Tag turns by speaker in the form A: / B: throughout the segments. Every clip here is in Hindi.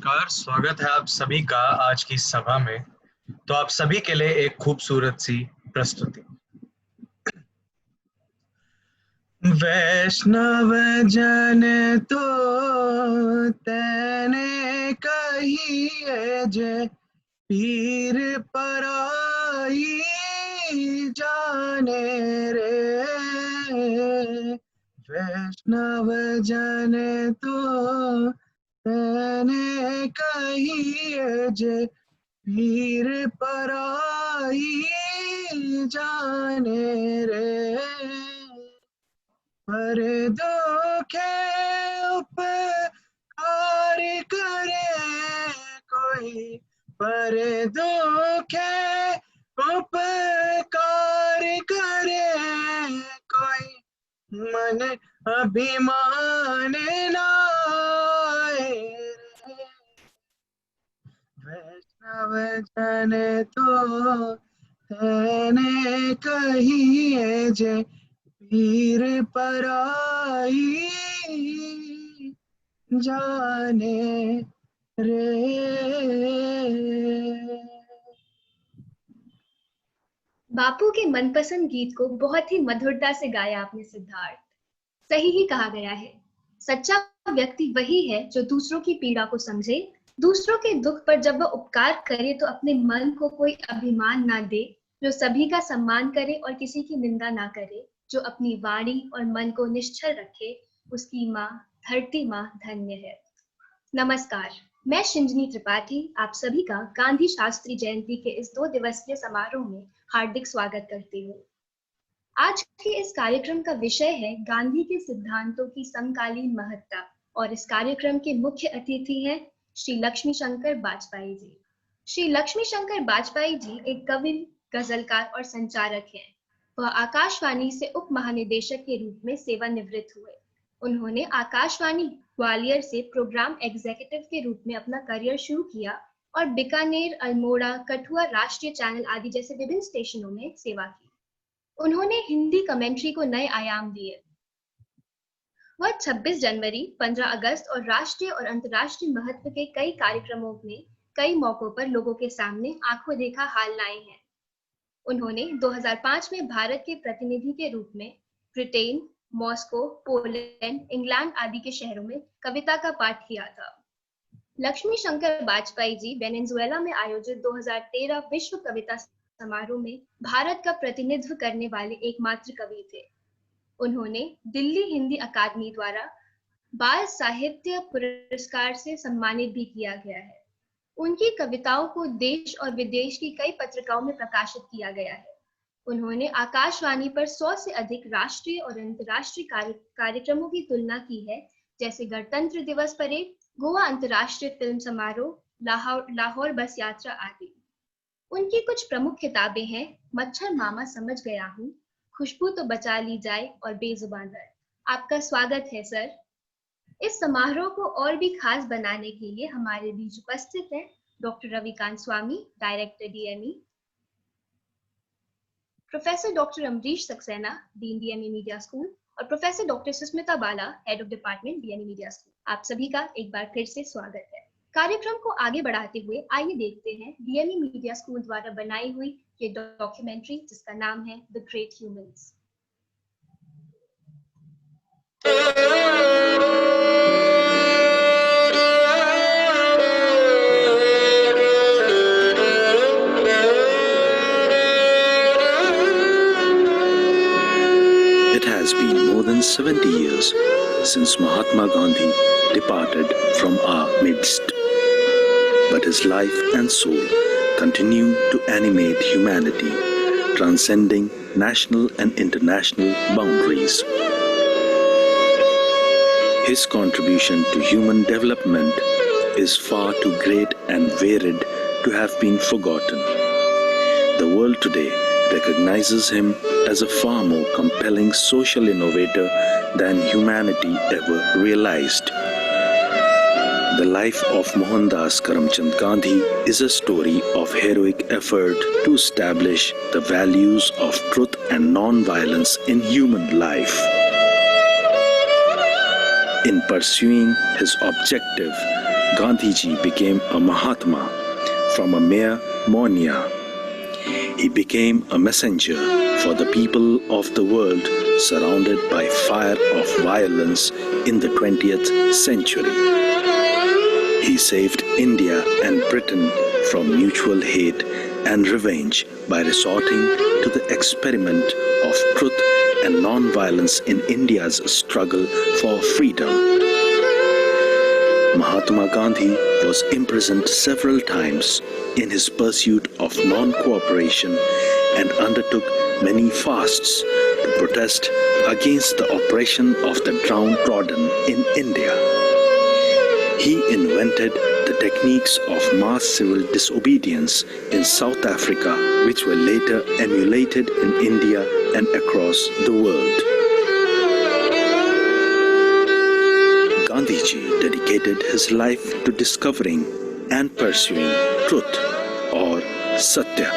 A: नमस्कार, स्वागत है आप सभी का आज की सभा में। तो आप सभी के लिए एक खूबसूरत सी प्रस्तुति। वैष्णव जन तो तेने कहिए जे पीर पराई जाने रे। वैष्णव जन तो तेने कहिए जे पीर पराई जाने रे। पर दुखे उपकार करे कोई, पर दुखे उपकार करे कोई, मन अभिमान नाए रे। वैष्णव जन तो तेने कहिए जे पीर पराई जाने रे।
B: बापू के मनपसंद गीत को बहुत ही मधुरता से गाया आपने सिद्धार्थ। सही ही कहा गया है, सच्चा व्यक्ति वही है जो दूसरों की पीड़ा को समझे, दूसरों के दुख पर जब वह उपकार करे तो अपने मन को कोई अभिमान ना दे, जो सभी का सम्मान करे और किसी की निंदा ना करे, जो अपनी वाणी और मन को निश्चल रखे, उसकी माँ धरती माँ धन्य है। नमस्कार, मैं शिंजनी त्रिपाठी आप सभी का गांधी शास्त्री जयंती के इस 2 दिवसीय समारोह में हार्दिक स्वागत करती हूँ। आज के इस कार्यक्रम का विषय है गांधी के सिद्धांतों की समकालीन महत्ता और इस कार्यक्रम के मुख्य अतिथि हैं श्री लक्ष्मी शंकर वाजपेयी जी। श्री लक्ष्मी शंकर वाजपेयी जी एक कवि, गजलकार और संचारक हैं। वह आकाशवाणी से उप महानिदेशक के रूप में सेवानिवृत्त हुए। उन्होंने आकाशवाणी ग्वालियर से प्रोग्राम एग्जीक्यूटिव के रूप में अपना करियर शुरू किया और बीकानेर, अल्मोड़ा, कठुआ राष्ट्रीय चैनल आदि जैसे विभिन्न स्टेशनों में सेवा की। उन्होंने हिंदी कमेंट्री को नए आयाम दिए। वह 26 जनवरी, 15 अगस्त और राष्ट्रीय और अंतर्राष्ट्रीय महत्व के कई कार्यक्रमों में कई मौकों पर लोगों के सामने आंखों देखा हाल लाए हैं। उन्होंने 2005 में भारत के प्रतिनिधि के रूप में ब्रिटेन, मॉस्को, पोलैंड, इंग्लैंड आदि के शहरों में कविता का पाठ किया था। लक्ष्मी शंकर वाजपेयी जी वेनेजुएला में आयोजित 2013 विश्व कविता समारोह में भारत का प्रतिनिधित्व करने वाले एकमात्र कवि थे। उन्होंने दिल्ली हिंदी अकादमी द्वारा बाल साहित्य पुरस्कार से सम्मानित भी किया गया है। उनकी कविताओं को देश और विदेश की कई पत्रिकाओं में प्रकाशित किया गया है। उन्होंने आकाशवाणी पर 100 से अधिक राष्ट्रीय और अंतर्राष्ट्रीय कार्यक्रमों की तुलना की है, जैसे गणतंत्र दिवस परेड, गोवा अंतर्राष्ट्रीय फिल्म समारोह, लाहौर बस यात्रा आदि। उनकी कुछ प्रमुख किताबें हैं मच्छर मामा समझ गया हूँ, खुशबू तो बचा ली जाए और बेजुबान दर्द। आपका स्वागत है सर। इस समारोह को और भी खास बनाने के लिए हमारे बीच उपस्थित हैं doctor Ravikant Swami, director DME, professor doctor Amrish Saxena, dean DME media school, और professor doctor Sushmita Bala, head of department DME media school. आप सभी का एक बार फिर से स्वागत है। कार्यक्रम को आगे बढ़ाते हुए आइए देखते हैं डीएमई मीडिया स्कूल द्वारा बनाई हुई ये डॉक्यूमेंट्री जिसका नाम है the great humans.
C: It has been more than 70 years since Mahatma Gandhi departed from our midst. But his life and soul continue to animate humanity, transcending national and international boundaries. His contribution to human development is far too great and varied to have been forgotten. The world today recognizes him as a far more compelling social innovator than humanity ever realized. The life of Mohandas Karamchand Gandhi is a story of heroic effort to establish the values of truth and non-violence in human life. In pursuing his objective, Gandhiji became a Mahatma from a mere Maurya. He became a messenger for the people of the world surrounded by fire of violence in the 20th century. He saved India and Britain from mutual hate and revenge by resorting to the experiment of truth and non-violence in India's struggle for freedom. Mahatma Gandhi was imprisoned several times in his pursuit of non-cooperation and undertook many fasts to protest against the oppression of the downtrodden in India. He invented the techniques of mass civil disobedience in South Africa, which were later emulated in India and across the world. Gandhiji dedicated his life to discovering and pursuing truth, or Satya,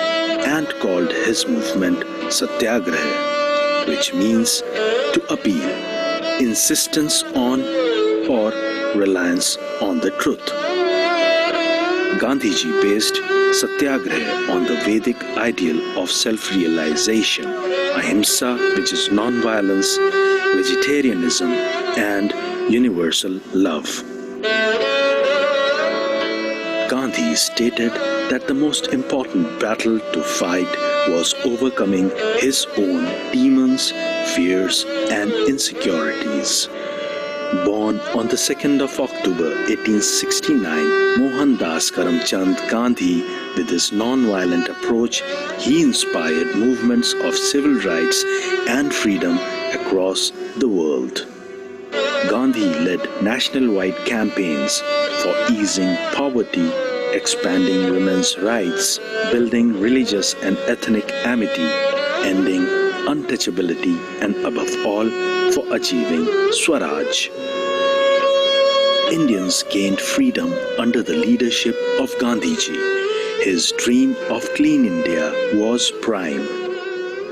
C: and called his movement Satyagraha, which means to appeal, insistence on, or reliance on the truth. Gandhiji based Satyagraha on the Vedic ideal of self-realization, ahimsa, which is non-violence, vegetarianism, and universal love. Gandhi stated that the most important battle to fight was overcoming his own demons, fears, and insecurities. Born on the 2nd of October 1869, Mohandas Karamchand Gandhi, with his non-violent approach, he inspired movements of civil rights and freedom across the world. Gandhi led national-wide campaigns for easing poverty, expanding women's rights, building religious and ethnic amity, ending untouchability, and above all, for achieving Swaraj. Indians gained freedom under the leadership of Gandhiji. His dream of clean India was prime.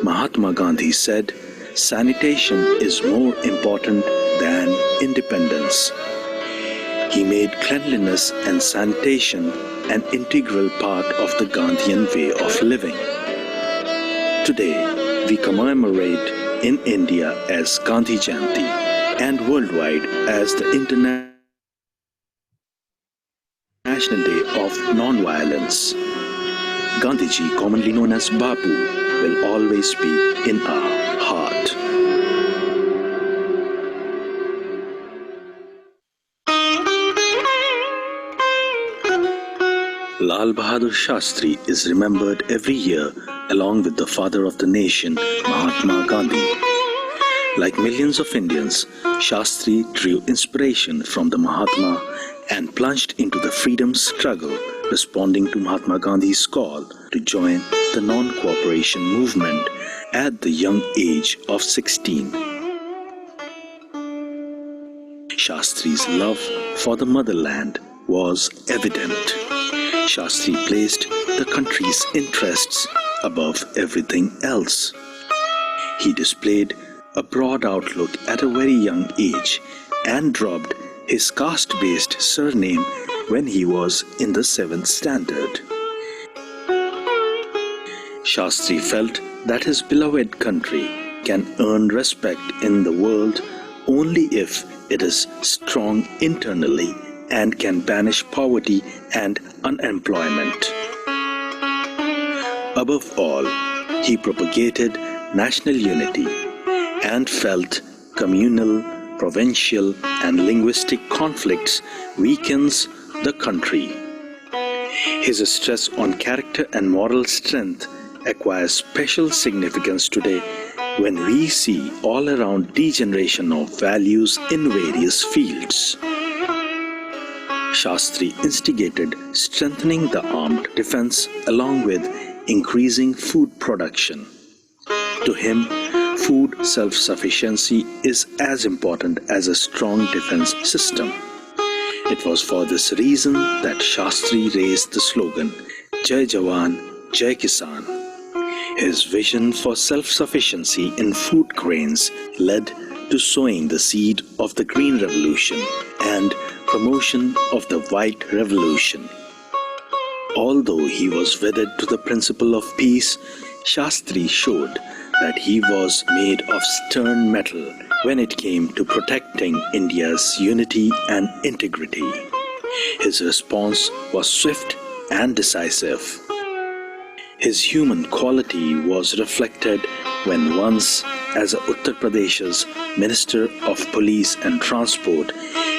C: Mahatma Gandhi said, "Sanitation is more important than independence." He made cleanliness and sanitation an integral part of the Gandhian way of living. Today, we commemorate in India as Gandhi Jayanti and worldwide as the International Day of Non-Violence. Gandhiji, commonly known as Bapu, will always be in our heart. Lal Bahadur Shastri is remembered every year along with the father of the nation, Mahatma Gandhi. Like millions of Indians, Shastri drew inspiration from the Mahatma and plunged into the freedom struggle, responding to Mahatma Gandhi's call to join the non-cooperation movement at the young age of 16. Shastri's love for the motherland was evident. Shastri placed the country's interests above everything else. He displayed a broad outlook at a very young age and dropped his caste-based surname when he was in the 7th standard. Shastri felt that his beloved country can earn respect in the world only if it is strong internally and can banish poverty and unemployment. Above all, he propagated national unity and felt communal, provincial, and linguistic conflicts weakens the country. His stress on character and moral strength acquires special significance today when we see all around degeneration of values in various fields. Shastri instigated strengthening the armed defense along with increasing food production. To him, food self-sufficiency is as important as a strong defense system. It was for this reason that Shastri raised the slogan, Jai Jawan, Jai Kisan. His vision for self-sufficiency in food grains led to sowing the seed of the Green Revolution and promotion of the White Revolution. Although he was wedded to the principle of peace, Shastri showed that he was made of stern metal when it came to protecting India's unity and integrity. His response was swift and decisive. His human quality was reflected when once, as Uttar Pradesh's Minister of Police and Transport,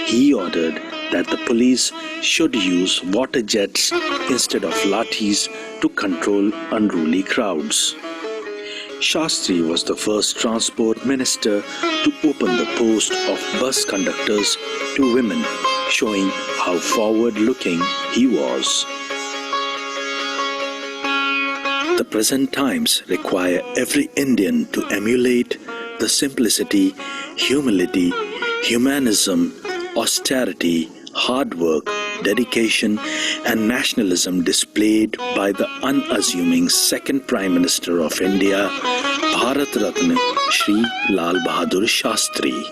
C: he ordered that the police should use water jets instead of lathis to control unruly crowds. Shastri was the first transport minister to open the post of bus conductors to women, showing how forward-looking he was. The present times require every Indian to emulate the simplicity, humility, humanism, austerity, hard work, dedication and nationalism displayed by the unassuming second Prime Minister of India, Bharat Ratna Shri Lal Bahadur Shastri.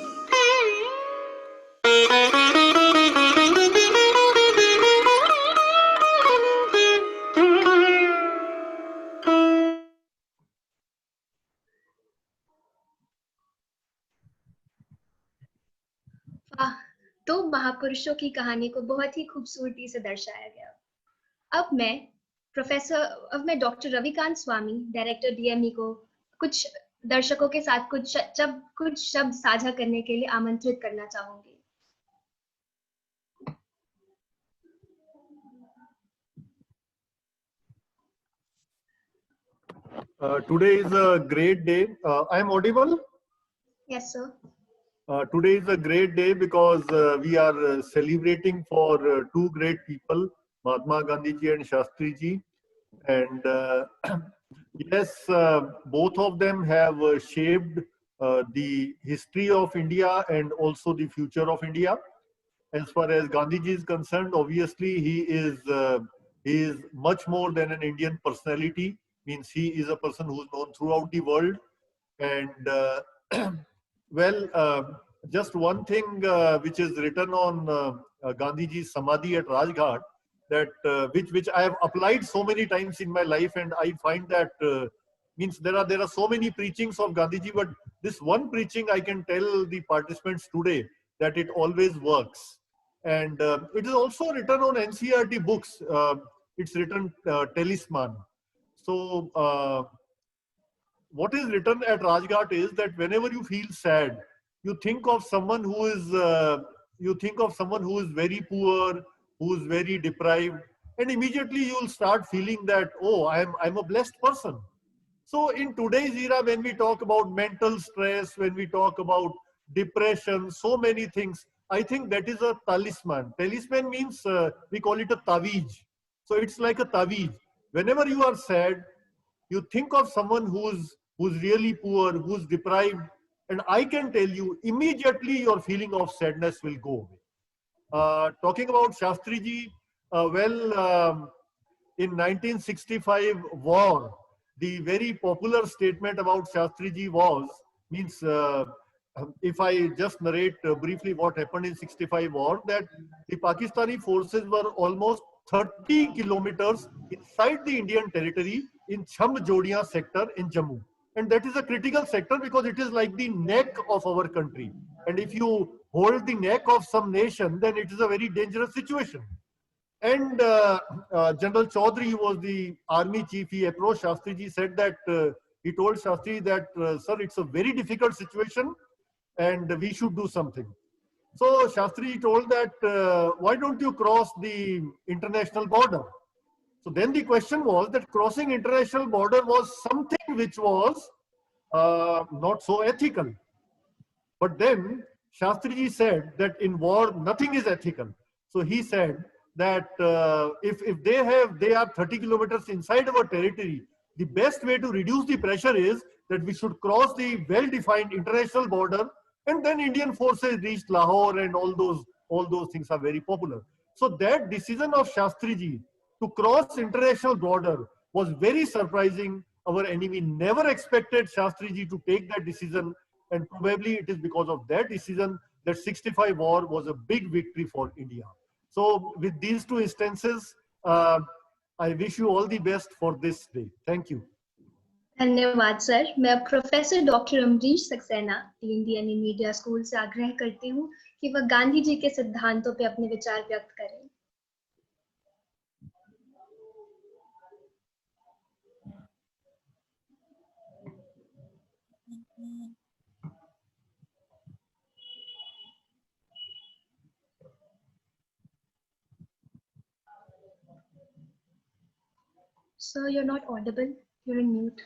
B: वाह, दो महापुरुषों की कहानी को बहुत ही खूबसूरती से दर्शाया गया। अब मैं doctor Ravikant Swami, director DME को कुछ दर्शकों के साथ कुछ शब्द साझा करने के लिए आमंत्रित करना चाहूंगी।
D: Today is a great day. I am audible?
B: Yes, sir.
D: Today is a great day because we are celebrating for two great people, Mahatma Gandhi ji and Shastri ji. And yes, both of them have shaped the history of India and also the future of India. As far as Gandhi ji is concerned, obviously he is much more than an Indian personality. Means he is a person who is known throughout the world. And well, just one thing which is written on Gandhiji's Samadhi at Rajghat, that which I have applied so many times in my life, and I find that means there are so many preachings of Gandhiji, but this one preaching I can tell the participants today that it always works. And it is also written on NCERT books. It's written Talisman. So what is written at Rajghat is that whenever you feel sad, you think of someone who is very poor, who is very deprived, and immediately you will start feeling that, oh, I'm a blessed person. So in today's era, when we talk about mental stress, when we talk about depression, so many things, I think that is a talisman. Talisman means we call it a taweez. So it's like a taweez. Whenever you are sad, you think of someone who's really poor, who's deprived, and I can tell you immediately your feeling of sadness will go away. Talking about Shastri ji, in 1965 war, the very popular statement about Shastri ji was, means if I just narrate briefly what happened in 65 war, that the Pakistani forces were almost 30 kilometers inside the Indian territory in Chamjodiya sector in Jammu. And that is a critical sector because it is like the neck of our country. And if you hold the neck of some nation, then it is a very dangerous situation. And General Chaudhary, who was the army chief, he approached Shastri ji, said that, he told Shastri that, sir, it's a very difficult situation and we should do something. So Shastri told that, why don't you cross the international border? So then the question was that crossing international border was something which was not so ethical. But then Shastriji said that in war, nothing is ethical. So he said that if they are 30 kilometers inside our territory, the best way to reduce the pressure is that we should cross the well-defined international border, and then Indian forces reached Lahore, and all those things are very popular. So that decision of Shastriji to cross international border was very surprising. Our enemy never expected Shastriji to take that decision, and probably it is because of that decision that 65 war was a big victory for India. So with these two instances, I wish you all the best for this day. Thank you.
B: धन्यवाद सर। मैं professor doctor Amrish Saxena Indian media school से आग्रह करती हूँ कि वह गांधी जी के सिद्धांतों पर अपने विचार व्यक्त करें। Sir, you're not audible. You're on mute.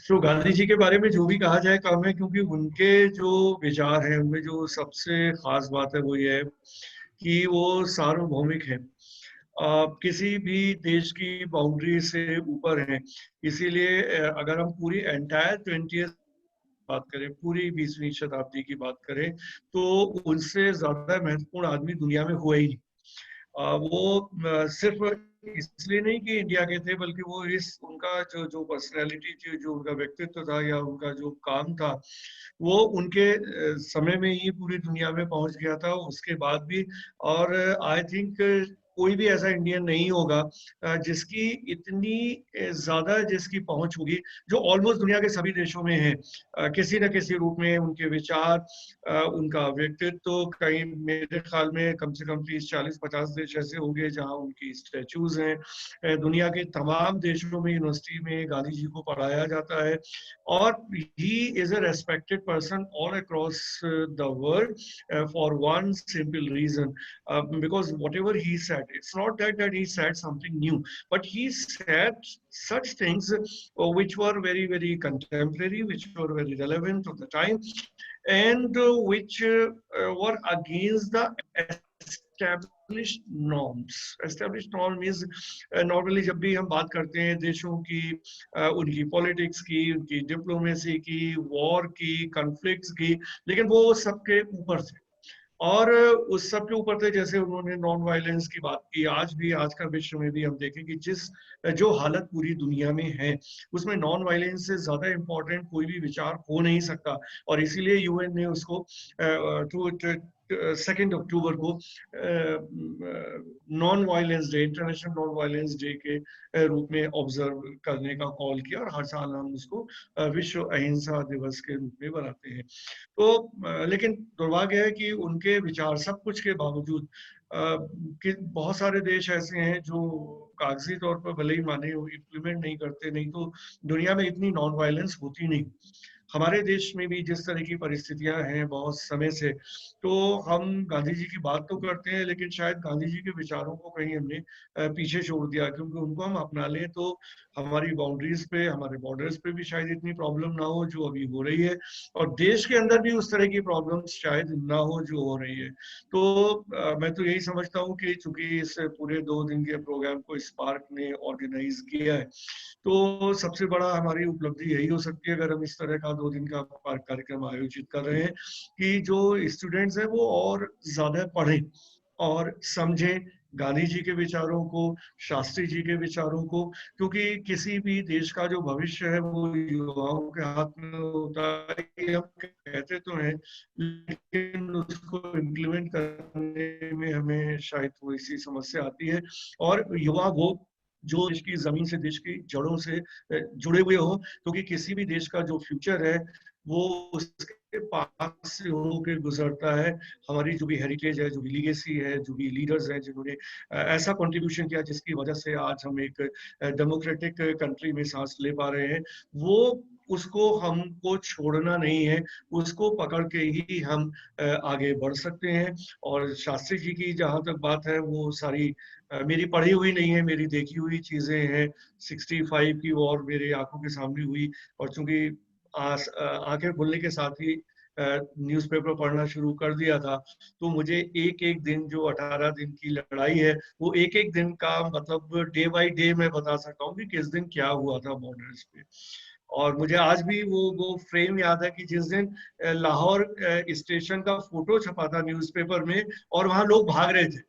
E: तो गांधी जी के बारे में जो भी कहा जाए कम है, क्योंकि उनके जो विचार हैं उनमें जो सबसे खास बात है वो ये है कि वो सार्वभौमिक है, किसी भी देश की बाउंड्री से ऊपर है। इसीलिए अगर हम पूरी एंटायर 20th बात करें, पूरी 20वीं शताब्दी की बात करें, तो उनसे ज्यादा महत्वपूर्ण आदमी दुनिया में हुआ ही नहीं। वो सिर्फ इसलिए नहीं कि इंडिया के थे, बल्कि वो उनका जो पर्सनैलिटी थी, जो उनका व्यक्तित्व था या उनका जो काम था, वो उनके समय में ही पूरी दुनिया में पहुंच गया था, उसके बाद भी। और आई थिंक कोई भी ऐसा इंडियन नहीं होगा जिसकी इतनी ज्यादा जिसकी पहुंच होगी, जो ऑलमोस्ट दुनिया के सभी देशों में है, किसी न किसी रूप में। उनके विचार, उनका व्यक्तित्व, तो कहीं मेरे ख्याल में कम से कम 30-40-50 देश ऐसे होंगे जहां उनकी स्टैचूज हैं। दुनिया के तमाम देशों में यूनिवर्सिटी में गांधी जी को पढ़ाया जाता है, और he is a respected person all across the world for one simple reason, because whatever he said, it's not that he said something new, but he said such things which were very, very contemporary, which were very relevant of the time, and which were against the established norms. Established norm is normally जब भी हम बात करते हैं देशों की, उनकी पॉलिटिक्स की, उनकी डिप्लोमेसी की, वॉर की, कॉन्फ्लिक्ट्स की, लेकिन वो सबके ऊपर थे। और उस सब के ऊपर थे, जैसे उन्होंने नॉन वायलेंस की बात की। आज भी, आज का विश्व में भी हम देखें कि जो हालत पूरी दुनिया में है, उसमें नॉन वायलेंस से ज्यादा इंपॉर्टेंट कोई भी विचार हो नहीं सकता। और इसीलिए यूएन ने उसको 2 अक्टूबर को non violence day, international non violence day के रूप में ऑब्जर्व करने का कॉल किया, और हर साल हम उसको विश्व अहिंसा दिवस के रूप में बनाते हैं। तो लेकिन दुर्भाग्य है कि उनके विचार सब कुछ के बावजूद कि बहुत सारे देश ऐसे हैं जो कागजी तौर पर भले ही माने, इम्प्लीमेंट नहीं करते, नहीं तो दुनिया में इतनी नॉन वायलेंस होती नहीं। हमारे देश में भी जिस तरह की परिस्थितियां हैं बहुत समय से, तो हम गांधी जी की बात तो करते हैं, लेकिन शायद गांधी जी के विचारों को कहीं हमने पीछे छोड़ दिया, क्योंकि उनको हम अपना लें तो हमारी बाउंड्रीज पे, हमारे बॉर्डर्स पे भी शायद इतनी प्रॉब्लम ना हो जो अभी हो रही है, और देश के अंदर भी उस तरह की प्रॉब्लम्स शायद ना हो जो हो रही है। तो मैं तो यही समझता हूँ कि चूंकि इस पूरे 2 दिन के प्रोग्राम को स्पार्क ने ऑर्गेनाइज किया है, तो सबसे बड़ा हमारी उपलब्धि यही हो सकती है अगर हम इस तरह का 2 दिन का कार्यक्रम आयोजित कर रहे हैं कि जो स्टूडेंट्स हैं वो और ज्यादा पढ़ें और समझें गांधी जी के विचारों को, शास्त्री जी के विचारों को, क्योंकि किसी भी देश का जो भविष्य है वो युवाओं के हाथ में होता है। हम कहते तो हैं, लेकिन उसको इम्प्लीमेंट करने में हमें शायद थोड़ी सी समस्या आती है। और युवा वो जो देश की जमीन से, देश की जड़ों से जुड़े हुए हो, क्योंकि किसी भी देश का जो फ्यूचर है वो उसके पास से होकर गुजरता है। हमारी जो भी हेरिटेज है, जो भी लीगेसी है, जो भी लीडर्स हैं जिन्होंने ऐसा कंट्रीब्यूशन किया जिसकी वजह से आज हम एक डेमोक्रेटिक कंट्री में सांस ले पा रहे हैं, वो उसको हमको छोड़ना नहीं है, उसको पकड़ के ही हम आगे बढ़ सकते हैं। और शास्त्री जी की जहाँ तक बात है, वो सारी मेरी पढ़ी हुई नहीं है, मेरी देखी हुई चीजें हैं। 65 की वॉर मेरे आंखों के सामने हुई, और चूंकि आंखें खुलने के साथ ही न्यूज़पेपर पढ़ना शुरू कर दिया था, तो मुझे एक एक दिन, जो 18 दिन की लड़ाई है, वो एक एक दिन का मतलब डे बाय डे मैं बता सकता हूँ कि किस दिन क्या हुआ था बॉर्डर्स पे। और मुझे आज भी वो फ्रेम याद है कि जिस दिन लाहौर स्टेशन का फोटो छपा था न्यूज़पेपर में, और वहां लोग भाग रहे थे,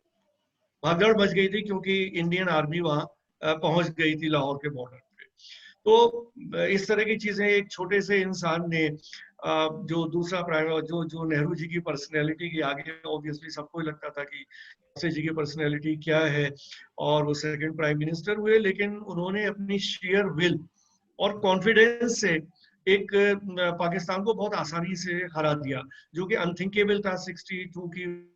E: भागदौड़ मच गई थी, क्योंकि इंडियन आर्मी वहां पहुंच गई थी लाहौर के बॉर्डर पे। तो इस तरह की चीजें एक छोटे से इंसान ने जो दूसरा प्राइम जो नेहरू जी की पर्सनैलिटी की आगे ऑब्वियसली सबको लगता था कि वाजपेयी जी की पर्सनैलिटी क्या है, और वो सेकंड प्राइम मिनिस्टर हुए, लेकिन उन्होंने अपनी शेयर विल और कॉन्फिडेंस से एक पाकिस्तान को बहुत आसानी से हरा दिया, जो कि अनथिंकेबल था 62 की।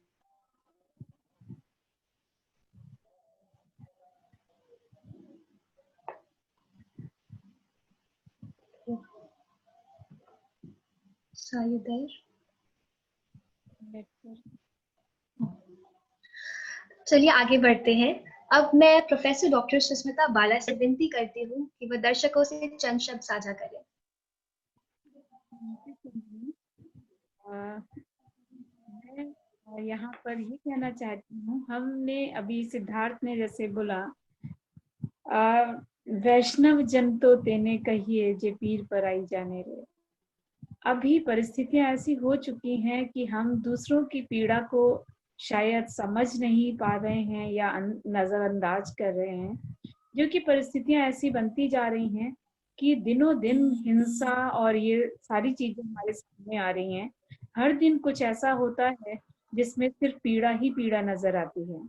B: चलिए आगे बढ़ते हैं। अब मैं प्रोफेसर डॉक्टर सुष्मिता बाला से विनती करती हूँ कि वह दर्शकों से चंद शब्द साझा करें।
F: मैं यहाँ पर ये कहना चाहती हूँ, हमने अभी सिद्धार्थ ने जैसे बोला, वैष्णव जन तो तेने कहिए जे पीर पर आई जाने रे। अभी परिस्थितियां ऐसी हो चुकी हैं कि हम दूसरों की पीड़ा को शायद समझ नहीं पा रहे हैं या नजरअंदाज कर रहे हैं, जो कि परिस्थितियां ऐसी बनती जा रही हैं कि दिनों दिन हिंसा और ये सारी चीजें हमारे सामने आ रही हैं। हर दिन कुछ ऐसा होता है जिसमें सिर्फ पीड़ा ही पीड़ा नजर आती है।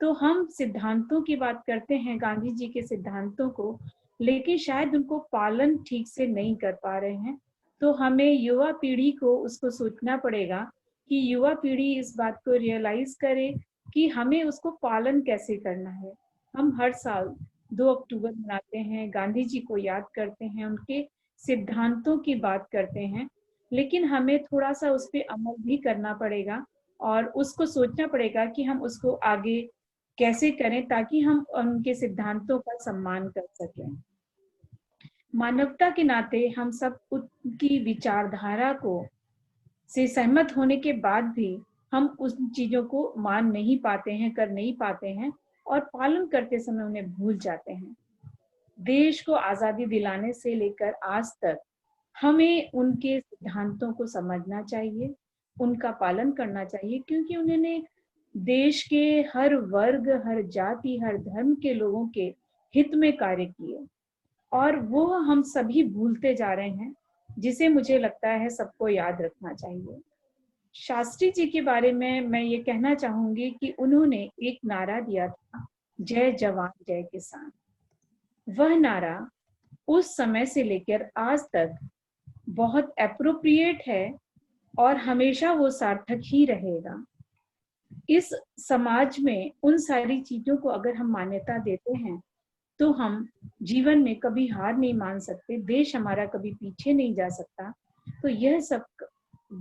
F: तो हम सिद्धांतों की बात करते हैं, गांधी जी के सिद्धांतों को, लेकिन शायद उनको पालन ठीक से नहीं कर पा रहे हैं। तो हमें युवा पीढ़ी को उसको सोचना पड़ेगा कि युवा पीढ़ी इस बात को रियलाइज करे कि हमें उसको पालन कैसे करना है। हम हर साल 2 अक्टूबर मनाते हैं, गांधी जी को याद करते हैं, उनके सिद्धांतों की बात करते हैं, लेकिन हमें थोड़ा सा उस पर अमल भी करना पड़ेगा और उसको सोचना पड़ेगा कि हम उसको आगे कैसे करें ताकि हम उनके सिद्धांतों का सम्मान कर सकें। मानवता के नाते हम सब उनकी विचारधारा को से सहमत होने के बाद भी हम उस चीजों को मान नहीं पाते हैं, कर नहीं पाते हैं, और पालन करते समय उन्हें भूल जाते हैं। देश को आजादी दिलाने से लेकर आज तक हमें उनके सिद्धांतों को समझना चाहिए, उनका पालन करना चाहिए, क्योंकि उन्होंने देश के हर वर्ग, हर जाति, हर धर्म के लोगों के हित में कार्य किए, और वो हम सभी भूलते जा रहे हैं, जिसे मुझे लगता है सबको याद रखना चाहिए। शास्त्री जी के बारे में मैं ये कहना चाहूंगी कि उन्होंने एक नारा दिया था, जय जवान जय किसान। वह नारा उस समय से लेकर आज तक बहुत एप्रोप्रिएट है और हमेशा वो सार्थक ही रहेगा। इस समाज में उन सारी चीजों को अगर हम मान्यता देते हैं तो हम जीवन में कभी हार नहीं मान सकते, देश हमारा कभी पीछे नहीं जा सकता। तो यह सब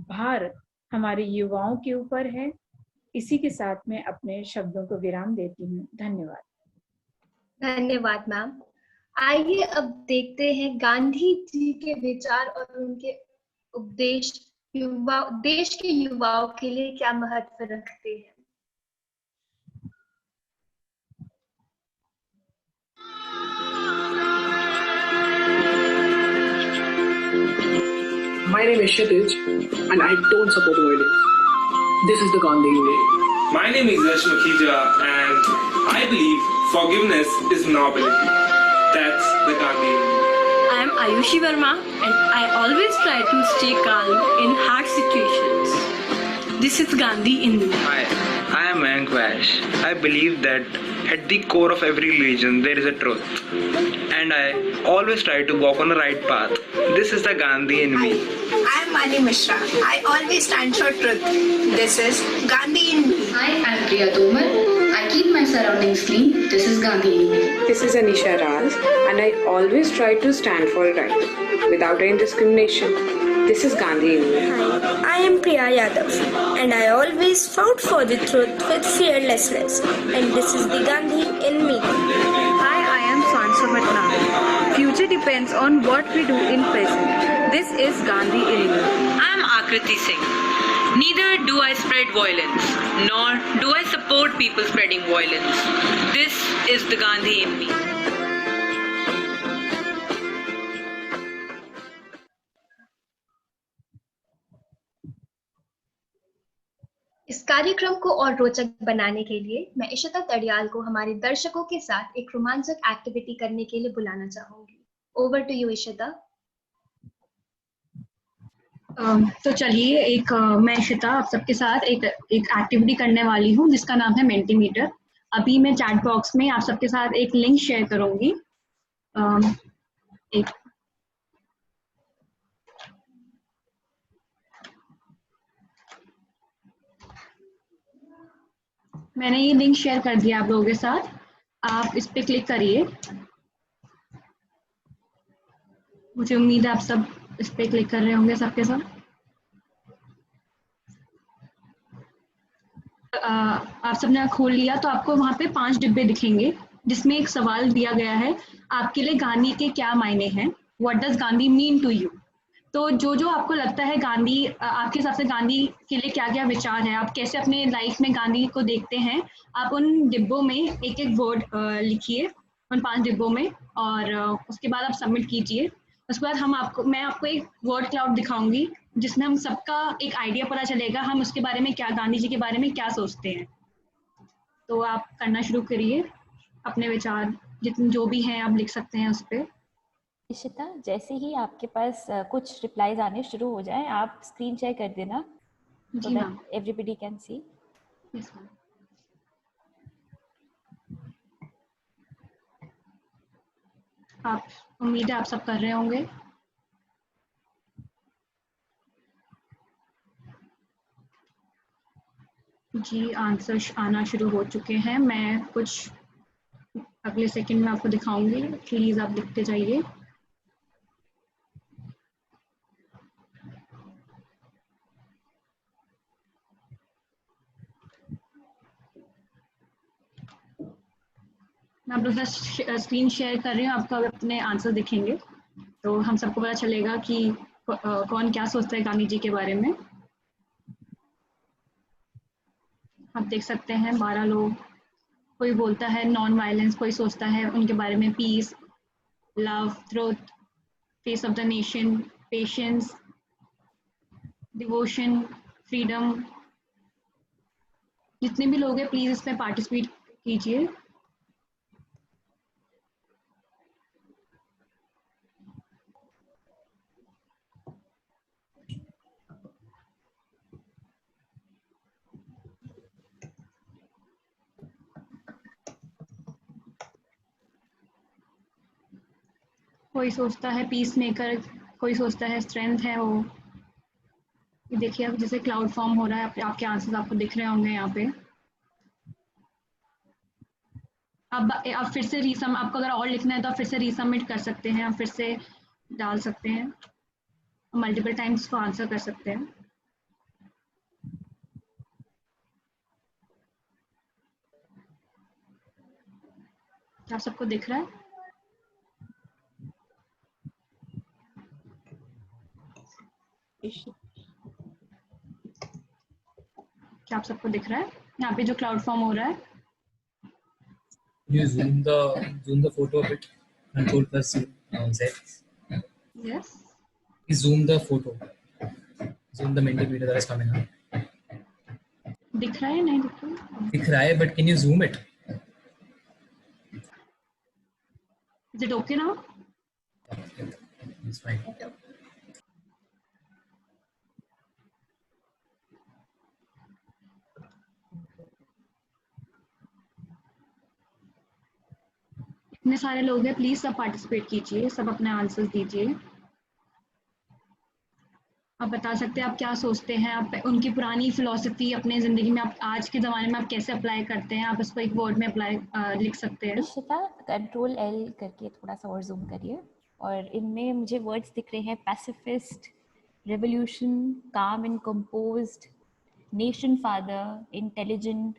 F: भार हमारे युवाओं के ऊपर है। इसी के साथ मैं अपने शब्दों को विराम देती हूँ। धन्यवाद।
B: धन्यवाद मैम। आइए अब देखते हैं गांधी जी के विचार और उनके उपदेश देश के युवाओं के लिए क्या महत्व रखते हैं।
G: My name is Kshitij and I don't support violence. This is the Gandhi way.
H: My name is Yash Makhija and I believe forgiveness is nobility. That's the Gandhi way.
I: I am Ayushi Verma and I always try to stay calm in hard situations. This is Gandhi in me.
J: Hi, I am Mayank Vash. I believe that at the core of every religion there is a truth. And I always try to walk on the right path. This is the Gandhi in me.
K: I am Mani Mishra. I always stand for truth. This is Gandhi in me.
L: Hi, I am Priya Tomar. I keep my surroundings clean. This is Gandhi in me.
M: This is Anisha Raz and I always try to stand for right without any discrimination. This is Gandhi in me.
N: Hi, I am Priya Yadav and I always fought for the truth with fearlessness, and this is the Gandhi in me.
O: Hi, I am Sansa Matnam. Future depends on what we do in present. This is Gandhi in me.
P: I am Akriti Singh. Neither do I spread violence, nor do I support people spreading violence. This is the Gandhi in me.
B: इस कार्यक्रम को और रोचक बनाने के लिए मैं इशिता तड़ियाल को हमारे दर्शकों के साथ एक रोमांचक एक्टिविटी करने के लिए बुलाना चाहूंगी। Over to you, Ishita.
Q: तो चलिए मैं इशिता आप सबके साथ एक एक्टिविटी करने वाली हूँ जिसका नाम है मेंटीमीटर। अभी मैं चैट बॉक्स में आप सबके साथ एक लिंक शेयर करूंगी। एक मैंने ये लिंक शेयर कर दिया आप लोगों के साथ, आप इस पे क्लिक करिए। मुझे उम्मीद है आप सब इस पे क्लिक कर रहे होंगे सबके साथ। आप सबने खोल लिया तो आपको वहाँ पे 5 डिब्बे दिखेंगे जिसमें एक सवाल दिया गया है, आपके लिए गांधी के क्या मायने हैं, what does Gandhi mean to you. तो जो आपको लगता है गांधी, आपके हिसाब से गांधी के लिए क्या क्या विचार है, आप कैसे अपने लाइफ में गांधी को देखते हैं, आप उन डिब्बों में एक एक वर्ड लिखिए उन 5 डिब्बों में, और उसके बाद आप सबमिट कीजिए। उसके बाद मैं आपको एक वर्ड क्लाउड दिखाऊंगी जिसमें हम सबका एक आइडिया पता चलेगा हम उसके बारे में क्या, गांधी जी के बारे में क्या सोचते हैं। तो आप करना शुरू करिए, अपने विचार जितने जो भी हैं आप लिख सकते हैं उस पर।
R: इशिता, जैसे ही आपके पास कुछ रिप्लाईज आने शुरू हो जाएं, आप स्क्रीन शेयर कर देना so that everybody can see.
Q: Yes, ma'am. आप उम्मीद है आप सब कर रहे होंगे। जी आंसर आना शुरू हो चुके हैं। मैं कुछ अगले सेकंड में आपको दिखाऊंगी, प्लीज आप लिखते जाइए। मैं आप लोग स्क्रीन शेयर कर रही हूँ, आपको अपने आंसर दिखेंगे तो हम सबको पता चलेगा कि कौन क्या सोचता है गांधी जी के बारे में। आप देख सकते हैं 12 लोग, कोई बोलता है नॉन वायलेंस, कोई सोचता है उनके बारे में peace, love, truth, face of the nation, patience, devotion, freedom. जितने भी लोग हैं प्लीज इसमें पार्टिसिपेट कीजिए। कोई सोचता है पीस मेकर, कोई सोचता है स्ट्रेंथ है वो। ये देखिए अब जैसे क्लाउड फॉर्म हो रहा है, आपके आंसर्स आपको दिख रहे होंगे यहाँ पे। अब फिर से रीसम, आपको अगर और लिखना है तो आप फिर से रीसबमिट कर सकते हैं, आप फिर से डाल सकते हैं, मल्टीपल टाइम्स को आंसर कर सकते हैं। क्या सबको दिख रहा है? क्या आप सबको दिख रहा है यहाँ पे जो क्लाउड फॉर्म हो रहा है?
S: You zoom the photo a bit. Control plus Z.
Q: Yes.
S: Zoom the photo. Zoom the Mentimeter that is coming up.
Q: दिख रहा है नहीं दिख रहा?
S: दिख रहा है, but can you zoom it?
Q: Is it okay now?
S: It's fine.
Q: इतने सारे लोग हैं, प्लीज सब पार्टिसिपेट कीजिए, सब अपने आंसर्स दीजिए। आप बता सकते हैं आप क्या सोचते हैं, आप उनकी पुरानी फिलॉसफी अपने जिंदगी में आप आज के जमाने में आप कैसे अप्लाई करते हैं, आप इसको एक वर्ड में अप्लाई लिख सकते हैं।
R: इशिता, कंट्रोल L करके थोड़ा सा और जूम करिए, और इनमें मुझे वर्ड्स दिख रहे हैं पैसिफिस्ट, रेवोल्यूशन, काम and composed, nation father, intelligent,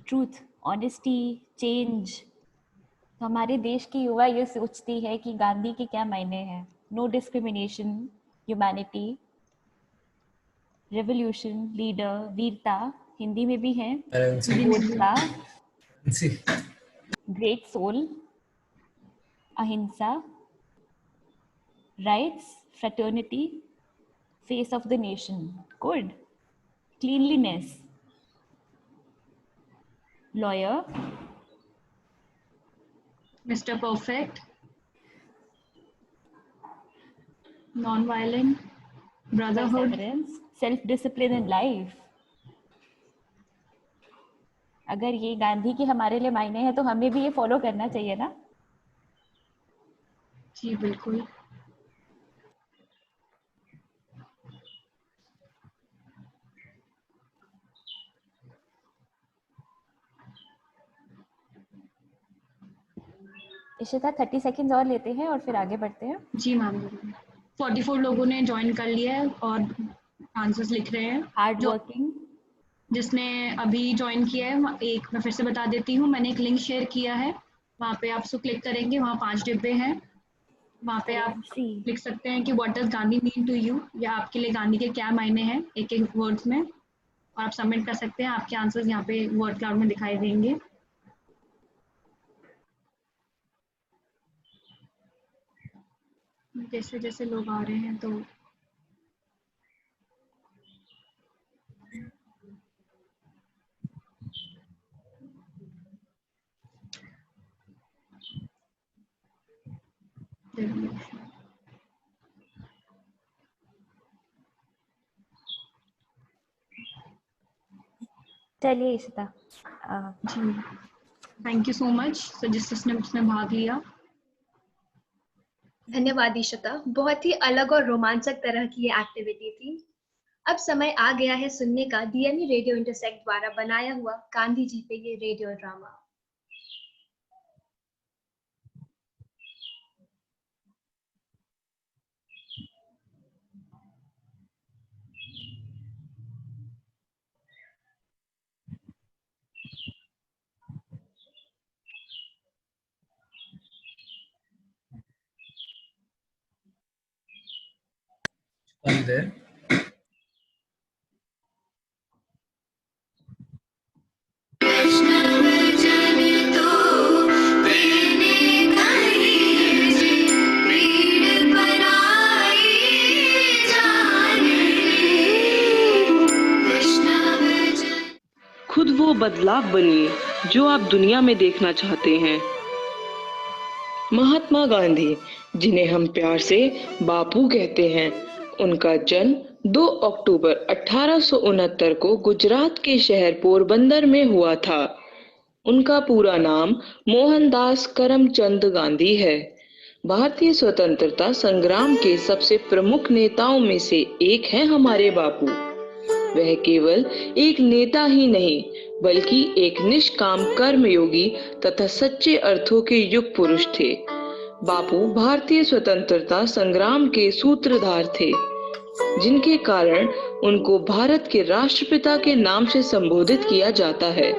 R: truth, honesty, change. तो हमारे देश की युवा ये सोचती है कि गांधी के क्या मायने हैं। No discrimination, humanity, revolution, leader, वीरता, हिंदी में भी है, योद्धा, great soul, ahimsa, rights, fraternity, face of the nation, good, cleanliness, lawyer,
Q: Mr. Perfect, non-violent, brotherhood,
R: perseverance, self-discipline in life. अगर ये गांधी के हमारे लिए मायने हैं तो हमें भी ये फॉलो करना चाहिए ना?
Q: जी बिल्कुल।
R: इशिता 30 सेकंड्स और लेते हैं और फिर आगे बढ़ते हैं।
Q: जी मैम। 44 लोगों ने ज्वाइन कर लिया है और आंसर्स लिख रहे हैं।
R: Hard working.
Q: जिसने अभी ज्वाइन किया है, एक मैं फिर से बता देती हूँ, मैंने एक लिंक शेयर किया है, वहाँ पे आप उसको क्लिक करेंगे, वहाँ 5 डिब्बे हैं, वहाँ पे आप लिख सकते हैं कि what does Gandhi mean to you, या आपके लिए गांधी के क्या मायने हैं एक एक वर्ड्स में, और आप सबमिट कर सकते हैं। आपके आंसर्स यहाँ पे वर्ड क्लाउड में दिखाई देंगे। जैसे जैसे लोग आ रहे हैं तो
R: चलिए इशिता।
Q: जी थैंक यू सो मच जिसने भाग लिया।
B: धन्यवाद इशिता, बहुत ही अलग और रोमांचक तरह की ये एक्टिविटी थी। अब समय आ गया है सुनने का डीएमई रेडियो इंटरसेक्ट द्वारा बनाया हुआ गांधी जी पे ये radio drama.
S: Are you there?
T: खुद वो बदलाव बनिए जो आप दुनिया में देखना चाहते हैं। महात्मा गांधी, जिन्हें हम प्यार से बापू कहते हैं, उनका जन्म 2 अक्टूबर 1869 को गुजरात के शहर पोरबंदर में हुआ था। उनका पूरा नाम मोहनदास करमचंद गांधी है। भारतीय स्वतंत्रता संग्राम के सबसे प्रमुख नेताओं में से एक हैं हमारे बापू। वह केवल एक नेता ही नहीं बल्कि एक निष्काम कर्मयोगी तथा सच्चे अर्थों के युग पुरुष थे। बापू भारतीय स्वतंत्रता संग्राम के सूत्रधार थे, जिनके कारण उनको भारत के राष्ट्रपिता के नाम से संबोधित किया जाता है।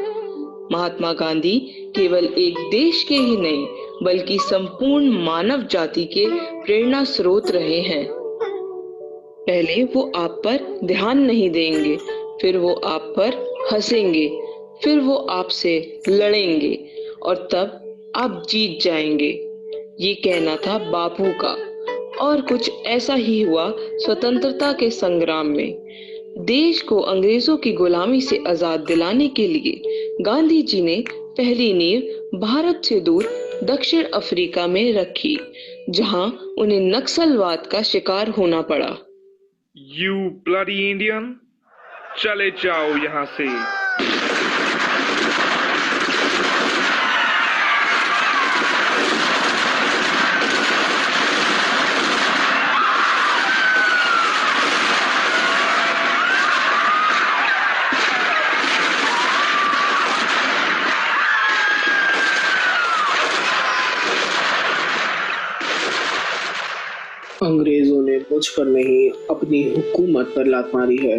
T: महात्मा गांधी केवल एक देश के ही नहीं बल्कि संपूर्ण मानव जाति के प्रेरणा स्रोत रहे हैं। पहले वो आप पर ध्यान नहीं देंगे, फिर वो आप पर हंसेंगे, फिर वो आपसे लड़ेंगे और तब आप जीत जाएंगे। ये कहना था बापू का, और कुछ ऐसा ही हुआ स्वतंत्रता के संग्राम में। देश को अंग्रेजों की गुलामी से आजाद दिलाने के लिए गांधी जी ने पहली नींव भारत से दूर दक्षिण अफ्रीका में रखी, जहां उन्हें नक्सलवाद का शिकार होना पड़ा।
H: You bloody Indian, चले जाओ यहाँ से।
G: अंग्रेजों ने मुझ पर नहीं अपनी हुकूमत पर लात मारी है।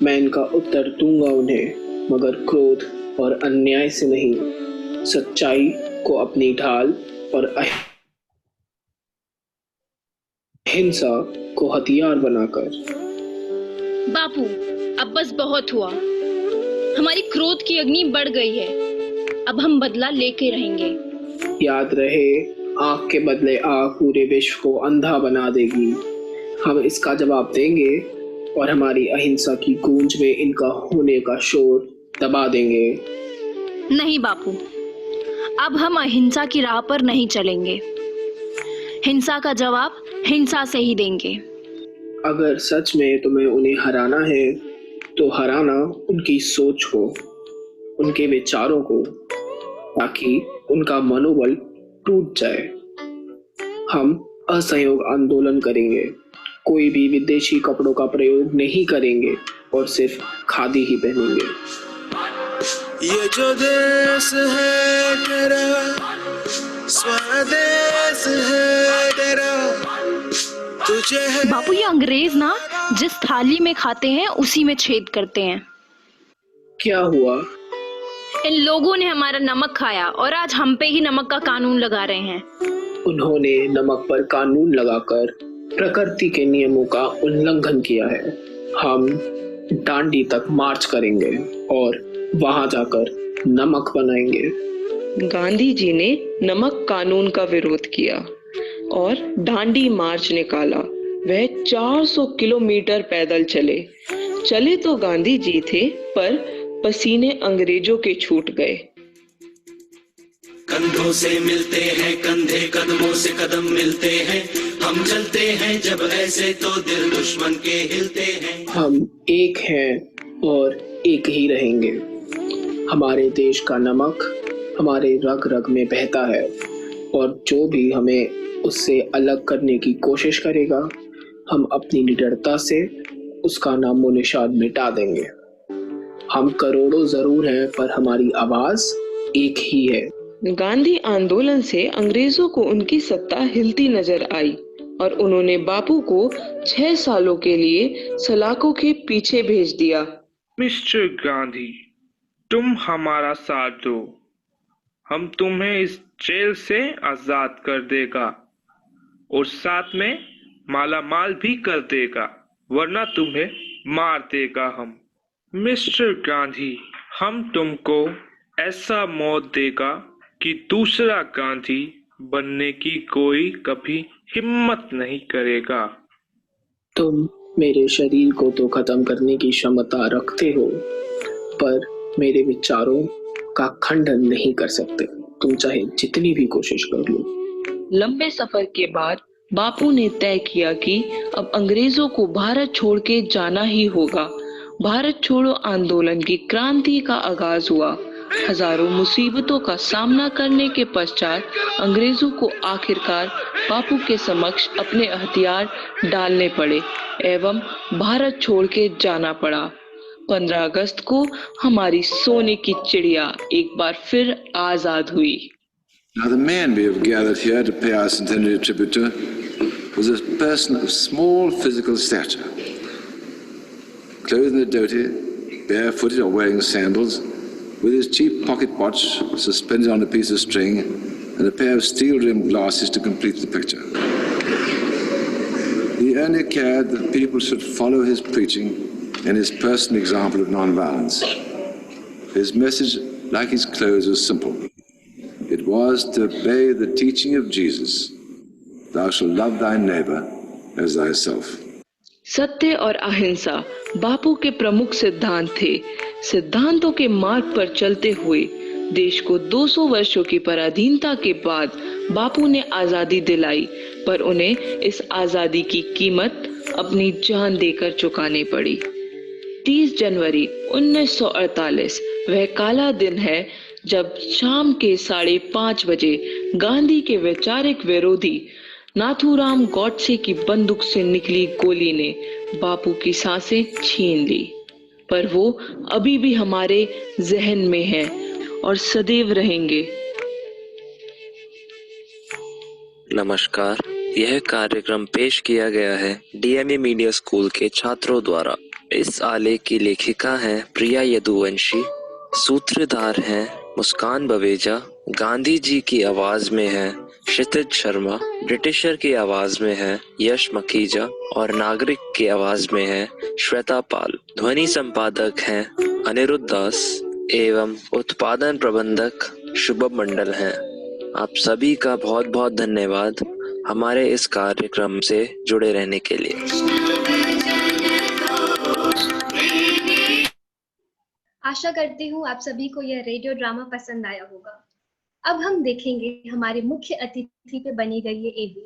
G: मैं इनका उत्तर दूंगा उन्हें, मगर क्रोध और अन्याय से नहीं, सच्चाई को अपनी ढाल और अहिंसा को हथियार बनाकर।
U: बापू, अब बस बहुत हुआ। हमारी क्रोध की अग्नि बढ़ गई है। अब हम बदला लेके रहेंगे।
G: याद रहे, आग के बदले आग पूरे विश्व को अंधा बना देगी। हम इसका जवाब देंगे और हमारी अहिंसा की गूंज में इनका होने का शोर दबा देंगे।
U: नहीं बापू, अब हम अहिंसा की राह पर नहीं चलेंगे। हिंसा का जवाब हिंसा से ही देंगे।
G: अगर सच में तुम्हें उन्हें हराना है तो हराना उनकी सोच को, उनके विचारों को, ताकि उनका मनोबल टूट जाए। हम असहयोग आंदोलन करेंगे, कोई भी विदेशी कपड़ों का प्रयोग नहीं करेंगे और सिर्फ खादी ही पहनेंगे।
A: ये जो देश है तेरा, स्वदेश है तेरा, तुझे है।
U: बापू, ये अंग्रेज ना जिस थाली में खाते हैं उसी में छेद करते हैं।
G: क्या हुआ?
U: इन लोगों ने हमारा नमक खाया और आज हम पे ही नमक का कानून लगा रहे हैं।
G: उन्होंने नमक पर कानून लगाकर प्रकृति के नियमों का उल्लंघन किया है। हम डांडी तक मार्च करेंगे और वहां जाकर नमक बनाएंगे।
T: गांधी जी ने नमक कानून का विरोध किया और डांडी मार्च निकाला। वह 400 किलोमीटर पैदल चले तो गांधी जी थे, पर पसीने अंग्रेजों के छूट गए।
A: कंधों से मिलते हैं कंधे, कदमों से कदम मिलते हैं, हम चलते हैं जब ऐसे तो दिल दुश्मन के हिलते हैं।
G: हम एक हैं और एक ही रहेंगे। हमारे देश का नमक हमारे रग रग में बहता है और जो भी हमें उससे अलग करने की कोशिश करेगा, हम अपनी निडरता से उसका नामो निशान मिटा देंगे। हम करोड़ों जरूर हैं, पर हमारी आवाज एक ही है।
T: गांधी आंदोलन से अंग्रेजों को उनकी सत्ता हिलती नजर आई और उन्होंने बापू को 6 सालों के लिए सलाखों के पीछे भेज दिया।
H: मिस्टर गांधी, तुम हमारा साथ दो, हम तुम्हें इस जेल से आजाद कर देगा और साथ में माला माल भी कर देगा, वरना तुम्हें मार देगा हम। मिस्टर गांधी, हम तुमको ऐसा मौत देगा कि दूसरा गांधी बनने की कोई कभी हिम्मत नहीं करेगा।
G: तुम मेरे शरीर को तो खत्म करने की क्षमता रखते हो, पर मेरे विचारों का खंडन नहीं कर सकते। तुम चाहे जितनी भी कोशिश कर लो।
T: लंबे सफर के बाद बापू ने तय किया कि अब अंग्रेजों को भारत छोड़ के जाना ही होगा। भारत छोड़ो आंदोलन की क्रांति का आगाज हुआ। हजारों मुसीबतों का सामना करने के पश्चात अंग्रेजों को आखिरकार बापू के समक्ष अपने हथियार डालने पड़े एवं भारत छोड़ के जाना पड़ा। 15 अगस्त को हमारी सोने की चिड़िया एक बार फिर आजाद हुई।
V: Now the man we have gathered here to pay our centenary tribute to was a person of small physical stature, clothed in a dhoti, barefooted or wearing sandals, with his cheap pocket watch suspended on a piece of string and a pair of steel-rimmed glasses to complete the picture. He only cared that people should follow his preaching and his personal example of non-violence. His message, like his clothes, was simple. It was to obey the teaching of Jesus. Thou shalt love thy neighbor as thyself.
T: सत्य और अहिंसा बापू के प्रमुख सिद्धांत थे। सिद्धांतों के मार्ग पर चलते हुए देश को 200 वर्षों की पराधीनता के बाद बापू ने आजादी दिलाई, पर उन्हें इस आजादी की कीमत अपनी जान देकर चुकानी पड़ी। 30 जनवरी 1948 वह काला दिन है जब शाम के 5:30 बजे गांधी के वैचारिक विरोधी नाथूराम गॉडसे की बंदूक से निकली गोली ने बापू की सांसें छीन ली, पर वो अभी भी हमारे जहन में है और सदैव रहेंगे।
W: नमस्कार, यह कार्यक्रम पेश किया गया है डीएमए मीडिया स्कूल के छात्रों द्वारा। इस आलेख की लेखिका हैं प्रिया यदुवंशी, सूत्रधार हैं मुस्कान बवेजा, गांधी जी की आवाज में है क्षितिज शर्मा, ब्रिटिशर की आवाज में है यश मखीजा और नागरिक की आवाज में है श्वेता पाल। ध्वनि संपादक हैं अनिरुद्ध दास एवं उत्पादन प्रबंधक शुभम मंडल हैं। आप सभी का बहुत बहुत धन्यवाद हमारे इस कार्यक्रम से जुड़े रहने के लिए।
B: आशा करती हूँ आप सभी को यह रेडियो ड्रामा पसंद आया होगा। अब हम देखेंगे हमारे मुख्य अतिथि पे बनी गई ये एवी।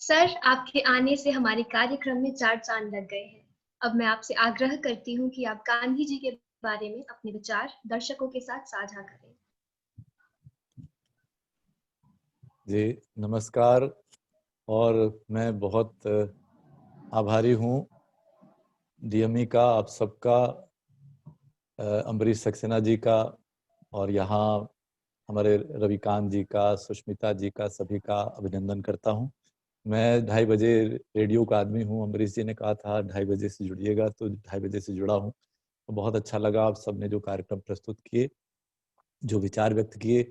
B: सर, आपके आने से हमारे कार्यक्रम में 4 चांद लग गए हैं। अब मैं आपसे आग्रह करती हूँ कि आप गांधी जी के बारे में अपने विचार दर्शकों के साथ साझा करें।
C: जी नमस्कार, और मैं बहुत आभारी हूँ डीएमई का, आप सबका, अम्बरीश सक्सेना जी का, और यहाँ हमारे रविकांत जी का, सुष्मिता जी का, सभी का अभिनंदन करता हूँ। मैं 2:30 बजे रेडियो का आदमी हूँ। अम्बरीश जी ने कहा था 2:30 बजे से जुड़िएगा, तो 2:30 बजे से जुड़ा हूँ। तो बहुत अच्छा लगा आप सबने जो कार्यक्रम प्रस्तुत किए, जो विचार व्यक्त किए,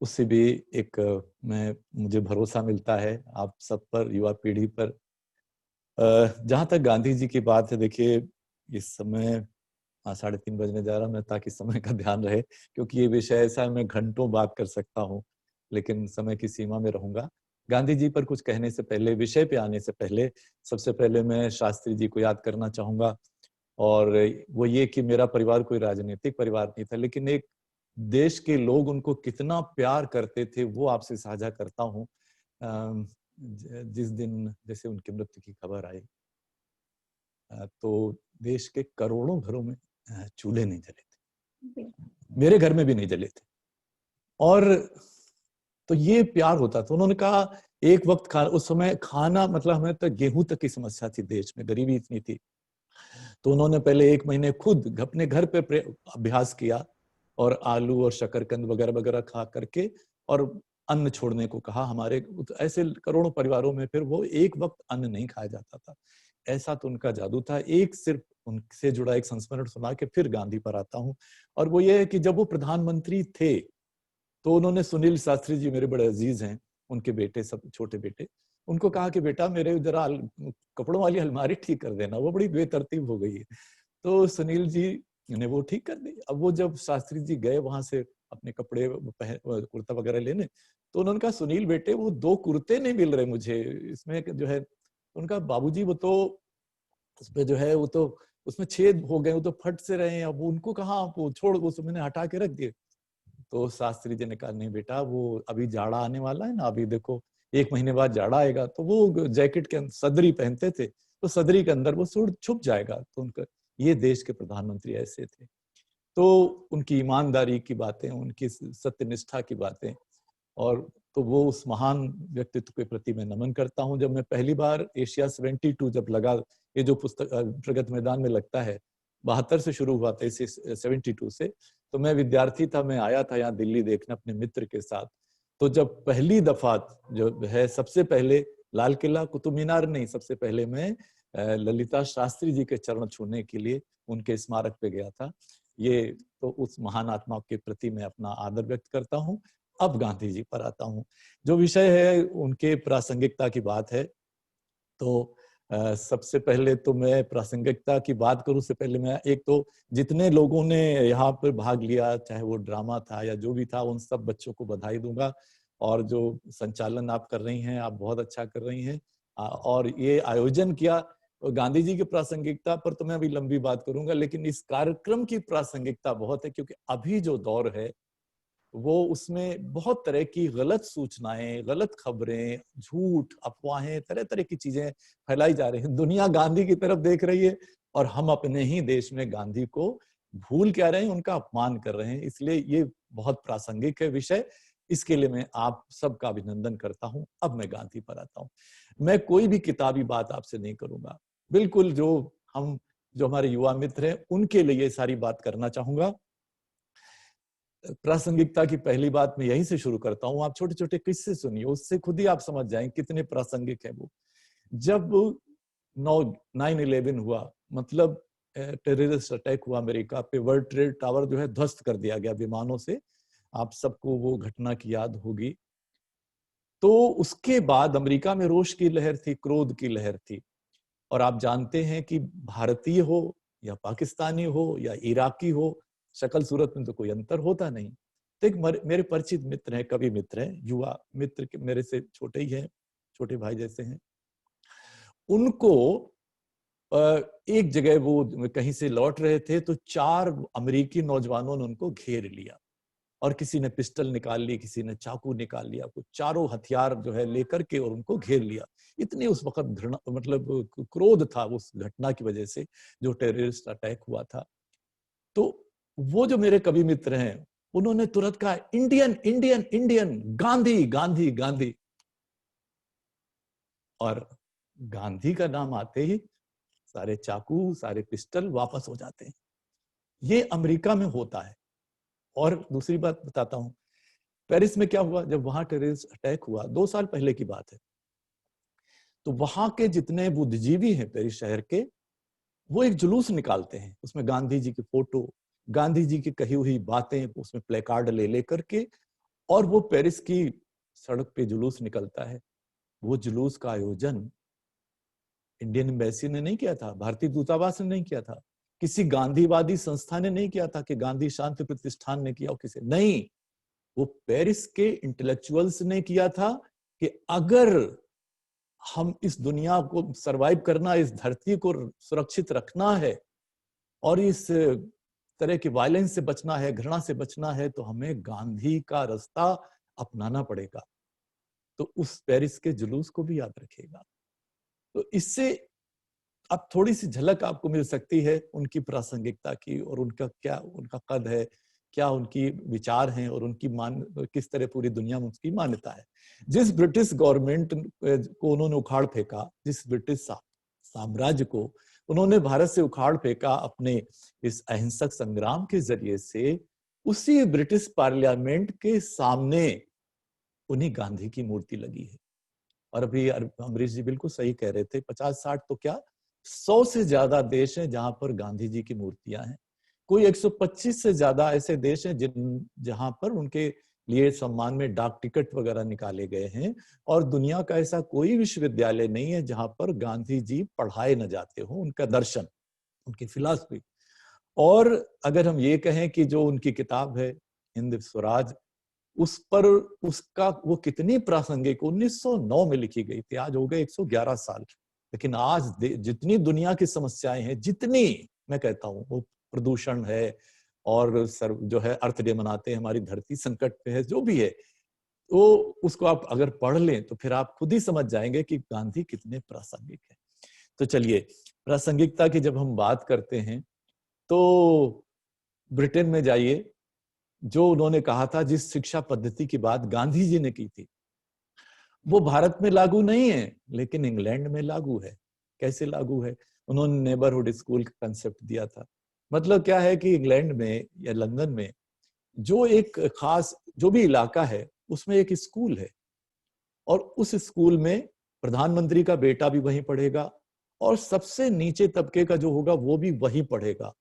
C: उससे भी एक मुझे भरोसा मिलता है आप सब पर, युवा पीढ़ी पर। जहाँ तक गांधी जी की बात है, देखिए इस समय 3:30 बजने जा रहा मैं, ताकि समय का ध्यान रहे, क्योंकि ये विषय ऐसा है मैं घंटों बात कर सकता हूँ, लेकिन समय की सीमा में रहूंगा। गांधी जी पर कुछ कहने से पहले, विषय पे आने से पहले, सबसे पहले मैं शास्त्री जी को याद करना चाहूंगा। और वो ये कि मेरा परिवार कोई राजनीतिक परिवार नहीं था, लेकिन एक देश के लोग उनको कितना प्यार करते थे वो आपसे साझा करता हूँ। जिस दिन जैसे उनकी मृत्यु की खबर आई, तो देश के करोड़ों घरों में चूल्हे नहीं जले थे, मेरे घर में भी नहीं जले थे। और तो ये प्यार होता था। उन्होंने कहा एक वक्त उस समय खाना, मतलब हमें तो गेहूं तक की समस्या थी, देश में गरीबी इतनी थी। तो उन्होंने पहले 1 महीने खुद अपने घर पे अभ्यास किया, और आलू और शकरकंद वगैरह वगैरह खा करके, और अन्न छोड़ने को कहा। हमारे ऐसे करोड़ों परिवारों में फिर वो एक वक्त अन्न नहीं खाया जाता था। ऐसा तो उनका जादू था। एक सिर्फ उनसे जुड़ा एक संस्मरण सुना के फिर गांधी पर आता हूँ, और वो ये है कि जब वो प्रधानमंत्री थे तो उन्होंने सुनील शास्त्री जी, मेरे बड़े अजीज हैं, उनके बेटे, सब छोटे बेटे, उनको कहा कि बेटा मेरे जरा कपड़ों वाली अलमारी ठीक कर देना, वो बड़ी बेतरतीब हो गई है। तो सुनील जी ने वो ठीक कर दी। अब वो जब शास्त्री जी गए वहां से अपने कपड़े कुर्ता वगैरह लेने, तो उन्होंने कहा सुनील बेटे वो 2 कुर्ते नहीं मिल रहे मुझे, इसमें जो है। उनका बाबूजी वो तो उसपे जो है वो तो उसमें छेद हो गए, वो तो फट से रहे हैं, अब उनको कहाँ, वो छोड़, वो मैंने हटा के रख दिए। तो शास्त्री जी ने कहा नहीं बेटा, वो अभी जाड़ा आने वाला है ना, अभी देखो 1 महीने बाद जाड़ा आएगा, तो वो जैकेट के अंदर सदरी पहनते थे, तो सदरी के अंदर वो छुप जाएगा। तो उनका, ये देश के प्रधानमंत्री ऐसे थे। तो उनकी ईमानदारी की बातें, उनकी सत्यनिष्ठा की बातें, और तो वो उस महान व्यक्तित्व के प्रति मैं नमन करता हूँ। जब मैं पहली बार एशिया 72 जब लगा, ये जो पुस्तक प्रगति मैदान में लगता है, 72 से शुरू हुआ था, इसे 72 से, तो मैं विद्यार्थी था, मैं आया था यहाँ दिल्ली देखने अपने मित्र के साथ। तो जब पहली दफा जो है, सबसे पहले लाल किला, कुतुब मीनार नहीं, सबसे पहले मैं ललिता शास्त्री जी के चरण छूने के लिए उनके स्मारक पे गया था। ये तो उस महान आत्मा के प्रति मैं अपना आदर व्यक्त करता हूँ। अब गांधी जी पर आता हूँ। जो विषय है उनके प्रासंगिकता की बात है, तो सबसे पहले तो मैं प्रासंगिकता की बात करूं से पहले मैं एक तो जितने लोगों ने यहाँ पर भाग लिया, चाहे वो ड्रामा था या जो भी था, उन सब बच्चों को बधाई दूंगा। और जो संचालन आप कर रही हैं, आप बहुत अच्छा कर रही हैं। और ये आयोजन किया, गांधी जी की प्रासंगिकता पर तो मैं अभी लंबी बात करूंगा, लेकिन इस कार्यक्रम की प्रासंगिकता बहुत है, क्योंकि अभी जो दौर है वो, उसमें बहुत तरह की गलत सूचनाएं, गलत खबरें, झूठ, अफवाहें, तरह तरह की चीजें फैलाई जा रही हैं। दुनिया गांधी की तरफ देख रही है, और हम अपने ही देश में गांधी को भूल क्या रहे हैं, उनका अपमान कर रहे हैं। इसलिए ये बहुत प्रासंगिक है विषय। इसके लिए मैं आप सबका अभिनंदन करता हूं। अब मैं गांधी पर आता हूं। मैं कोई भी किताबी बात आपसे नहीं करूंगा, बिल्कुल जो हमारे युवा मित्र हैं उनके लिए सारी बात करना चाहूंगा। प्रासंगिकता की पहली बात मैं यहीं से शुरू करता हूँ। आप छोटे छोटे किस्से सुनिए, उससे खुद ही आप समझ जाएं कितने प्रासंगिक है वो। जब 9/11 हुआ, मतलब टेररिस्ट अटैक हुआ अमेरिका पे, वर्ल्ड ट्रेड टावर जो है ध्वस्त कर दिया गया विमानों से, आप सबको वो घटना की याद होगी। तो उसके बाद अमेरिका में रोष की लहर थी, क्रोध की लहर थी। और आप जानते हैं कि भारतीय हो या पाकिस्तानी हो या इराकी हो, शक्ल सूरत में तो कोई अंतर होता नहीं। तो एक मेरे परिचित मित्र हैं, कवि मित्र हैं, युवा मित्र मेरे से छोटे ही हैं, छोटे भाई जैसे हैं। उनको एक जगह वो कहीं से लौट रहे थे, तो 4 अमेरिकी नौजवानों ने उनको घेर लिया। और किसी ने पिस्टल निकाल ली, किसी ने चाकू निकाल लिया, कुछ चारों हथियार जो है लेकर के और उनको घेर लिया। इतनी उस वक्त घृणा, मतलब क्रोध था उस घटना की वजह से जो टेररिस्ट अटैक हुआ था। तो वो जो मेरे कवि मित्र हैं उन्होंने तुरंत कहा Indian Indian Indian, Gandhi Gandhi Gandhi. और गांधी का नाम आते ही सारे चाकू, सारे पिस्टल वापस हो जाते हैं। ये अमेरिका में होता है। और दूसरी बात बताता हूं, पेरिस में क्या हुआ, जब वहां टेररिस्ट अटैक हुआ 2 साल पहले की बात है, तो वहां के जितने बुद्धिजीवी हैं पेरिस शहर के, वो एक जुलूस निकालते हैं, उसमें गांधी जी की फोटो, गांधी जी की कही हुई बातें, उसमें प्ले कार्ड ले लेकर के, और वो पेरिस की सड़क पे जुलूस निकलता है। वो जुलूस का आयोजन इंडियन एम्बेसी ने नहीं किया था, भारतीय दूतावास ने नहीं किया था, किसी गांधीवादी संस्था ने नहीं किया था कि गांधी शांति प्रतिष्ठान ने किया, किसी नहीं, वो पेरिस के इंटेलेक्चुअल्स ने किया था कि अगर हम इस दुनिया को सरवाइव करना, इस धरती को सुरक्षित रखना है और इस तरह की वायलेंस से बचना है, घृणा से बचना है, तो हमें गांधी का रास्ता अपनाना पड़ेगा। तो उस पेरिस के जुलूस को भी याद रखिएगा। तो इससे अब थोड़ी सी झलक आपको मिल सकती है उनकी प्रासंगिकता की, और उनका क्या उनका कद है, क्या उनकी विचार हैं, और उनकी किस तरह पूरी दुनिया में उसकी मान्यता है। जिस ब्रिटिश गवर्नमेंट को उन्होंने उखाड़ फेंका, जिस ब्रिटिश साम्राज्य को उन्होंने भारत से उखाड़ फेंका अपने इस अहिंसक संग्राम के जरिए से, उसी ब्रिटिश पार्लियामेंट के सामने उन्हीं गांधी की मूर्ति लगी है। और अभी अमरीश जी बिल्कुल सही कह रहे थे, 50-60 तो क्या 100 से ज्यादा देश हैं जहां पर गांधी जी की मूर्तियां हैं। कोई 125 से ज्यादा ऐसे देश हैं जहां पर उनके लिए सम्मान में डाक टिकट वगैरह निकाले गए हैं। और दुनिया का ऐसा कोई विश्वविद्यालय नहीं है जहां पर गांधी जी पढ़ाए न जाते हो, उनका दर्शन, उनकी फिलॉसफी। और अगर हम ये कहें कि जो उनकी किताब है हिंद स्वराज, उस पर उसका वो कितनी प्रासंगिक, 1909 में लिखी गई थी, आज हो गए 111 साल। लेकिन आज जितनी दुनिया की समस्याएं हैं, जितनी मैं कहता हूँ, वो प्रदूषण है और जो है अर्थ डे मनाते हैं, हमारी धरती संकट पे है, जो भी है, तो उसको आप अगर पढ़ लें तो फिर आप खुद ही समझ जाएंगे कि गांधी कितने प्रासंगिक है। तो चलिए, प्रासंगिकता की जब हम बात करते हैं तो ब्रिटेन में जाइए, जो उन्होंने कहा था, जिस शिक्षा पद्धति की बात गांधी जी ने की थी, वो भारत में लागू नहीं है लेकिन इंग्लैंड में लागू है। कैसे लागू है? उन्होंने नेबरहुड स्कूल का कंसेप्ट दिया था। मतलब क्या है कि इंग्लैंड में या लंदन में जो एक खास जो भी इलाका है उसमें एक स्कूल है, और उस स्कूल में प्रधानमंत्री का बेटा भी वहीं पढ़ेगा और सबसे नीचे तबके का जो होगा वो भी वहीं पढ़ेगा,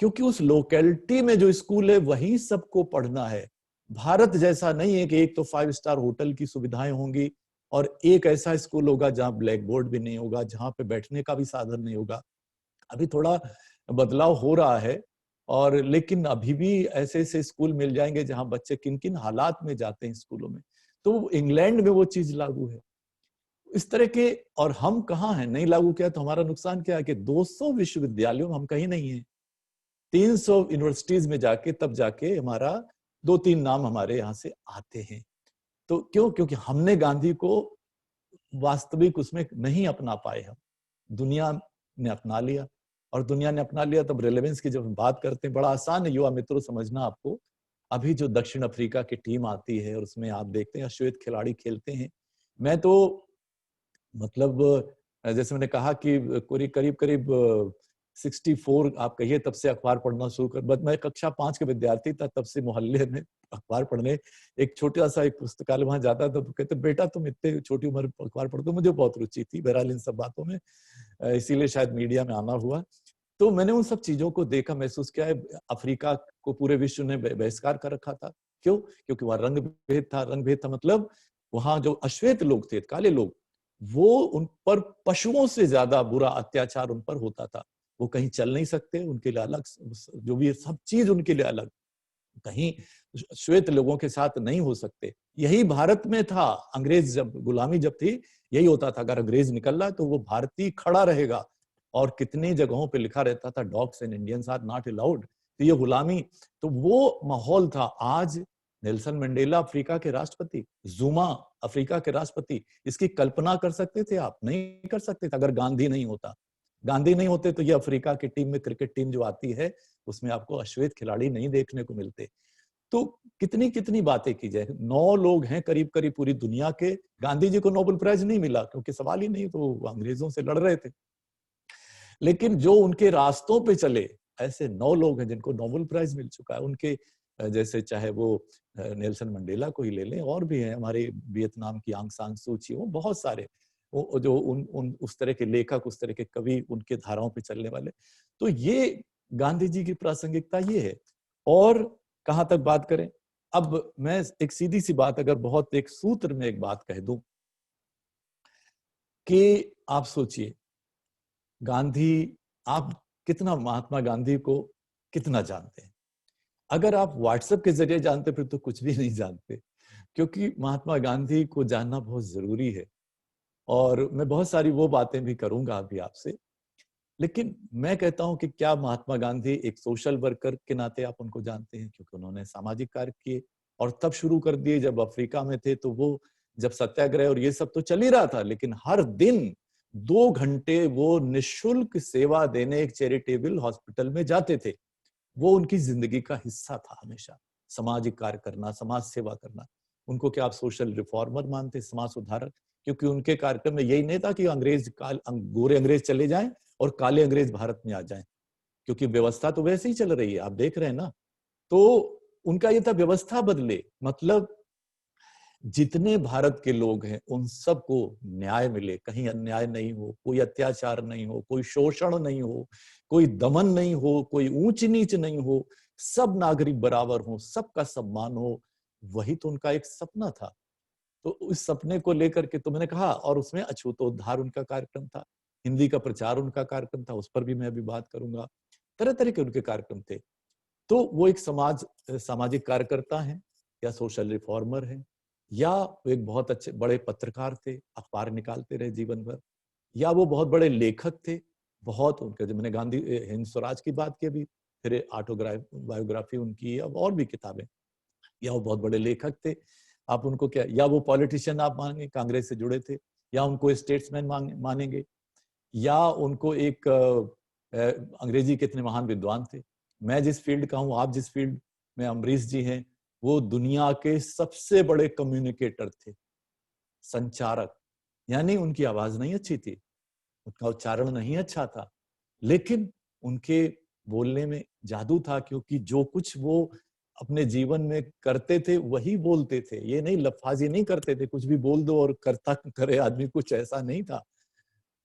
C: क्योंकि उस लोकेलिटी में जो स्कूल है वहीं सबको पढ़ना है। भारत जैसा नहीं है कि एक तो 5 स्टार होटल की सुविधाएं होंगी और एक ऐसा स्कूल होगा जहां ब्लैक बोर्ड भी नहीं होगा, जहां पे बैठने का भी साधन नहीं होगा। अभी थोड़ा बदलाव हो रहा है, और लेकिन अभी भी ऐसे ऐसे स्कूल मिल जाएंगे जहां बच्चे किन किन हालात में जाते हैं स्कूलों में। तो इंग्लैंड में वो चीज लागू है इस तरह के। और हम कहाँ हैं? नहीं लागू किया तो हमारा नुकसान क्या है कि 200 विश्वविद्यालयों में हम कहीं नहीं है, 300 यूनिवर्सिटीज में जाके तब जाके हमारा 2-3 नाम हमारे यहाँ से आते हैं। तो क्यों? क्योंकि हमने गांधी को वास्तविक उसमें नहीं अपना पाए, हम दुनिया ने अपना लिया, और दुनिया ने अपना लिया तब रेलेवेंस की जब हम बात करते हैं, बड़ा आसान है युवा मित्रों समझना आपको। अभी जो दक्षिण अफ्रीका की टीम आती है और उसमें आप देखते हैं श्वेत खिलाड़ी खेलते हैं। मैं तो मतलब जैसे मैंने कहा कि करीब करीब 64 आप कहिए तब से अखबार पढ़ना शुरू कर, मैं कक्षा 5 के विद्यार्थी था, तब से मोहल्ले में अखबार पढ़ने, एक छोटा सा एक पुस्तकालय वहां जाता था, तो कहते बेटा तुम इतने छोटी उम्र अखबार पढ़ते हो। मुझे बहुत रुचि थी बहरहाल इन सब बातों में, इसीलिए शायद मीडिया में आना हुआ। तो मैंने उन सब चीजों को देखा, महसूस किया है। अफ्रीका को पूरे विश्व ने बहिष्कार कर रखा था। क्यों? क्योंकि वहां रंग भेद था। रंग भेद था मतलब वहां जो अश्वेत लोग थे, काले लोग, वो उन पर पशुओं से ज्यादा बुरा अत्याचार उन पर होता था। वो कहीं चल नहीं सकते, उनके लिए अलग, जो भी सब चीज उनके लिए अलग, कहीं श्वेत लोगों के साथ नहीं हो सकते। यही भारत में था। अंग्रेज जब गुलामी जब थी, यही होता था, अगर अंग्रेज निकल रहा है तो वो भारतीय खड़ा रहेगा। और कितनी जगहों पे लिखा रहता था, dogs and Indians are not allowed. तो ये गुलामी, तो वो माहौल था। आज नेल्सन मंडेला अफ्रीका के राष्ट्रपति, जुमा अफ्रीका के राष्ट्रपति, इसकी कल्पना कर सकते थे आप? नहीं कर सकते थे अगर गांधी नहीं होता। गांधी नहीं होते तो ये अफ्रीका की टीम में, क्रिकेट टीम जो आती है उसमें आपको अश्वेत खिलाड़ी नहीं देखने को मिलते। तो कितनी कितनी बातें की जाए। 9 लोग हैं करीब करीब पूरी दुनिया के। गांधी जी को नोबेल प्राइज नहीं मिला क्योंकि सवाल ही नहीं, तो अंग्रेजों से लड़ रहे थे। लेकिन जो उनके रास्तों पे चले, ऐसे 9 लोग हैं जिनको नोबेल प्राइज मिल चुका है। उनके जैसे चाहे वो नेल्सन मंडेला को ही ले लें, और भी हैं हमारे वियतनाम की आंग सान सू ची, वो बहुत सारे वो जो उस तरह के लेखक, उस तरह के कवि, उनके धाराओं पे चलने वाले। तो ये गांधी जी की प्रासंगिकता ये है। और कहां तक बात करें, अब मैं एक सीधी सी बात, अगर बहुत एक सूत्र में एक बात कह दूं कि आप सोचिए गांधी, आप कितना महात्मा गांधी को कितना जानते हैं? अगर आप व्हाट्सएप के जरिए जानते फिर तो कुछ भी नहीं जानते, क्योंकि महात्मा गांधी को जानना बहुत जरूरी है। और मैं बहुत सारी वो बातें भी करूंगा अभी आपसे, लेकिन मैं कहता हूं कि क्या महात्मा गांधी एक सोशल वर्कर के नाते आप उनको जानते हैं? क्योंकि उन्होंने सामाजिक कार्य किए और तब शुरू कर दिए जब अफ्रीका में थे। तो वो जब सत्याग्रह और ये सब तो चल ही रहा था, लेकिन हर दिन 2 घंटे वो निःशुल्क सेवा देने एक चैरिटेबल हॉस्पिटल में जाते थे। वो उनकी जिंदगी का हिस्सा था हमेशा, सामाजिक कार्य करना, समाज सेवा करना। उनको क्या आप सोशल रिफॉर्मर मानते, समाज सुधारक? क्योंकि उनके कार्यक्रम में यही नहीं था कि गोरे अंग्रेज चले जाएं और काले अंग्रेज भारत में आ जाएं, क्योंकि व्यवस्था तो वैसे ही चल रही है, आप देख रहे हैं ना। तो उनका ये था व्यवस्था बदले, मतलब जितने भारत के लोग हैं उन सबको न्याय मिले, कहीं अन्याय नहीं हो, कोई अत्याचार नहीं हो, कोई शोषण नहीं हो, कोई दमन नहीं हो, कोई ऊंच नीच नहीं हो, सब नागरिक बराबर हो, सबका सम्मान हो। वही तो उनका एक सपना था। तो उस सपने को लेकर के तो मैंने कहा, और उसमें अछूतोद्धार उनका कार्यक्रम था, हिंदी का प्रचार उनका कार्यक्रम था, उस पर भी मैं अभी बात करूंगा। तरह तरह के उनके कार्यक्रम थे। तो वो एक सामाजिक कार्यकर्ता हैं, या सोशल रिफॉर्मर हैं, या वो एक बहुत अच्छे बड़े पत्रकार थे, अखबार निकालते रहे जीवन भर, या वो बहुत बड़े लेखक थे। बहुत उनके, जो मैंने गांधी हिंद स्वराज की बात की अभी, फिर बायोग्राफी उनकी, अब और भी किताबें, या वो बहुत बड़े लेखक थे। आप उनको क्या, या वो पॉलिटिशियन आप मानेंगे, कांग्रेस से जुड़े थे, या उनको स्टेट्समैन मानेंगे, या उनको एक अंग्रेजी के इतने महान विद्वान थे। मैं जिस फील्ड का हूँ, आप जिस फील्ड में अमरीश जी हैं, वो दुनिया के सबसे बड़े कम्युनिकेटर थे, संचारक। यानी उनकी आवाज नहीं अच्छी थी, उनका उच्चारण नहीं अच्छा था, लेकिन उनके बोलने में जादू था, क्योंकि जो कुछ वो अपने जीवन में करते थे वही बोलते थे। ये नहीं, लफाजी नहीं करते थे, कुछ भी बोल दो और करता करे आदमी, कुछ ऐसा नहीं था।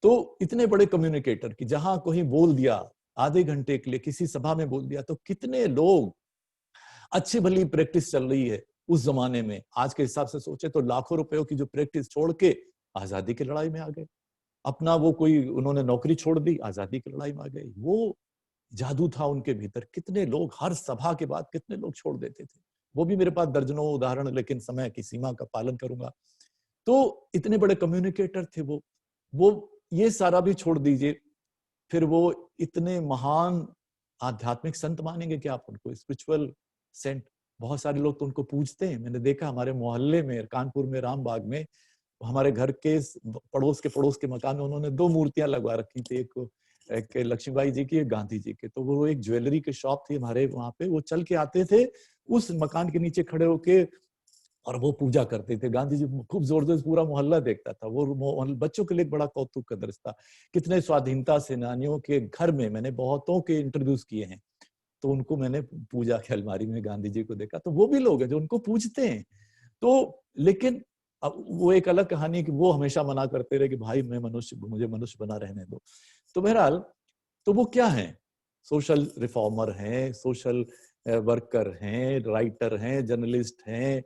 C: तो इतने बड़े कम्युनिकेटर कि जहां कोई बोल दिया आधे घंटे के लिए, किसी सभा में बोल दिया, तो कितने लोग, अच्छी भली प्रैक्टिस चल रही है उस जमाने में, आज के हिसाब से सोचे तो लाखों रुपयों की जो प्रैक्टिस छोड़ के आजादी की लड़ाई में आ गए। अपना वो कोई उन्होंने नौकरी छोड़ दी, आजादी की लड़ाई में आ गए। वो जादू था उनके भीतर। कितने लोग हर सभा के बाद कितने लोग छोड़ देते थे, वो भी मेरे पास दर्जनों उदाहरण, लेकिन समय की सीमा का पालन करूंगा। तो इतने बड़े कम्युनिकेटर थे वो ये सारा भी छोड़ दीजिए, फिर वो इतने महान आध्यात्मिक संत मानेंगे कि आप उनको, स्पिरिचुअल सेंट। बहुत सारे लोग तो उनको पूजते हैं। मैंने देखा हमारे मोहल्ले में, कानपुर में, रामबाग में, हमारे घर के पड़ोस के मकान में उन्होंने 2 मूर्तियां लगवा रखी थी, एक लक्ष्मीबाई जी की, एक गांधी जी के। तो वो एक ज्वेलरी की शॉप थी हमारे वहां पे, वो चल के आते थे उस मकान के नीचे खड़े होके, और वो पूजा करते थे। गांधी जी खूब जोर से पूरा मोहल्ला देखता था। वो बच्चों के लिए बड़ा कौतुक का दृश्य था। कितने स्वाधीनता सेनानियों के घर में मैंने बहुतों के इंट्रोड्यूस किए हैं, तो उनको मैंने पूजा की अलमारी में गांधी जी को देखा। तो वो भी लोग हैं जो उनको पूजते हैं। तो लेकिन अब वो एक अलग कहानी कि वो हमेशा मना करते रहे कि भाई मुझे मनुष्य बना रहने दो। तो बहरहाल, तो वो क्या है, सोशल रिफॉर्मर हैं, सोशल वर्कर हैं, राइटर हैं, जर्नलिस्ट हैं,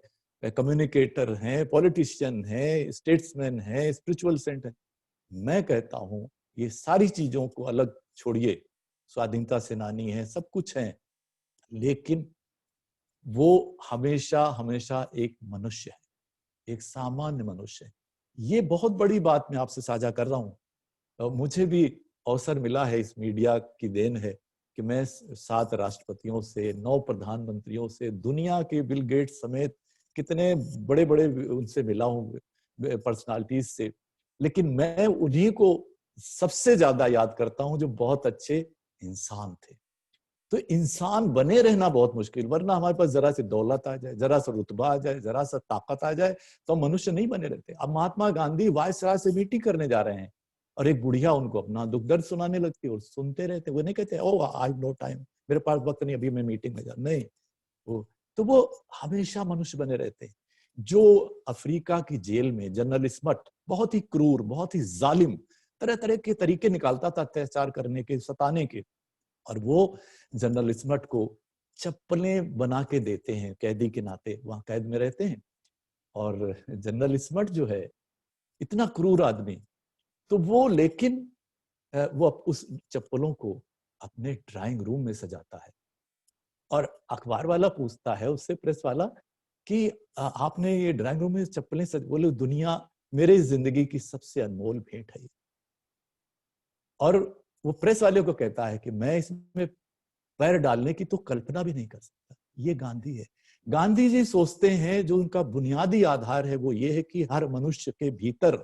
C: कम्युनिकेटर हैं, पॉलिटिशियन हैं, स्टेट्समैन हैं, स्पिरिचुअल सेंट हैं। मैं कहता हूं ये सारी चीजों को अलग छोड़िए, स्वाधीनता सेनानी है, सब कुछ है, लेकिन वो हमेशा हमेशा एक मनुष्य है, एक सामान्य मनुष्य है। ये बहुत बड़ी बात मैं आपसे साझा कर रहा हूं। मुझे भी अवसर मिला है, इस मीडिया की देन है कि मैं 7 राष्ट्रपतियों से, 9 प्रधानमंत्रियों से, दुनिया के बिल गेट्स समेत कितने बड़े बड़े उनसे मिला हूँ पर्सनालिटीज से, लेकिन मैं उन्हीं को सबसे ज्यादा याद करता हूँ जो बहुत अच्छे इंसान थे। तो इंसान बने रहना बहुत मुश्किल, वरना हमारे पास जरा सी दौलत आ जाए, जरा सा रुतबा आ जाए, जरा सा ताकत आ जाए तो मनुष्य नहीं बने रहते। अब महात्मा गांधी वायसराय से मीटिंग करने जा रहे हैं और एक बुढ़िया उनको अपना दुख दर्द सुनाने लगती है और सुनते रहते। वो नहीं कहते ओ आई हैव नो टाइम, मेरे पास वक्त नहीं, अभी मैं मीटिंग में जा, नहीं। वो हमेशा मनुष्य बने रहते हैं। जो अफ्रीका की जेल में जनरल स्मट बहुत ही क्रूर, बहुत ही जालिम, तरह तरह के तरीके निकालता था अत्याचार करने के, सताने के, और वो जनरल स्मट को चप्पलें बना के देते हैं कैदी के नाते, वहां कैद में रहते हैं। और जनरल स्मट जो है इतना क्रूर आदमी, तो वो लेकिन वो उस चप्पलों को अपने ड्राइंग रूम में सजाता है और अखबार वाला पूछता है उससे, प्रेस वाला, कि आपने ये ड्राइंग रूम में चप्पलें बोले दुनिया मेरे जिंदगी की सबसे अनमोल भेंट है। और वो प्रेस वाले को कहता है कि मैं इसमें पैर डालने की तो कल्पना भी नहीं कर सकता। ये गांधी है। गांधी जी सोचते हैं जो उनका बुनियादी आधार है वो ये है कि हर मनुष्य के भीतर,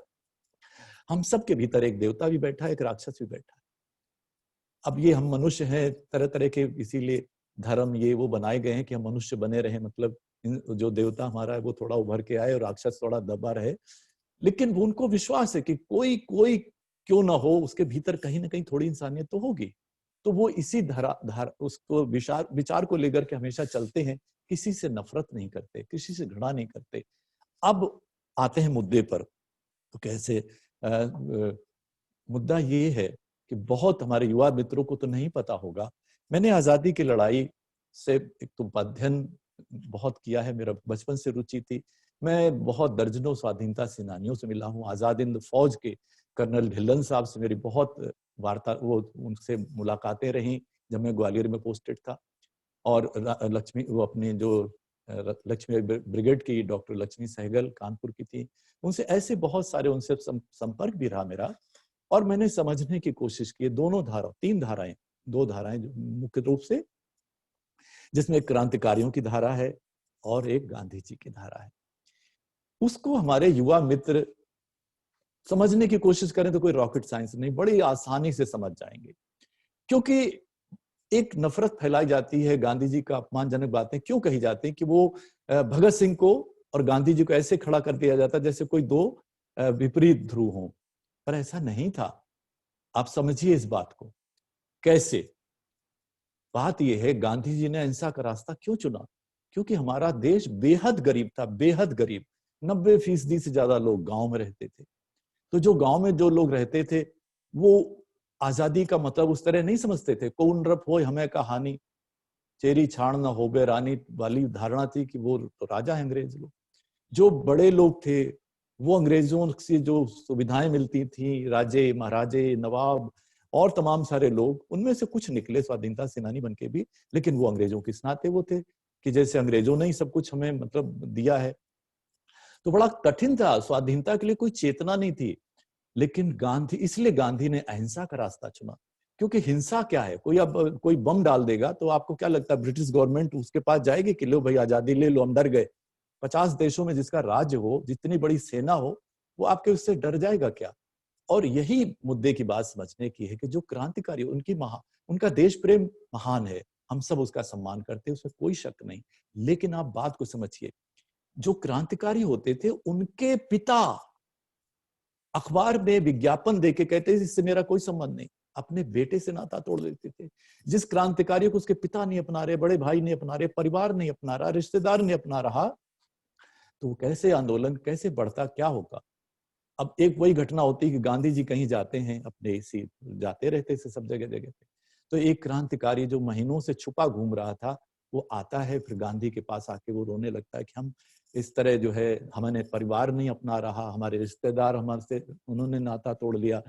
C: हम सब के भीतर एक देवता भी बैठा है, एक राक्षस भी बैठा है। अब ये हम मनुष्य हैं, तरह तरह के इसीलिए धर्म ये वो बनाए गए हैं कि हम मनुष्य बने रहे, मतलब जो देवता हमारा है वो थोड़ा उभर के आए और राक्षस थोड़ा दबा रहे। लेकिन उनको विश्वास है कि कोई क्यों ना हो, उसके भीतर कहीं ना कहीं थोड़ी इंसानियत तो होगी। तो वो इसी उसको विचार को लेकर के हमेशा चलते हैं, किसी से नफरत नहीं करते, किसी से घृणा नहीं करते। अब आते हैं मुद्दे पर। तो कैसे मुद्दा ये है कि बहुत हमारे युवा मित्रों को तो नहीं पता होगा, मैंने आजादी की लड़ाई से एक तो अध्ययन बहुत किया है, मेरा बचपन से रुचि थी। मैं बहुत दर्जनों स्वाधीनता सेनानियों से मिला हूँ। आजाद हिंद फौज के कर्नल ढिल्लन साहब से मेरी बहुत वार्ता, वो उनसे मुलाकातें रहीं जब मैं ग्वालियर में पोस्टेड था। और लक्ष्मी, वो अपने जो लक्ष्मी ब्रिगेड की डॉक्टर लक्ष्मी सहगल कानपुर की थी, उनसे ऐसे बहुत सारे उनसे संपर्क भी रहा मेरा। और मैंने समझने की कोशिश की दोनों धारा, 3 धाराएं, 2 धाराएं जो मुख्य रूप से, जिसमें एक क्रांतिकारियों की धारा है और एक गांधी जी की धारा है। उसको हमारे युवा मित्र समझने की कोशिश करें तो कोई रॉकेट साइंस नहीं, बड़ी आसानी से समझ जाएंगे। क्योंकि एक नफरत फैलाई जाती है, गांधी जी का अपमानजनक बातें क्यों कही जाती है कि वो भगत सिंह को और गांधी जी को ऐसे खड़ा कर दिया जाता जैसे कोई 2 विपरीत ध्रुव हों, पर ऐसा नहीं था। आप समझिए इस बात को। कैसे? बात यह है, गांधी जी ने अहिंसा का रास्ता क्यों चुना? क्योंकि हमारा देश बेहद गरीब था, बेहद गरीब। 90% से ज्यादा लोग गांव में रहते थे। तो जो गांव में जो लोग रहते थे वो आजादी का मतलब उस तरह नहीं समझते थे। कौन रफ हो हमें कहानी, चेरी छाड़ न हो बे रानी वाली धारणा थी कि वो तो राजा है अंग्रेज लोग। जो बड़े लोग थे वो अंग्रेजों से जो सुविधाएं मिलती थी, राजे महाराजे नवाब और तमाम सारे लोग, उनमें से कुछ निकले स्वाधीनता सेनानी बनके भी, लेकिन वो अंग्रेजों के नाते वो थे कि जैसे अंग्रेजों ने ही सब कुछ हमें मतलब दिया है। तो बड़ा कठिन था, स्वाधीनता के लिए कोई चेतना नहीं थी। लेकिन इसलिए गांधी ने अहिंसा का रास्ता चुना। क्योंकि हिंसा क्या है, कोई बम डाल देगा तो आपको क्या लगता है ब्रिटिश गवर्नमेंट उसके पास जाएगी कि लो भाई आजादी ले लो, हम डर गए? 50 देशों में जिसका राज्य हो, जितनी बड़ी सेना हो, वो आपके उससे डर जाएगा क्या? और यही मुद्दे की बात समझने की है कि जो क्रांतिकारी, उनका देश प्रेम महान है, हम सब उसका सम्मान करते हैं, उसमें कोई शक नहीं। लेकिन आप बात को समझिए, जो क्रांतिकारी होते थे उनके पिता अखबार में विज्ञापन देके कहते थे इससे मेरा कोई संबंध नहीं, अपने बेटे से नाता तोड़ देते थे। जिस क्रांतिकारी को उसके पिता नहीं अपना रहे, बड़े भाई नहीं अपना रहे, परिवार नहीं अपना रहा, रिश्तेदार नहीं अपना रहा, तो कैसे आंदोलन कैसे बढ़ता, क्या होगा? अब एक वही घटना होती कि गांधी जी कहीं जाते हैं, अपने इसी जाते रहते थे सब जगह जगह पे, तो एक क्रांतिकारी जो महीनों से छुपा घूम रहा था वो आता है, फिर गांधी के पास आके वो रोने लगता है कि हम इस तरह जो है, हमने परिवार नहीं अपना रहा, हमारे रिश्तेदार हमारे से उन्होंने नाता तोड़ लिया,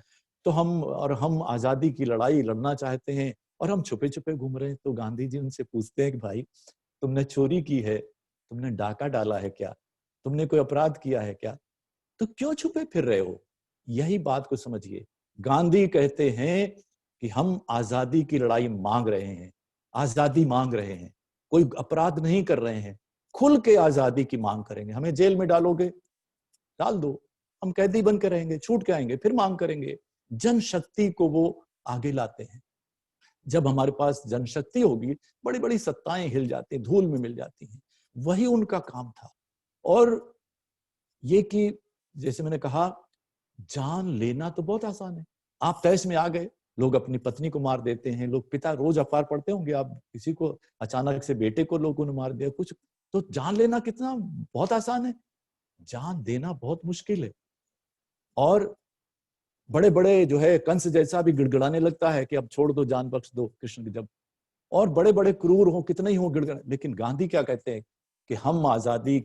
C: तो हम आजादी की लड़ाई लड़ना चाहते हैं और हम छुपे छुपे घूम रहे हैं। तो गांधी जी उनसे पूछते हैं कि भाई तुमने चोरी की है, तुमने डाका डाला है क्या, तुमने कोई अपराध किया है क्या, तो क्यों छुपे फिर रहे हो? यही बात को समझिए। गांधी कहते हैं कि हम आजादी की लड़ाई मांग रहे हैं, आजादी मांग रहे हैं, कोई अपराध नहीं कर रहे हैं, खुल के आजादी की मांग करेंगे। हमें जेल में डालोगे, डाल दो, हम कैदी बन के रहेंगे, छूट के आएंगे, फिर मांग करेंगे। जनशक्ति को वो आगे लाते हैं। जब हमारे पास जनशक्ति होगी, बड़ी बड़ी सत्ताएं हिल जाती हैं, धूल में मिल जाती हैं। वही उनका काम था। और ये कि जैसे मैंने कहा, जान लेना तो बहुत आसान है। आप तैश में आ गए, लोग अपनी पत्नी को मार देते हैं, लोग पिता रोज अखबार पढ़ते होंगे आप, किसी को अचानक से बेटे को लोगों ने मार दिया कुछ, तो जान लेना कितना बहुत आसान है, जान देना बहुत मुश्किल है। और बड़े बड़े जो है कंस जैसा भी गिड़गिड़ाने लगता है कि अब छोड़ दो, जान बख्श दो कृष्ण की, जब और बड़े बड़े क्रूर हो, कितने ही हो गिड़गिड़ा, लेकिन गांधी क्या कहते हैं कि हम आजादी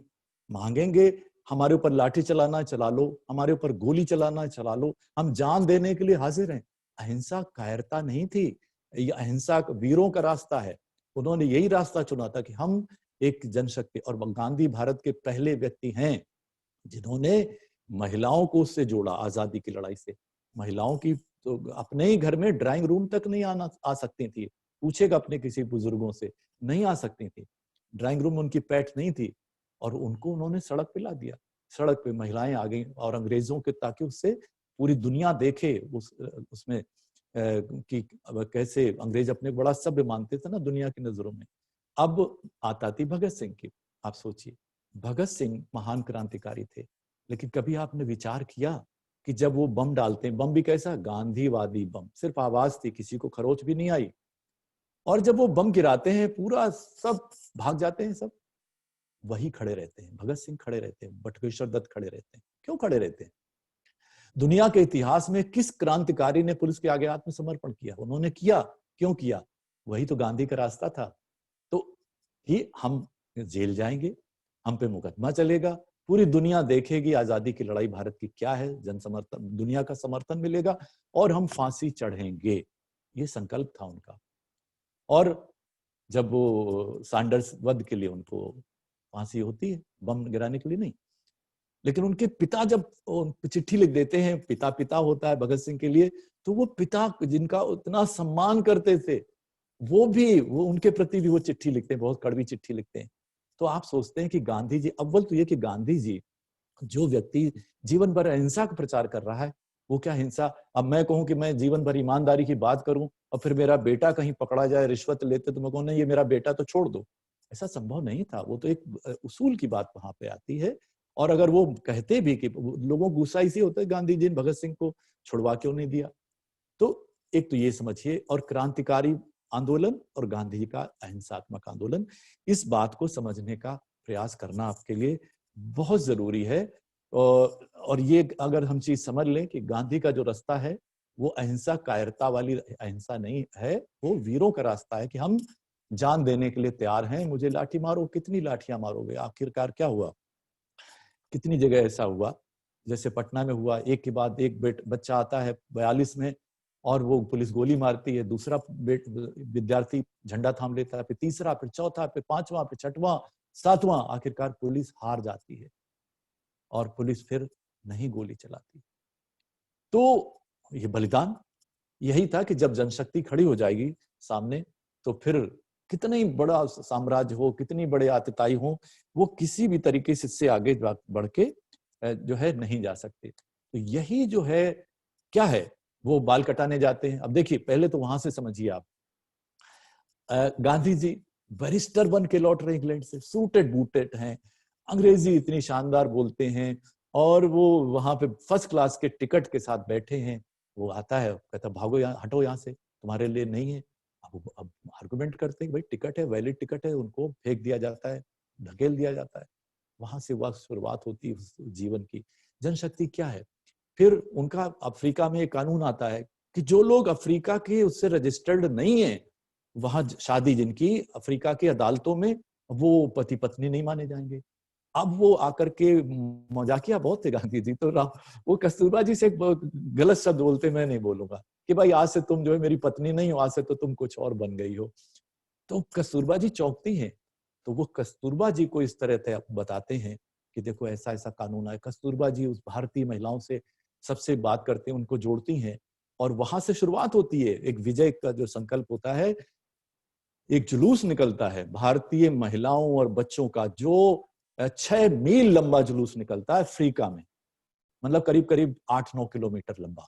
C: मांगेंगे, हमारे ऊपर लाठी चलाना चला लो, हमारे ऊपर गोली चलाना चला लो, हम जान देने के लिए हाजिर हैं। अहिंसा कायरता नहीं थी, ये अहिंसा वीरों का रास्ता है। उन्होंने यही रास्ता चुना था कि हम एक जनशक्ति, और गांधी भारत के पहले व्यक्ति हैं जिन्होंने महिलाओं को उससे जोड़ा, आजादी की लड़ाई से। महिलाओं की तो अपने ही घर में ड्राइंग रूम तक नहीं आ सकती थी, पूछेगा अपने किसी बुजुर्गों से, नहीं आ सकती थी, ड्राइंग रूम उनकी पैठ नहीं थी, और उनको उन्होंने सड़क पे ला दिया। सड़क पे महिलाएं आ गई, और अंग्रेजों के, ताकि उससे पूरी दुनिया देखे उसमें कि कैसे अंग्रेज अपने बड़ा सभ्य मानते थे ना दुनिया की नजरों में। अब आता थी भगत सिंह की। आप सोचिए, भगत सिंह महान क्रांतिकारी थे, लेकिन कभी आपने विचार किया कि जब वो बम डालते हैं, बम भी कैसा, गांधीवादी बम, सिर्फ आवाज थी, किसी को खरोच भी नहीं आई, और जब वो बम गिराते हैं पूरा सब भाग जाते हैं, सब वही खड़े रहते हैं, भगत सिंह खड़े रहते हैं, बटुकेश्वर दत्त खड़े रहते हैं। क्यों खड़े रहते हैं? दुनिया के इतिहास में किस क्रांतिकारी ने पुलिस के आगे आत्मसमर्पण किया? उन्होंने किया। क्यों किया? वही तो गांधी का रास्ता था। तो ही हम जेल जाएंगे, हम पे मुकदमा चलेगा, पूरी दुनिया देखेगी आजादी की लड़ाई भारत की क्या है, जन समर्थन, दुनिया का समर्थन मिलेगा, और हम फांसी चढ़ेंगे। ये संकल्प था उनका। और जब वो सैंडर्स वध के लिए उनको फांसी होती है, बम गिराने के लिए नहीं, लेकिन उनके पिता जब चिट्ठी लिख देते हैं, पिता होता है भगत सिंह के लिए, तो वो पिता जिनका उतना सम्मान करते थे, वो उनके प्रति भी वो चिट्ठी लिखते हैं, बहुत कड़वी चिट्ठी लिखते हैं। तो आप सोचते हैं कि गांधी जी, अव्वल तो ये कि गांधी जी, जो व्यक्ति जीवन भर अहिंसा का प्रचार कर रहा है, वो क्या हिंसा? अब मैं कहूं कि मैं जीवन भर ईमानदारी की बात करूं, और फिर मेरा बेटा कहीं पकड़ा जाए रिश्वत लेते, तो मैं कहूं नहीं, ये मेरा बेटा तो छोड़ दो। ऐसा संभव नहीं था। वो तो एक उसूल की बात वहां पे आती है। और अगर वो कहते भी कि लोगों को गुस्सा इसी होता है, गांधी जी ने भगत सिंह को छुड़वा क्यों नहीं दिया? तो एक तो ये समझिए, और क्रांतिकारी आंदोलन और गांधी जी का अहिंसात्मक आंदोलन, इस बात को समझने का प्रयास करना आपके लिए बहुत जरूरी है। और ये अगर हम चीज समझ लें कि गांधी का जो रास्ता है वो अहिंसा कायरता वाली अहिंसा नहीं है, वो वीरों का रास्ता है कि हम जान देने के लिए तैयार हैं। मुझे लाठी मारो, कितनी लाठियां मारोगे? आखिरकार क्या हुआ? कितनी जगह ऐसा हुआ, जैसे पटना में हुआ, एक के बाद एक बच्चा आता है 42 में, और वो पुलिस गोली मारती है, दूसरा विद्यार्थी झंडा थाम लेता है, फिर तीसरा, फिर चौथा, फिर पांचवा, फिर छठवां, सातवां, आखिरकार पुलिस हार जाती है और पुलिस फिर नहीं गोली चलाती। तो ये बलिदान यही था कि जब जनशक्ति खड़ी हो जाएगी सामने, तो फिर कितना ही बड़ा साम्राज्य हो, कितनी बड़े आतताई हो, वो किसी भी तरीके से इससे आगे बढ़ के जो है नहीं जा सकते। तो यही जो है क्या है, वो बाल कटाने जाते हैं। अब देखिए, पहले तो वहां से समझिए आप, गांधी जी बैरिस्टर बन के लौट रहे इंग्लैंड से, सूटेड बूटेड हैं, अंग्रेजी इतनी शानदार बोलते हैं, और वो वहां पे फर्स्ट क्लास के टिकट के साथ बैठे हैं। वो आता है, कहता भागो यहाँ, हटो यहाँ से, तुम्हारे लिए नहीं है। अब आर्गुमेंट करते हैं, भाई टिकट है, वैलिड टिकट है, उनको फेंक दिया जाता है, ढकेल दिया जाता है। वहां से वह शुरुआत होती है उस जीवन की। जनशक्ति क्या है? फिर उनका अफ्रीका में एक कानून आता है कि जो लोग अफ्रीका के उससे रजिस्टर्ड नहीं है, वहां शादी जिनकी अफ्रीका की अदालतों में, वो पति पत्नी नहीं माने जाएंगे। अब वो आकर के मजाकिया बहुत थे गांधी जी, तो वो कस्तूरबा जी से गलत शब्द बोलते, मैं नहीं बोलूंगा, कि भाई आज से तुम जो है मेरी पत्नी नहीं हो, आज से तो तुम कुछ और बन गई हो। तो कस्तूरबा जी चौंकती हैं। तो वो कस्तूरबा जी को इस तरह से बताते हैं कि देखो ऐसा ऐसा कानून है। कस्तूरबा जी उस भारतीय महिलाओं से सबसे बात करते हैं, उनको जोड़ती हैं, और वहां से शुरुआत होती है। एक विजय का जो संकल्प होता है, एक जुलूस निकलता है भारतीय महिलाओं और बच्चों का, जो 6 मील लंबा जुलूस निकलता है अफ्रीका में, मतलब करीब करीब 8-9 किलोमीटर लंबा।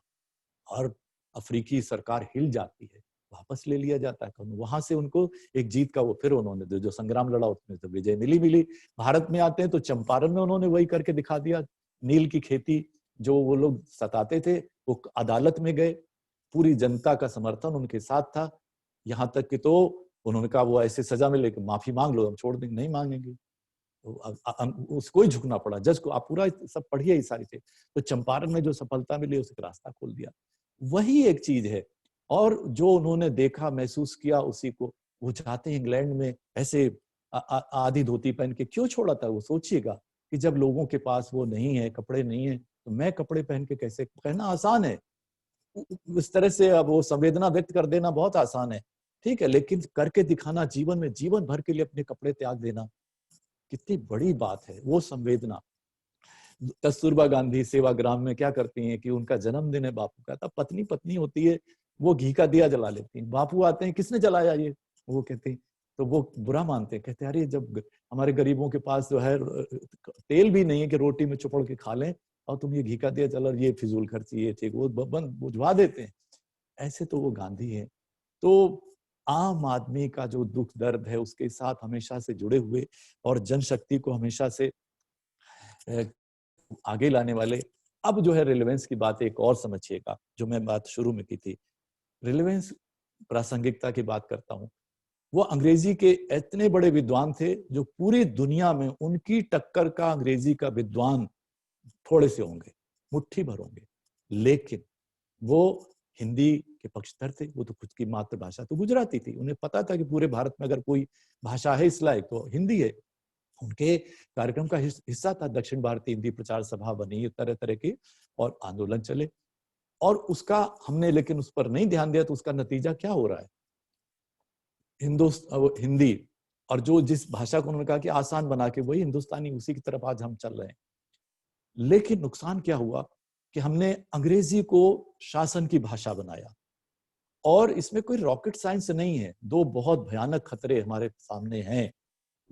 C: और अफ्रीकी सरकार हिल जाती है, वापस ले लिया जाता है। वहां से उनको एक जीत का वो फिर उन्होंने जो संग्राम लड़ा उसमें तो विजय मिली। भारत में आते हैं तो चंपारण में उन्होंने वही करके दिखा दिया। नील की खेती जो वो लोग सताते थे, वो अदालत में गए, पूरी जनता का समर्थन उनके साथ था। यहाँ तक कि तो उन्होंने कहा वो ऐसे सजा मिले कि माफी मांग लो, हम छोड़ देंगे, नहीं मांगेंगे। तो उसको ही झुकना पड़ा जज को। आप पूरा सब पढ़िए ये सारी चीज। तो चंपारण में जो सफलता मिली उसका रास्ता खोल दिया, वही एक चीज है। और जो उन्होंने देखा महसूस किया उसी को वो चाहते हैं इंग्लैंड में ऐसे आधी धोती पहन के क्यों छोड़ा था। वो सोचिएगा कि जब लोगों के पास वो नहीं है, कपड़े नहीं है, तो मैं कपड़े पहन के कैसे, कहना आसान है इस तरह से, अब वो संवेदना व्यक्त कर देना बहुत आसान है, ठीक है, लेकिन करके दिखाना, जीवन में जीवन भर के लिए अपने कपड़े त्याग देना कितनी बड़ी बात है। वो संवेदना। कस्तूरबा गांधी सेवाग्राम में क्या करती हैं कि उनका जन्मदिन है बापू का, तब पत्नी होती है, वो घी का दिया जला लेती हैं। बापू आते हैं, किसने जलाया ये, वो कहते हैं, तो वो बुरा मानते हैं, कहते हैं अरे जब हमारे गरीबों के पास जो है तेल भी नहीं है कि रोटी में चुपड़ के खा लें, और तुम ये घी का दिया जला, ये फिजूल खर्ची, ये ठीक, वो बंद बुझवा देते हैं। ऐसे तो वो गांधी है। तो आम आदमी का जो दुख दर्द है उसके साथ हमेशा से जुड़े हुए और जनशक्ति को हमेशा से आगे लाने वाले। अब जो है रिलेवेंस की बात एक और समझिएगा, जो मैं बात शुरू में की थी, रिलेवेंस प्रासंगिकता की बात करता हूं। वो अंग्रेजी के इतने बड़े विद्वान थे जो पूरी दुनिया में उनकी टक्कर का अंग्रेजी का विद्वान थोड़े से होंगे, मुट्ठी भर होंगे, लेकिन वो हिंदी के पक्षधर थे। वो तो खुद की मातृभाषा तो गुजराती थी, उन्हें पता था कि पूरे भारत में अगर कोई भाषा है इस लायक तो हिंदी है। उनके कार्यक्रम का हिस्सा था दक्षिण भारतीय हिंदी प्रचार सभा बनी, तरह तरह की, और आंदोलन चले। और उसका हमने लेकिन उस पर नहीं ध्यान दिया, तो उसका नतीजा क्या हो रहा है, हिंदी और जो जिस भाषा को उन्होंने कहा कि आसान बना के, वही हिंदुस्तानी, उसी की तरफ आज हम चल रहे हैं। लेकिन नुकसान क्या हुआ कि हमने अंग्रेजी को शासन की भाषा बनाया, और इसमें कोई रॉकेट साइंस नहीं है। दो बहुत भयानक खतरे हमारे सामने हैं।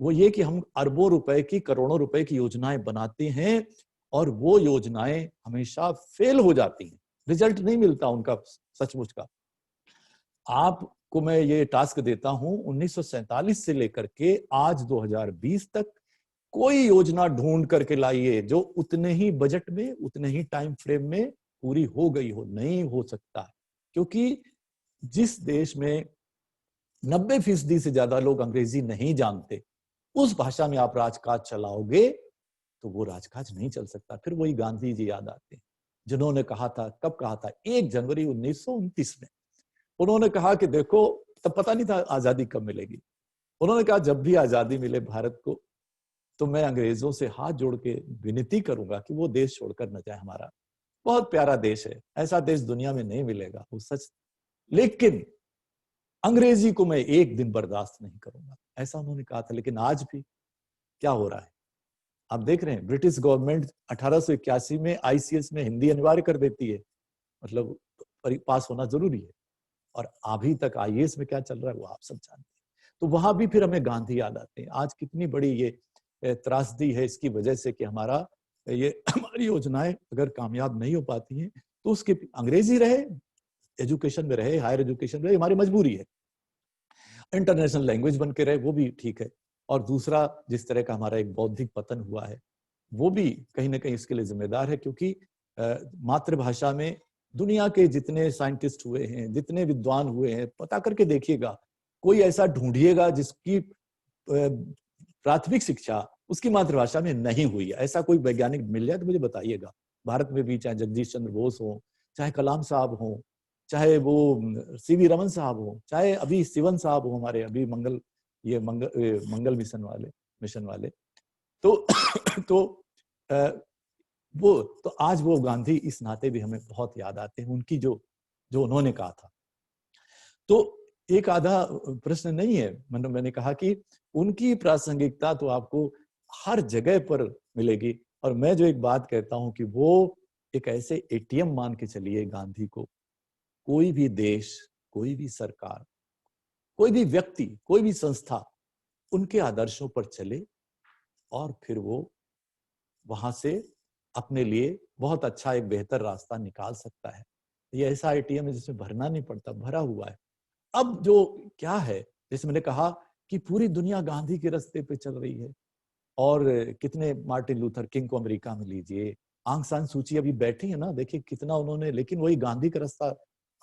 C: वो ये कि हम अरबों रुपए की, करोड़ों रुपए की योजनाएं बनाते हैं, और वो योजनाएं हमेशा फेल हो जाती हैं, रिजल्ट नहीं मिलता उनका सचमुच का। आपको मैं ये टास्क देता हूं, 1947 से लेकर के आज 2020 तक कोई योजना ढूंढ करके लाइए जो उतने ही बजट में, उतने ही टाइम फ्रेम में पूरी हो गई हो। नहीं हो सकता, क्योंकि जिस देश में 90% से ज्यादा लोग अंग्रेजी नहीं जानते, उस भाषा में आप राजकाज चलाओगे तो वो राजकाज नहीं चल सकता। फिर वही गांधी जी याद आते हैं, जिन्होंने कहा था, कब कहा था, 1 जनवरी 1929 में उन्होंने कहा कि देखो, तब पता नहीं था आजादी कब मिलेगी। उन्होंने कहा जब भी आजादी मिले भारत को, तो मैं अंग्रेजों से हाथ जोड़ के विनती करूंगा कि वो देश छोड़कर न जाए। हमारा बहुत प्यारा देश है, ऐसा देश दुनिया में नहीं मिलेगा, वो सच, लेकिन अंग्रेजी को मैं एक दिन बर्दाश्त नहीं करूंगा, ऐसा उन्होंने कहा था। लेकिन आज भी क्या हो रहा है आप देख रहे हैं। ब्रिटिश गवर्नमेंट 1881 में ICS में हिंदी अनिवार्य कर देती है, मतलब पास होना जरूरी है, और अभी तक IAS में क्या चल रहा है वो आप सब जानते हैं। तो वहां भी फिर हमें गांधी याद आते हैं। आज कितनी बड़ी ये त्रासदी है इसकी वजह से कि हमारी योजनाएं अगर कामयाब नहीं हो पाती हैं, तो उसके अंग्रेजी रहे, एजुकेशन में रहे, हायर एजुकेशन रहे, हमारी मजबूरी है। इंटरनेशनल लैंग्वेज बन के रहे, वो भी ठीक है। और दूसरा, जिस तरह का हमारा एक बौद्धिक पतन हुआ है, वो भी कहीं ना कहीं इसके लिए जिम्मेदार है, क्योंकि मातृभाषा में दुनिया के जितने साइंटिस्ट हुए हैं, जितने विद्वान हुए हैं, पता करके देखिएगा, कोई ऐसा ढूंढिएगा जिसकी प्राथमिक शिक्षा उसकी मातृभाषा में नहीं हुई है। ऐसा कोई वैज्ञानिक मिल जाए तो मुझे बताइएगा। भारत में भी चाहे जगदीश चंद्र बोस हो, चाहे कलाम साहब हो, चाहे वो CV रमन साहब हो, चाहे अभी सिवन साहब हो, हमारे अभी मंगल मिशन वाले, तो वो तो आज वो गांधी इस नाते भी हमें बहुत याद आते हैं, उनकी जो उन्होंने कहा था। तो एक आधा प्रश्न नहीं है, मैंने कहा कि उनकी प्रासंगिकता तो आपको हर जगह पर मिलेगी। और मैं जो एक बात कहता हूं कि वो एक ऐसे ATM मान के चलिए गांधी को, कोई भी देश, कोई भी सरकार, कोई भी व्यक्ति, कोई भी संस्था उनके आदर्शों पर चले और फिर वो वहां से अपने लिए बहुत अच्छा एक बेहतर रास्ता निकाल सकता है। ये ऐसा एटीएम है जिसमें भरना नहीं पड़ता, भरा हुआ है। अब जो क्या है, जैसे मैंने कहा कि पूरी दुनिया गांधी के रास्ते पे चल रही है और कितने मार्टिन लूथर किंग को अमेरिका में लीजिए, आंग सान सूची अभी बैठी है ना, देखिए कितना उन्होंने, लेकिन वही गांधी का रास्ता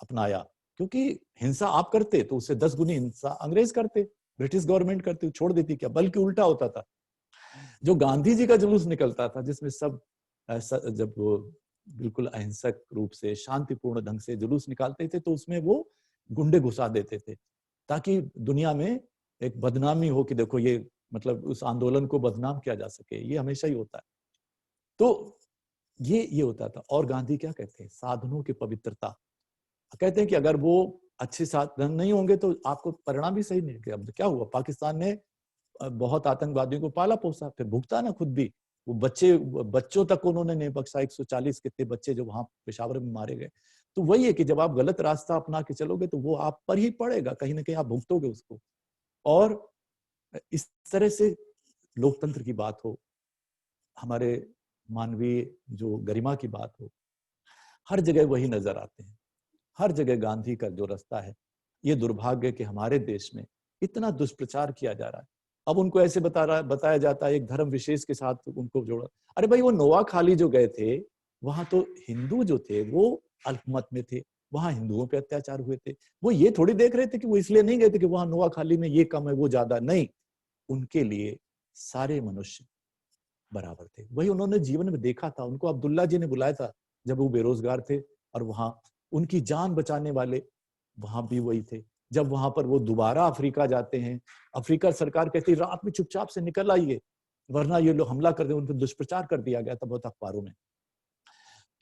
C: अपनाया। क्योंकि हिंसा आप करते तो उससे 10 गुनी हिंसा अंग्रेज करते, ब्रिटिश गवर्नमेंट करती, छोड़ देती क्या, बल्कि उल्टा होता था। जो गांधी जी का जुलूस निकलता था जिसमें सब जब वो बिल्कुल अहिंसक रूप से शांतिपूर्ण ढंग से जुलूस निकालते थे तो उसमें वो गुंडे घुसा देते थे ताकि दुनिया में एक बदनामी हो कि देखो ये, मतलब उस आंदोलन को बदनाम किया जा सके। ये हमेशा ही होता है। तो ये होता था। और गांधी क्या कहते हैं, साधनों की पवित्रता। कहते हैं कि अगर वो अच्छे साधन नहीं होंगे तो आपको परिणाम भी सही नहीं किया। अब क्या हुआ, पाकिस्तान ने बहुत आतंकवादियों को पाला पोसा, फिर भुगता ना खुद भी। वो बच्चों तक उन्होंने नहीं बख्शा, 140 कितने बच्चे जो वहां पेशावर में मारे गए। तो वही है कि जब आप गलत रास्ता अपना के चलोगे तो वो आप पर ही पड़ेगा, कहीं ना कहीं आप भुगतोगे उसको। और इस तरह से लोकतंत्र की बात हो, हमारे मानवीय जो गरिमा की बात हो, हर जगह वही नजर आते हैं। हर जगह गांधी का जो रास्ता है। ये दुर्भाग्य कि हमारे देश में इतना दुष्प्रचार किया जा रहा है। अब उनको ऐसे बताया जाता है, एक धर्म विशेष के साथ उनको जोड़ा। अरे भाई, वो नोआखाली जो गए थे वहां तो हिंदू जो थे वो अल्पमत में थे, वहां हिंदुओं पे अत्याचार हुए थे। वो ये थोड़ी देख रहे थे कि वो इसलिए नहीं गए थे कि वहां नोआखाली में ये कम है वो ज्यादा, नहीं, उनके लिए सारे मनुष्य बराबर थे। वही उन्होंने जीवन में देखा था। उनको अब्दुल्ला जी ने बुलाया था जब वो बेरोजगार थे, और वहां उनकी जान बचाने वाले वहां भी वही थे। जब वहां पर वो दोबारा अफ्रीका जाते हैं, अफ्रीका सरकार कहती है रात में चुपचाप से निकल आइए वरना ये लोग हमला कर दे। उन पर दुष्प्रचार कर दिया गया था बहुत अखबारों में।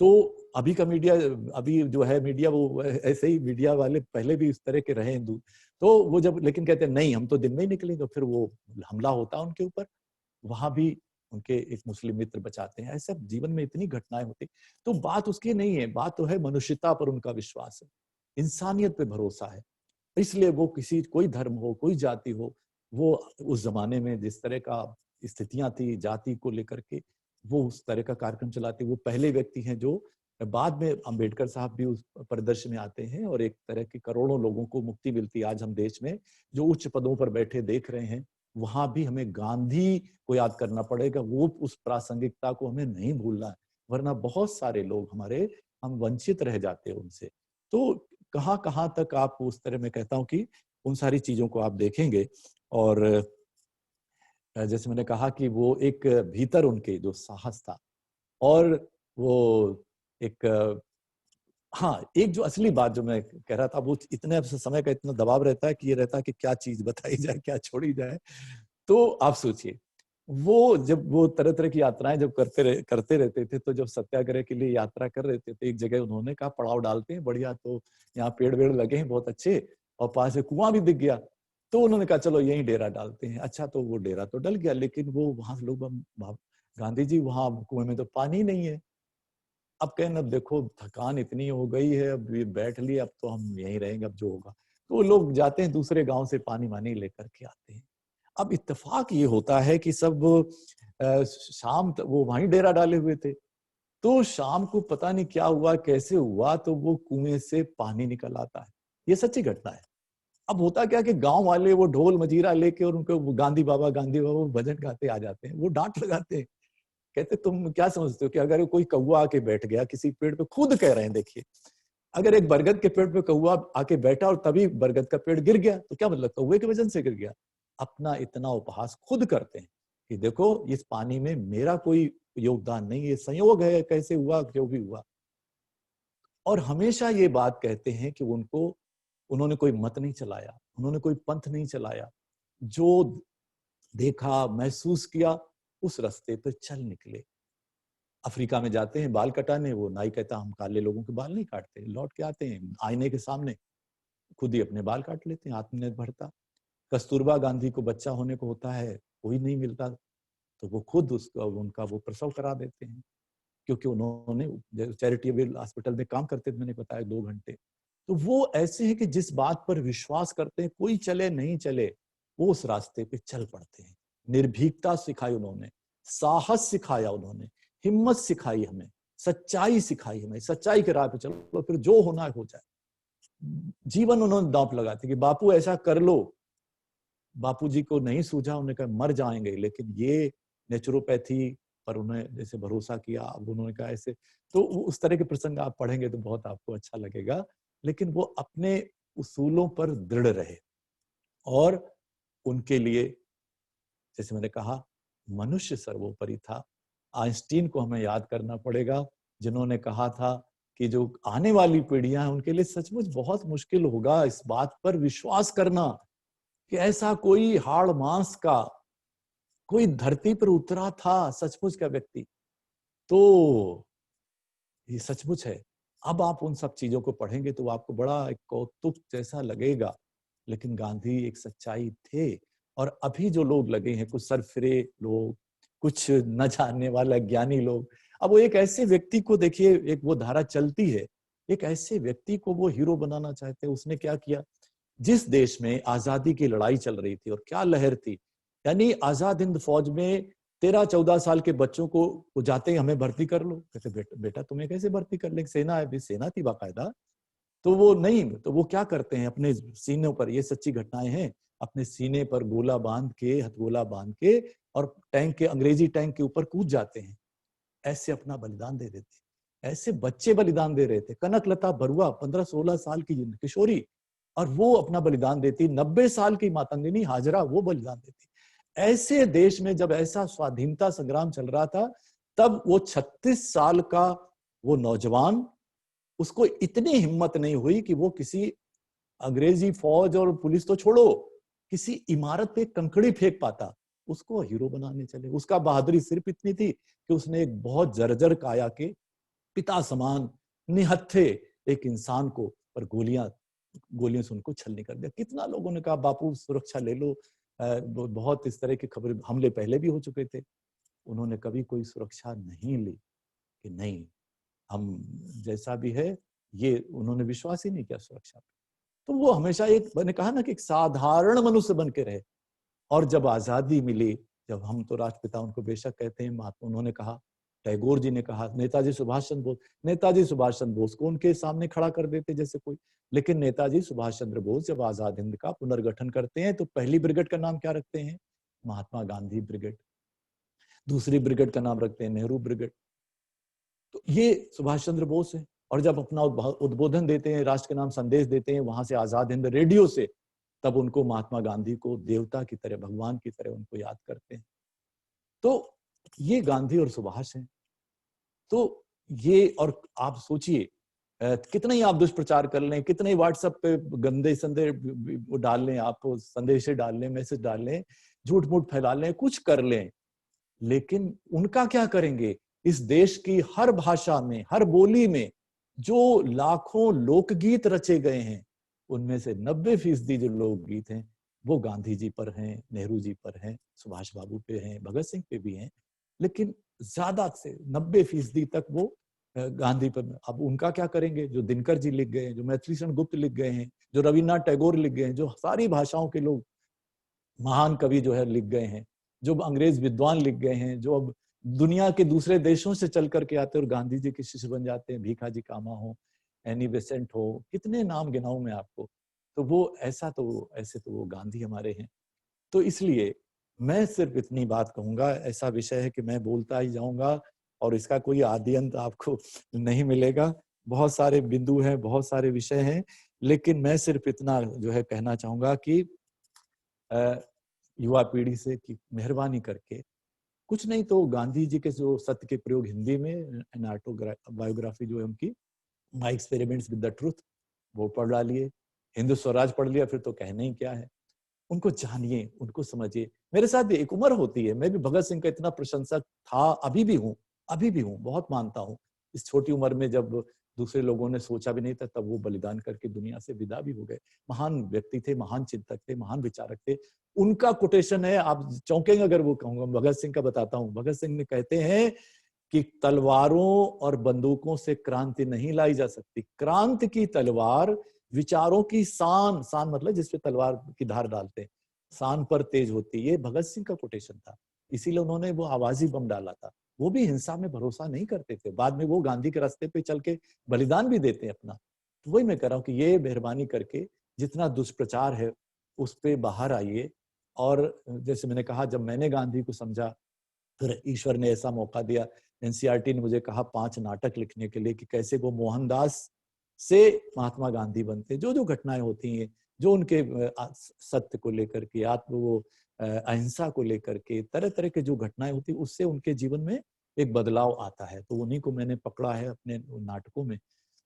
C: तो अभी का मीडिया, अभी जो है मीडिया, वो ऐसे ही मीडिया वाले पहले भी इस तरह के रहे हिंदू। तो वो जब लेकिन कहते हैं नहीं हम तो दिन में ही निकलेंगे, फिर वो हमला होता है उनके ऊपर। वहां भी उनके एक मुस्लिम मित्र बचाते हैं। ऐसे जीवन में इतनी घटनाएं होती। तो बात उसकी नहीं है, बात तो है मनुष्यता पर उनका विश्वास है, इंसानियत पे भरोसा है। इसलिए वो कोई धर्म हो, कोई जाति हो, वो उस जमाने में जिस तरह का स्थितियां थी जाति को लेकर के, वो उस तरह का कार्यक्रम चलाते। वो पहले व्यक्ति हैं जो, बाद में अंबेडकर साहब भी उस परिदृश्य में आते हैं और एक तरह की करोड़ों लोगों को मुक्ति मिलती है। आज हम देश में जो उच्च पदों पर बैठे देख रहे हैं, वहां भी हमें गांधी को याद करना पड़ेगा। वो उस प्रासंगिकता को हमें नहीं भूलना है, वरना बहुत सारे लोग हम वंचित रह जाते हैं उनसे। तो कहां कहां तक आप उस तरह, मैं कहता हूं कि उन सारी चीजों को आप देखेंगे। और जैसे मैंने कहा कि वो एक भीतर उनके जो साहस था, और वो एक हाँ, एक जो असली बात जो मैं कह रहा था, वो इतने समय का इतना दबाव रहता है कि ये रहता है कि क्या चीज बताई जाए, क्या छोड़ी जाए। तो आप सोचिए, वो जब वो तरह तरह की यात्राएं जब करते रहते थे, तो जब सत्याग्रह के लिए यात्रा कर रहे थे तो एक जगह उन्होंने कहा पड़ाव डालते हैं बढ़िया, तो यहाँ पेड़ वेड़ लगे हैं बहुत अच्छे और पास से कुआं भी दिख गया, तो उन्होंने कहा चलो यहीं डेरा डालते हैं। अच्छा, तो वो डेरा तो डल गया, लेकिन वो वहां लोग, गांधी जी वहां कुएं में तो पानी नहीं है। अब कहना, अब देखो थकान इतनी हो गई है, अब ये बैठ लिए, अब तो हम यहीं रहेंगे, अब जो होगा। तो वो लोग जाते हैं दूसरे गांव से पानी वानी लेकर के आते हैं। अब इत्तेफाक ये होता है कि सब शाम वो वहीं डेरा डाले हुए थे, तो शाम को पता नहीं क्या हुआ, कैसे हुआ, तो वो कुएं से पानी निकल आता है। ये सच्ची घटना है। अब होता क्या कि गांव वाले वो ढोल मजीरा लेके और उनको गांधी बाबा भजन गाते आ जाते हैं। वो डांट लगाते हैं, कहते तुम क्या समझते हो कि अगर कोई कौवा आके बैठ गया किसी पेड़ पे, खुद कह रहे हैं, देखिए अगर एक बरगद के पेड़ पे कौवा आके बैठा और तभी बरगद का पेड़ गिर गया, तो क्या मतलब कौवे के वजन से गिर गया। अपना इतना उपहास खुद करते हैं कि देखो इस पानी में मेरा कोई योगदान नहीं, ये संयोग है, कैसे हुआ जो भी हुआ। और हमेशा ये बात कहते हैं कि उन्होंने कोई मत नहीं चलाया, उन्होंने कोई पंथ नहीं चलाया, जो देखा महसूस किया उस रास्ते पे चल निकले। अफ्रीका में जाते हैं बाल कटाने, वो नाई कहता हम काले लोगों के बाल नहीं काटते, लौट के आते हैं आईने के सामने खुद ही अपने बाल काट लेते हैं, आत्मनिर्भरता। कस्तूरबा गांधी को बच्चा होने को होता है, कोई नहीं मिलता, तो वो खुद उनका वो प्रसव करा देते हैं, क्योंकि उन्होंने चैरिटेबल हॉस्पिटल में काम करते थे, मैंने बताया 2 घंटे, तो वो ऐसे हैं कि जिस बात पर विश्वास करते हैं, कोई चले नहीं चले, वो उस रास्ते पे चल पड़ते हैं। निर्भीकता सिखाई उन्होंने, साहस सिखाया उन्होंने, हिम्मत सिखाई हमें, सच्चाई सिखाई हमें, सच्चाई के राह पे चलो, फिर जो होना है हो जाए। जीवन उन्होंने दांव लगाते कि बापू ऐसा कर लो। बापू जी को नहीं सूझा, उन्होंने कहा मर जाएंगे, लेकिन ये नेचुरोपैथी पर उन्होंने जैसे भरोसा किया, अब उन्होंने कहा ऐसे। तो उस तरह के प्रसंग आप पढ़ेंगे तो बहुत आपको अच्छा लगेगा। लेकिन वो अपने उसूलों पर दृढ़ रहे और उनके लिए, जैसे मैंने कहा, मनुष्य सर्वोपरि था। आइंस्टीन को हमें याद करना पड़ेगा, जिन्होंने कहा था कि जो आने वाली पीढ़ियां हैं उनके लिए सचमुच बहुत मुश्किल होगा इस बात पर विश्वास करना कि ऐसा कोई हाड़ मांस का कोई धरती पर उतरा था सचमुच का व्यक्ति। तो ये सचमुच है। अब आप उन सब चीजों को पढ़ेंगे तो आपको बड़ा एक कौतुक जैसा लगेगा, लेकिन गांधी एक सच्चाई थे। और अभी जो लोग लगे हैं, कुछ सरफिरे लोग, कुछ न जानने वाला ज्ञानी लोग, अब वो एक ऐसे व्यक्ति को देखिए, एक वो धारा चलती है, एक ऐसे व्यक्ति को वो हीरो बनाना चाहते हैं। उसने क्या किया, जिस देश में आजादी की लड़ाई चल रही थी और क्या लहर थी, यानी आजाद हिंद फौज में 13-14 साल के बच्चों को वो जाते ही हमें भर्ती कर लो। कहते बेटा तुम्हें कैसे भर्ती कर ले, सेना है, सेना थी बाकायदा। तो वो नहीं, तो वो क्या करते हैं, अपने सीनों पर, ये सच्ची घटनाएं हैं, अपने सीने पर गोला बांध के, हथगोला बांध के, और टैंक के, अंग्रेजी टैंक के ऊपर कूद जाते हैं। ऐसे अपना बलिदान दे देते। ऐसे बच्चे बलिदान दे रहे थे। कनकलता बरुआ 15-16 साल की किशोरी, और वो अपना बलिदान देती। 90 साल की मातंगिनी हाजरा, वो बलिदान देती। ऐसे देश में जब ऐसा स्वाधीनता संग्राम चल रहा था, तब वो 36 साल का वो नौजवान, उसको इतनी हिम्मत नहीं हुई कि वो किसी अंग्रेजी फौज और पुलिस तो छोड़ो, किसी इमारत पे कंकड़ी फेंक पाता। उसको हीरो बनाने चले। उसका बहादुरी सिर्फ इतनी थी कि उसने एक बहुत जर्जर काया के पिता समान निहत्थे एक इंसान को पर गोलियों से उनको छलनी कर दिया। कितना लोगों ने कहा बापू सुरक्षा ले लो, बहुत इस तरह की खबर, हमले पहले भी हो चुके थे। उन्होंने कभी कोई सुरक्षा नहीं ली कि नहीं, हम जैसा भी है, ये उन्होंने विश्वास ही नहीं किया सुरक्षा पे। तो वो हमेशा एक, मैंने कहा ना कि एक साधारण मनुष्य बन के रहे। और जब आजादी मिली, जब हम तो राष्ट्रपिता उनको बेशक कहते हैं, महात्मा, उन्होंने कहा, टैगोर जी ने कहा, नेताजी सुभाष चंद्र बोस को उनके सामने खड़ा कर देते जैसे कोई। लेकिन नेताजी सुभाष चंद्र बोस जब आजाद हिंद का पुनर्गठन करते हैं तो पहली ब्रिगेड का नाम क्या रखते हैं, महात्मा गांधी ब्रिगेड। दूसरी ब्रिगेड का नाम रखते हैं नेहरू ब्रिगेड। तो ये सुभाष चंद्र बोस है। और जब अपना उद्बोधन देते हैं, राष्ट्र के नाम संदेश देते हैं, वहां से आजाद हिंद रेडियो से, तब उनको महात्मा गांधी को देवता की तरह, भगवान की तरह उनको याद करते हैं। तो ये गांधी और सुभाष हैं। तो ये, और आप सोचिए कितना ही आप दुष्प्रचार कर लें, कितने ही व्हाट्सएप पे गंदे संदेश डाल लें, आप संदेश डाल लें, मैसेज डाल लें, झूठ मूठ फैला लें, कुछ कर लें, लेकिन उनका क्या करेंगे। इस देश की हर भाषा में, हर बोली में जो लाखों लोकगीत रचे गए हैं, उनमें से 90% जो लोकगीत हैं वो गांधी जी पर हैं, नेहरू जी पर हैं, सुभाष बाबू पे हैं, भगत सिंह पे भी हैं, लेकिन ज्यादा से 90% तक वो गांधी पर। अब उनका क्या करेंगे, जो दिनकर जी लिख गए हैं, जो मैथिली शरण गुप्त लिख गए हैं, जो रविन्द्रनाथ टैगोर लिख गए हैं, जो सारी भाषाओं के लोग महान कवि जो है लिख गए हैं, जो अंग्रेज विद्वान लिख गए हैं, जो अब दुनिया के दूसरे देशों से चल करके आते और गांधी जी के शिष्य बन जाते हैं, भीखा जी कामा हो, एनी बेसेंट हो, कितने नाम गिनाऊं मैं आपको। तो वो ऐसे तो वो गांधी हमारे हैं। तो इसलिए मैं सिर्फ इतनी बात कहूंगा, ऐसा विषय है कि मैं बोलता ही जाऊंगा और इसका कोई आदि अंत आपको नहीं मिलेगा। बहुत सारे बिंदु हैं, बहुत सारे विषय हैं, लेकिन मैं सिर्फ इतना जो है कहना चाहूंगा कि युवा पीढ़ी से कि मेहरबानी करके, कुछ नहीं तो गांधी जी के जो सत्य के प्रयोग हिंदी में, एन ऑटोबायोग्राफी जो है उनकी, my experiments with the truth, वो पढ़ डालिए। हिंदू स्वराज पढ़ लिया, फिर तो कहना ही क्या है। उनको जानिए, उनको समझिए। मेरे साथ भी एक उम्र होती है, मैं भी भगत सिंह का इतना प्रशंसक था, अभी भी हूँ, बहुत मानता हूँ। इस छोटी उम्र में जब दूसरे लोगों ने सोचा भी नहीं था, तब वो बलिदान करके दुनिया से विदा भी हो गए। महान व्यक्ति थे, महान चिंतक थे, महान विचारक थे। उनका कोटेशन है, आप चौंकेंगे अगर वो कहूंगा, भगत सिंह का बताता हूँ। भगत सिंह ने कहते हैं कि तलवारों और बंदूकों से क्रांति नहीं लाई जा सकती। क्रांति की तलवार विचारों की सान, सान मतलब जिसपे तलवार की धार डालते हैं, सान पर तेज होती। ये भगत सिंह का कोटेशन था, इसीलिए उन्होंने वो आवाजी बम डाला था। वो भी हिंसा में भरोसा नहीं करते थे, बाद में वो गांधी के रास्ते पे चल के बलिदान भी देते हैं अपना। तो वही मैं कह रहा हूँ कि ये मेहरबानी करके जितना दुष्प्रचार है उस पे बाहर आइए। और जैसे मैंने कहा, जब मैंने गांधी को समझा, फिर ईश्वर ने ऐसा मौका दिया, एनसीईआरटी ने मुझे कहा 5 नाटक लिखने के लिए कि कैसे वो मोहनदास से महात्मा गांधी बनते। जो जो घटनाएं होती हैं, जो उनके सत्य को लेकर के, वो अहिंसा को लेकर के, तरह तरह के जो घटनाएं होती, उससे उनके जीवन में एक बदलाव आता है। तो उन्हीं को मैंने पकड़ा है अपने नाटकों में।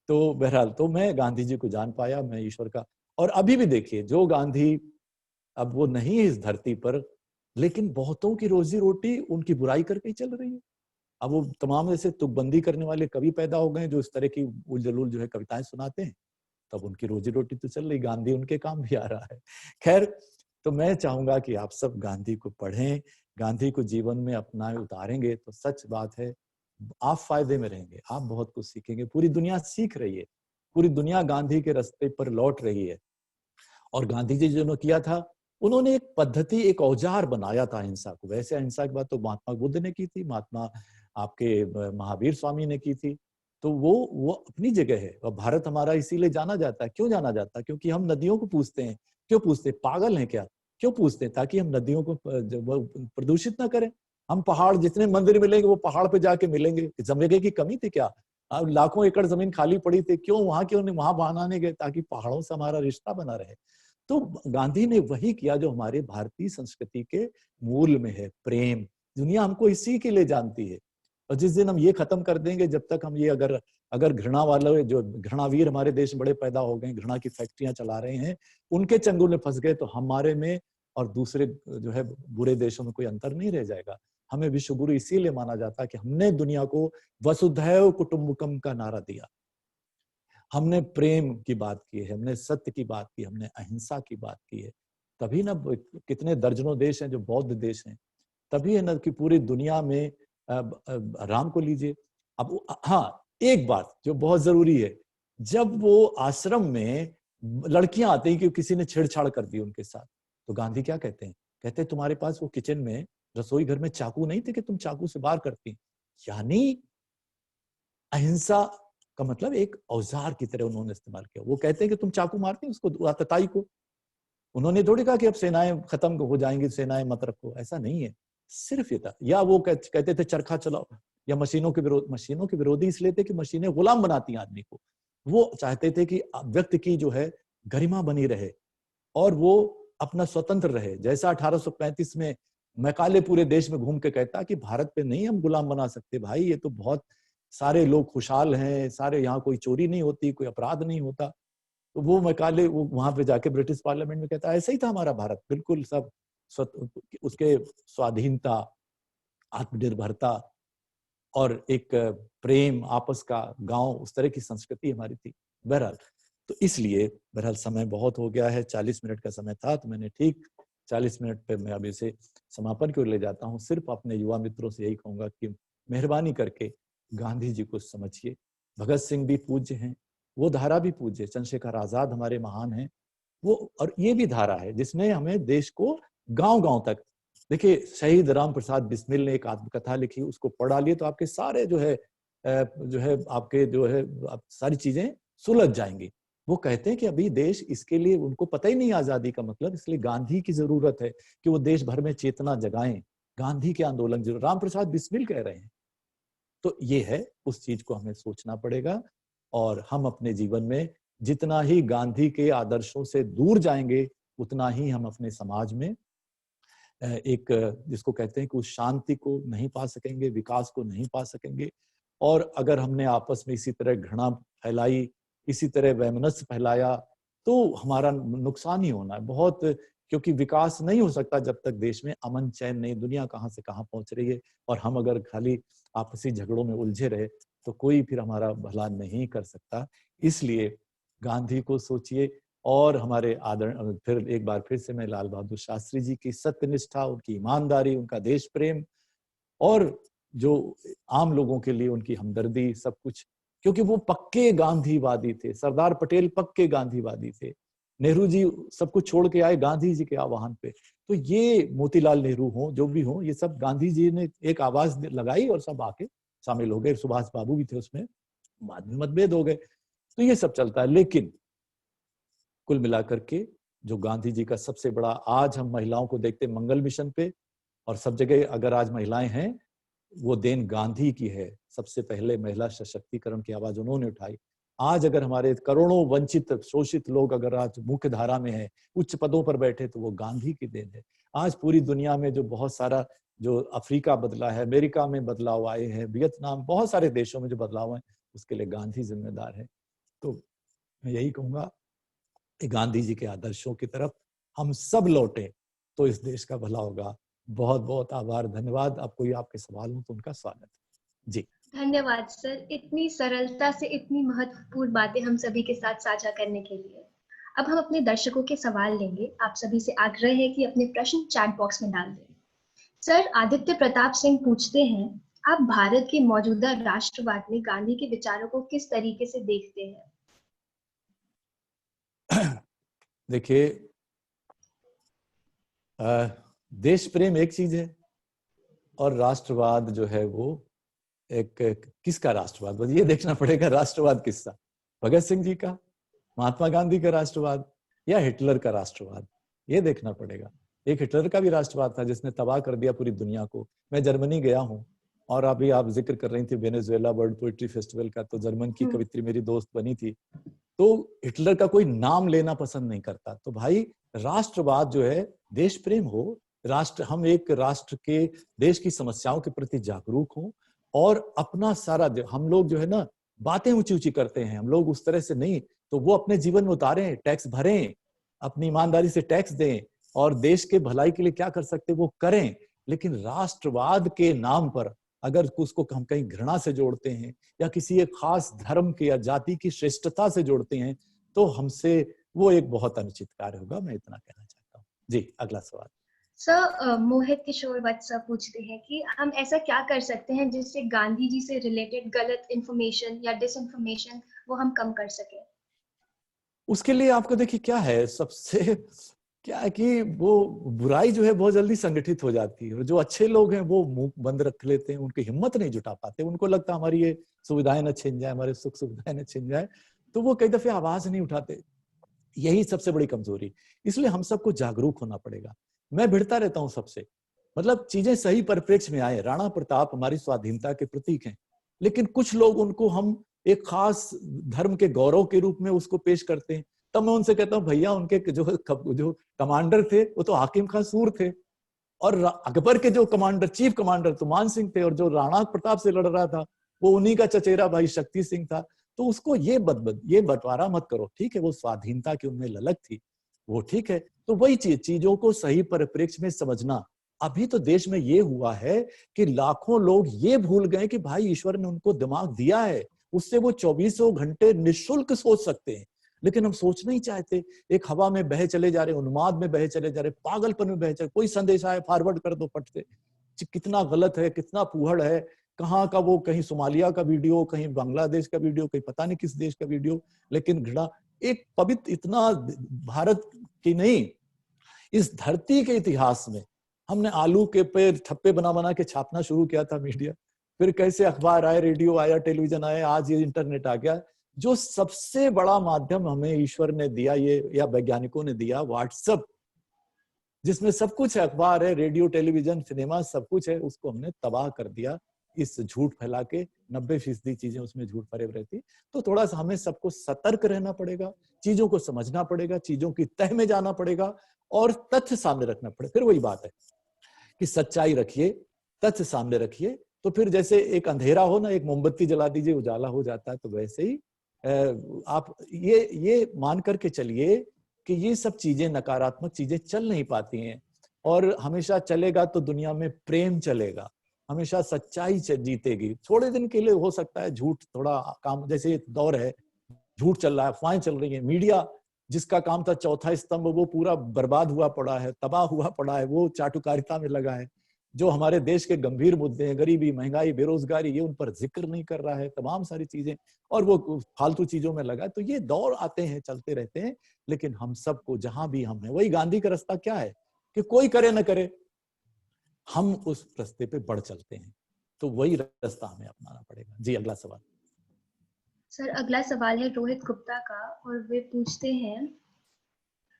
C: तो बहरहाल, तो मैं गांधी जी को जान पाया, मैं ईश्वर का। और अभी भी देखिए, जो गांधी अब वो नहीं है इस धरती पर, लेकिन बहुतों की रोजी रोटी उनकी बुराई करके ही चल रही है। अब वो तमाम ऐसे तुकबंदी करने वाले कवि पैदा हो गए जो इस तरह की उलझुल जो है कविताएं सुनाते हैं, तब उनकी रोजी रोटी तो चल रही, गांधी उनके काम भी आ रहा है। खैर, तो मैं चाहूंगा कि आप सब गांधी को पढ़ें, गांधी को जीवन में अपनाएं, उतारेंगे तो सच बात है आप फायदे में रहेंगे, आप बहुत कुछ सीखेंगे। पूरी दुनिया सीख रही है, पूरी दुनिया गांधी के रास्ते पर लौट रही है। और गांधी जी जो किया था, उन्होंने एक पद्धति, एक औजार बनाया था अहिंसा को। वैसे अहिंसा की बात तो महात्मा बुद्ध ने की थी, महात्मा आपके महावीर स्वामी ने की थी, तो वो अपनी जगह है। और भारत हमारा इसीलिए जाना जाता है। क्यों जाना जाता है? क्योंकि हम नदियों को पूजते हैं। क्यों पूजते हैं? पागल हैं क्या? क्यों पूजते हैं? ताकि हम नदियों को प्रदूषित ना करें। हम पहाड़, जितने मंदिर मिलेंगे वो पहाड़ पे जाके मिलेंगे। जगह की कमी थी क्या? अब लाखों एकड़ जमीन खाली पड़ी थी, क्यों वहां बनाने गए? ताकि पहाड़ों से हमारा रिश्ता बना रहे। तो गांधी ने वही किया जो हमारे भारतीय संस्कृति के मूल में है, प्रेम। दुनिया हमको इसी के लिए जानती है। और जिस दिन हम ये खत्म कर देंगे, जब तक हम ये अगर घृणा वाले, जो घृणावीर हमारे देश में बड़े पैदा हो गए, घृणा की फैक्ट्रियां चला रहे हैं, उनके चंगुल में फंस गए, तो हमारे में और दूसरे जो है बुरे देशों में कोई अंतर नहीं रह जाएगा। हमें विश्व गुरु इसीलिए माना जाता है कि हमने दुनिया को वसुधैव कुटुंबकम का नारा दिया। हमने प्रेम की बात की है, हमने सत्य की बात की, हमने अहिंसा की बात की है। तभी ना कितने दर्जनों देश हैं जो बौद्ध देश हैं। तभी है ना कि पूरी दुनिया में राम को लीजिए। अब हाँ, एक बात जो बहुत जरूरी है, जब वो आश्रम में लड़कियां आती हैं कि किसी ने छेड़छाड़ कर दी उनके साथ, तो गांधी क्या कहते हैं? कहते हैं तुम्हारे पास वो किचन में, रसोई घर में चाकू नहीं थे कि तुम चाकू से वार करती? यानी अहिंसा का मतलब एक औजार की तरह उन्होंने इस्तेमाल किया। वो कहते हैं कि तुम चाकू मारती उसको, आतताई को। उन्होंने थोड़ी कहा कि अब सेनाएं खत्म हो जाएंगी, सेनाएं मत रखो, ऐसा नहीं है। सिर्फ ये था। या वो कहते थे चरखा चलाओ, या मशीनों के विरोधी इसलिए थे कि मशीनें गुलाम बनाती हैं आदमी को। वो चाहते थे कि व्यक्ति की जो है गरिमा बनी रहे और वो अपना स्वतंत्र रहे। जैसा 1835 में मैकाले पूरे देश में घूम के कहता कि भारत पे नहीं हम गुलाम बना सकते भाई, ये तो बहुत सारे लोग खुशहाल हैं, सारे यहाँ कोई चोरी नहीं होती, कोई अपराध नहीं होता। तो वो मैकाले वो वहां पे जाके ब्रिटिश पार्लियामेंट में कहता ऐसा ही था हमारा भारत, बिल्कुल सब उसके स्वाधीनता, आत्मनिर्भरता और एक प्रेम आपस का, गांव, उस तरह की संस्कृति हमारी थी। बहरहाल, तो इसलिए बहरहाल समय बहुत हो गया है, 40 मिनट का समय था, तो मैंने ठीक 40 मिनट पे मैं अब इसे समापन की ओर ले जाता हूँ। सिर्फ अपने युवा मित्रों से यही कहूंगा कि मेहरबानी करके गांधी जी को समझिए। भगत सिंह भी पूज्य हैं, वो धारा भी पूज्य, चंद्रशेखर आजाद हमारे महान हैं वो, और ये भी धारा है जिसने हमें देश को गांव-गांव तक, देखिए शहीद राम प्रसाद बिस्मिल ने एक आत्मकथा लिखी, उसको पढ़ा लिए तो आपके सारे जो है आपके जो है सारी चीजें सुलझ जाएंगी। वो कहते हैं कि अभी देश, इसके लिए उनको पता ही नहीं आजादी का मतलब, इसलिए गांधी की जरूरत है कि वो देश भर में चेतना जगाएं। गांधी के आंदोलन जरूर, राम प्रसाद बिस्मिल कह रहे हैं। तो ये है, उस चीज को हमें सोचना पड़ेगा और हम अपने जीवन में जितना ही गांधी के आदर्शों से दूर जाएंगे उतना ही हम अपने समाज में एक, जिसको कहते हैं कि उस शांति को नहीं पा सकेंगे, विकास को नहीं पा सकेंगे। और अगर हमने आपस में इसी तरह घृणा फैलाई, इसी तरह वैमनस्य फैलाया, तो हमारा नुकसान ही होना है बहुत, क्योंकि विकास नहीं हो सकता जब तक देश में अमन चैन नहीं। दुनिया कहाँ से कहाँ पहुंच रही है और हम अगर खाली आपसी झगड़ों में उलझे रहे तो कोई फिर हमारा भला नहीं कर सकता। इसलिए गांधी को सोचिए और हमारे फिर एक बार फिर से मैं लाल बहादुर शास्त्री जी की सत्यनिष्ठा, उनकी ईमानदारी, उनका देश प्रेम और जो आम लोगों के लिए उनकी हमदर्दी सब कुछ, क्योंकि वो पक्के गांधीवादी थे। सरदार पटेल पक्के गांधीवादी थे। नेहरू जी सब कुछ छोड़ के आए गांधी जी के आह्वान पे। तो ये मोतीलाल नेहरू हो, जो भी हो, ये सब गांधी जी ने एक आवाज लगाई और सब आके शामिल हो गए। सुभाष बाबू भी थे उसमें, बाद में मतभेद हो गए। तो ये सब चलता है, लेकिन कुल मिलाकर के जो गांधी जी का सबसे बड़ा, आज हम महिलाओं को देखते मंगल मिशन पे और सब जगह अगर आज महिलाएं हैं, वो देन गांधी की है। सबसे पहले महिला सशक्तिकरण की आवाज उन्होंने उठाई। आज अगर हमारे करोड़ों वंचित शोषित लोग अगर आज मुख्य धारा में हैं, उच्च पदों पर बैठे, तो वो गांधी की देन है। आज पूरी दुनिया में जो बहुत सारा, जो अफ्रीका बदला है, अमेरिका में बदलाव आए हैं, वियतनाम, बहुत सारे देशों में जो बदलाव हैं, उसके लिए गांधी जिम्मेदार है। तो मैं यही कहूंगा कि गांधी जी के आदर्शों की तरफ हम सब लौटे तो इस देश का भला होगा। बहुत बहुत आभार, धन्यवाद। आपको ये आपके सवाल हो तो उनका स्वागत जी।
B: धन्यवाद सर, इतनी सरलता से इतनी महत्वपूर्ण बातें हम सभी के साथ साझा करने के लिए। अब हम अपने दर्शकों के सवाल लेंगे। आप सभी से आग्रह है कि अपने प्रश्न चैट बॉक्स में डाल दें। सर, आदित्य प्रताप सिंह पूछते हैं, आप भारत के मौजूदा राष्ट्रवाद में गांधी के विचारों को किस तरीके से देखते हैं?
C: देखिए, देश प्रेम एक चीज है और राष्ट्रवाद जो है वो एक किसका राष्ट्रवाद, बस ये देखना पड़ेगा राष्ट्रवाद किसका, भगत सिंह जी का, महात्मा गांधी का राष्ट्रवाद या हिटलर का राष्ट्रवाद, ये देखना पड़ेगा। एक हिटलर का भी राष्ट्रवाद था जिसने तबाह कर दिया पूरी दुनिया को। मैं जर्मनी गया हूँ और अभी आप जिक्र कर रही थी वेनेजुएला वर्ल्ड पोएट्री फेस्टिवल का, तो जर्मन की कवित्री मेरी दोस्त बनी थी, तो हिटलर का कोई नाम लेना पसंद नहीं करता। तो भाई राष्ट्रवाद जो है, देश प्रेम हो, राष्ट्र, हम एक राष्ट्र के, देश की समस्याओं के प्रति जागरूक हों और अपना सारा, हम लोग जो है ना बातें ऊंची ऊंची करते हैं, हम लोग उस तरह से नहीं, तो वो अपने जीवन में उतारें, टैक्स भरें, अपनी ईमानदारी से टैक्स दें और देश के भलाई के लिए क्या कर सकते वो करें। लेकिन राष्ट्रवाद के नाम पर अगर उसको हम कहीं घृणा से जोड़ते हैं या किसी एक खास धर्म के या जाति की श्रेष्ठता से जोड़ते हैं, तो हमसे वो एक बहुत अनुचित कार्य होगा। मैं इतना कहना चाहता हूँ जी। अगला सवाल
B: सर, मोहित किशोर वत्सा पूछते हैं कि हम ऐसा क्या कर सकते हैं जिससे गांधी जी से रिलेटेड गलत इंफॉर्मेशन या डिसइंफॉर्मेशन वो हम कम कर सके?
C: उसके लिए आपको देखिए क्या है, सबसे क्या है कि वो बुराई जो है बहुत जल्दी संगठित हो जाती है और जो अच्छे लोग हैं वो मुंह बंद रख लेते हैं, उनकी हिम्मत नहीं जुटा पाते। उनको लगता है हमारी ये सुविधाएं न छिन जाए, हमारे सुख सुविधाएं न छिन जाए, तो वो कई दफे आवाज नहीं उठाते। यही सबसे बड़ी कमजोरी। इसलिए हम सबको जागरूक होना पड़ेगा। मैं भिड़ता रहता हूँ सबसे, मतलब चीजें सही परिप्रेक्ष्य में आए। राणा प्रताप हमारी स्वाधीनता के प्रतीक हैं, लेकिन कुछ लोग उनको हम एक खास धर्म के गौरव के रूप में उसको पेश करते हैं। तब मैं उनसे कहता हूँ भैया, उनके जो कमांडर थे वो तो हाकिम खान सूर थे और अकबर के जो कमांडर, चीफ कमांडर तो मान सिंह थे, और जो राणा प्रताप से लड़ रहा था वो उन्हीं का चचेरा भाई शक्ति सिंह था। तो उसको ये बंटवारा मत करो। ठीक है, वो स्वाधीनता की उनमें ललक थी, वो ठीक है। तो वही चीजों को सही परिप्रेक्ष्य में समझना। अभी तो देश में ये हुआ है कि लाखों लोग ये भूल गए कि भाई ईश्वर ने उनको दिमाग दिया है, उससे वो 24 घंटे निःशुल्क सोच सकते हैं, लेकिन हम सोच नहीं चाहते। एक हवा में बहे चले जा रहे, उन्माद में बहे चले जा रहे, पागलपन में बहे चले। कोई संदेश आए फॉरवर्ड कर दो फट से। कितना गलत है, कितना फूहड़ है, कहाँ का वो, कहीं सोमालिया का वीडियो, कहीं बांग्लादेश का वीडियो, कहीं पता नहीं किस देश का वीडियो। लेकिन घृणा, एक पवित्र, इतना भारत की नहीं, इस धरती के इतिहास में हमने आलू के पे ठप्पे बना बना के छापना शुरू किया था मीडिया, फिर कैसे अखबार आए, रेडियो आया, टेलीविजन आया, आज ये इंटरनेट आ गया। जो सबसे बड़ा माध्यम हमें ईश्वर ने दिया, ये या वैज्ञानिकों ने दिया, व्हाट्सएप, जिसमें सब कुछ है, अखबार है, रेडियो, टेलीविजन, सिनेमा, सब कुछ है, उसको हमने तबाह कर दिया इस झूठ फैला के। 90% चीजें उसमें झूठ फरेब रहती। तो थोड़ा सा हमें सबको सतर्क रहना पड़ेगा, चीजों को समझना पड़ेगा, चीजों की तह में जाना पड़ेगा और तथ्य सामने रखना पड़ेगा। फिर वही बात है कि सच्चाई रखिए, तथ्य सामने रखिए। तो फिर जैसे एक अंधेरा हो ना, एक मोमबत्ती जला दीजिए, उजाला हो जाता है। तो वैसे ही आप ये मान करके चलिए कि ये सब चीजें, नकारात्मक चीजें चल नहीं पाती हैं, और हमेशा चलेगा तो दुनिया में प्रेम चलेगा, हमेशा सच्चाई जीतेगी। थोड़े दिन के लिए हो सकता है झूठ थोड़ा काम, जैसे ये दौर है, झूठ चल रहा है, अफवाहें चल रही है। मीडिया जिसका काम था चौथा स्तंभ, वो पूरा बर्बाद हुआ पड़ा है, तबाह हुआ पड़ा है, वो चाटुकारिता में लगा है। जो हमारे देश के गंभीर मुद्दे हैं, गरीबी, महंगाई, बेरोजगारी, ये उन पर जिक्र नहीं कर रहा है, तमाम सारी चीजें, और वो फालतू चीजों में लगा। तो ये दौर आते हैं, चलते रहते हैं, लेकिन हम सबको जहां भी हम हैं, वही गांधी का रास्ता क्या है कि कोई करे न करे, हम उस रास्ते पे बढ़ चलते हैं। तो वही रास्ता हमें अपनाना पड़ेगा। जी, अगला सवाल।
B: सर, अगला सवाल है रोहित गुप्ता का, और वे पूछते हैं,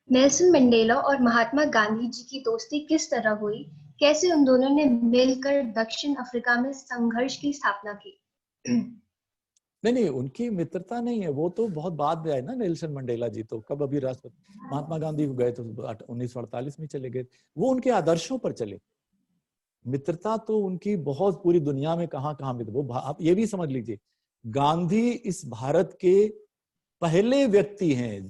B: नेल्सन मंडेला और महात्मा गांधी जी की दोस्ती किस तरह हुई? कैसे उन दोनों ने मिलकर दक्षिण अफ्रीका में संघर्ष की स्थापना की?
C: नहीं, उनकी मित्रता नहीं है, वो तो बहुत बाद में आए ना। नेल्सन मंडेला जी तो कब अभी राष्ट्रपति, महात्मा गांधी गए तो 1948 में चले गए। वो उनके आदर्शों पर चले। मित्रता तो उनकी बहुत पूरी दुनिया में कहाँ मित्र, वो आप ये भी समझ लीजिए, गांधी इस भारत के पहले व्यक्ति हैं।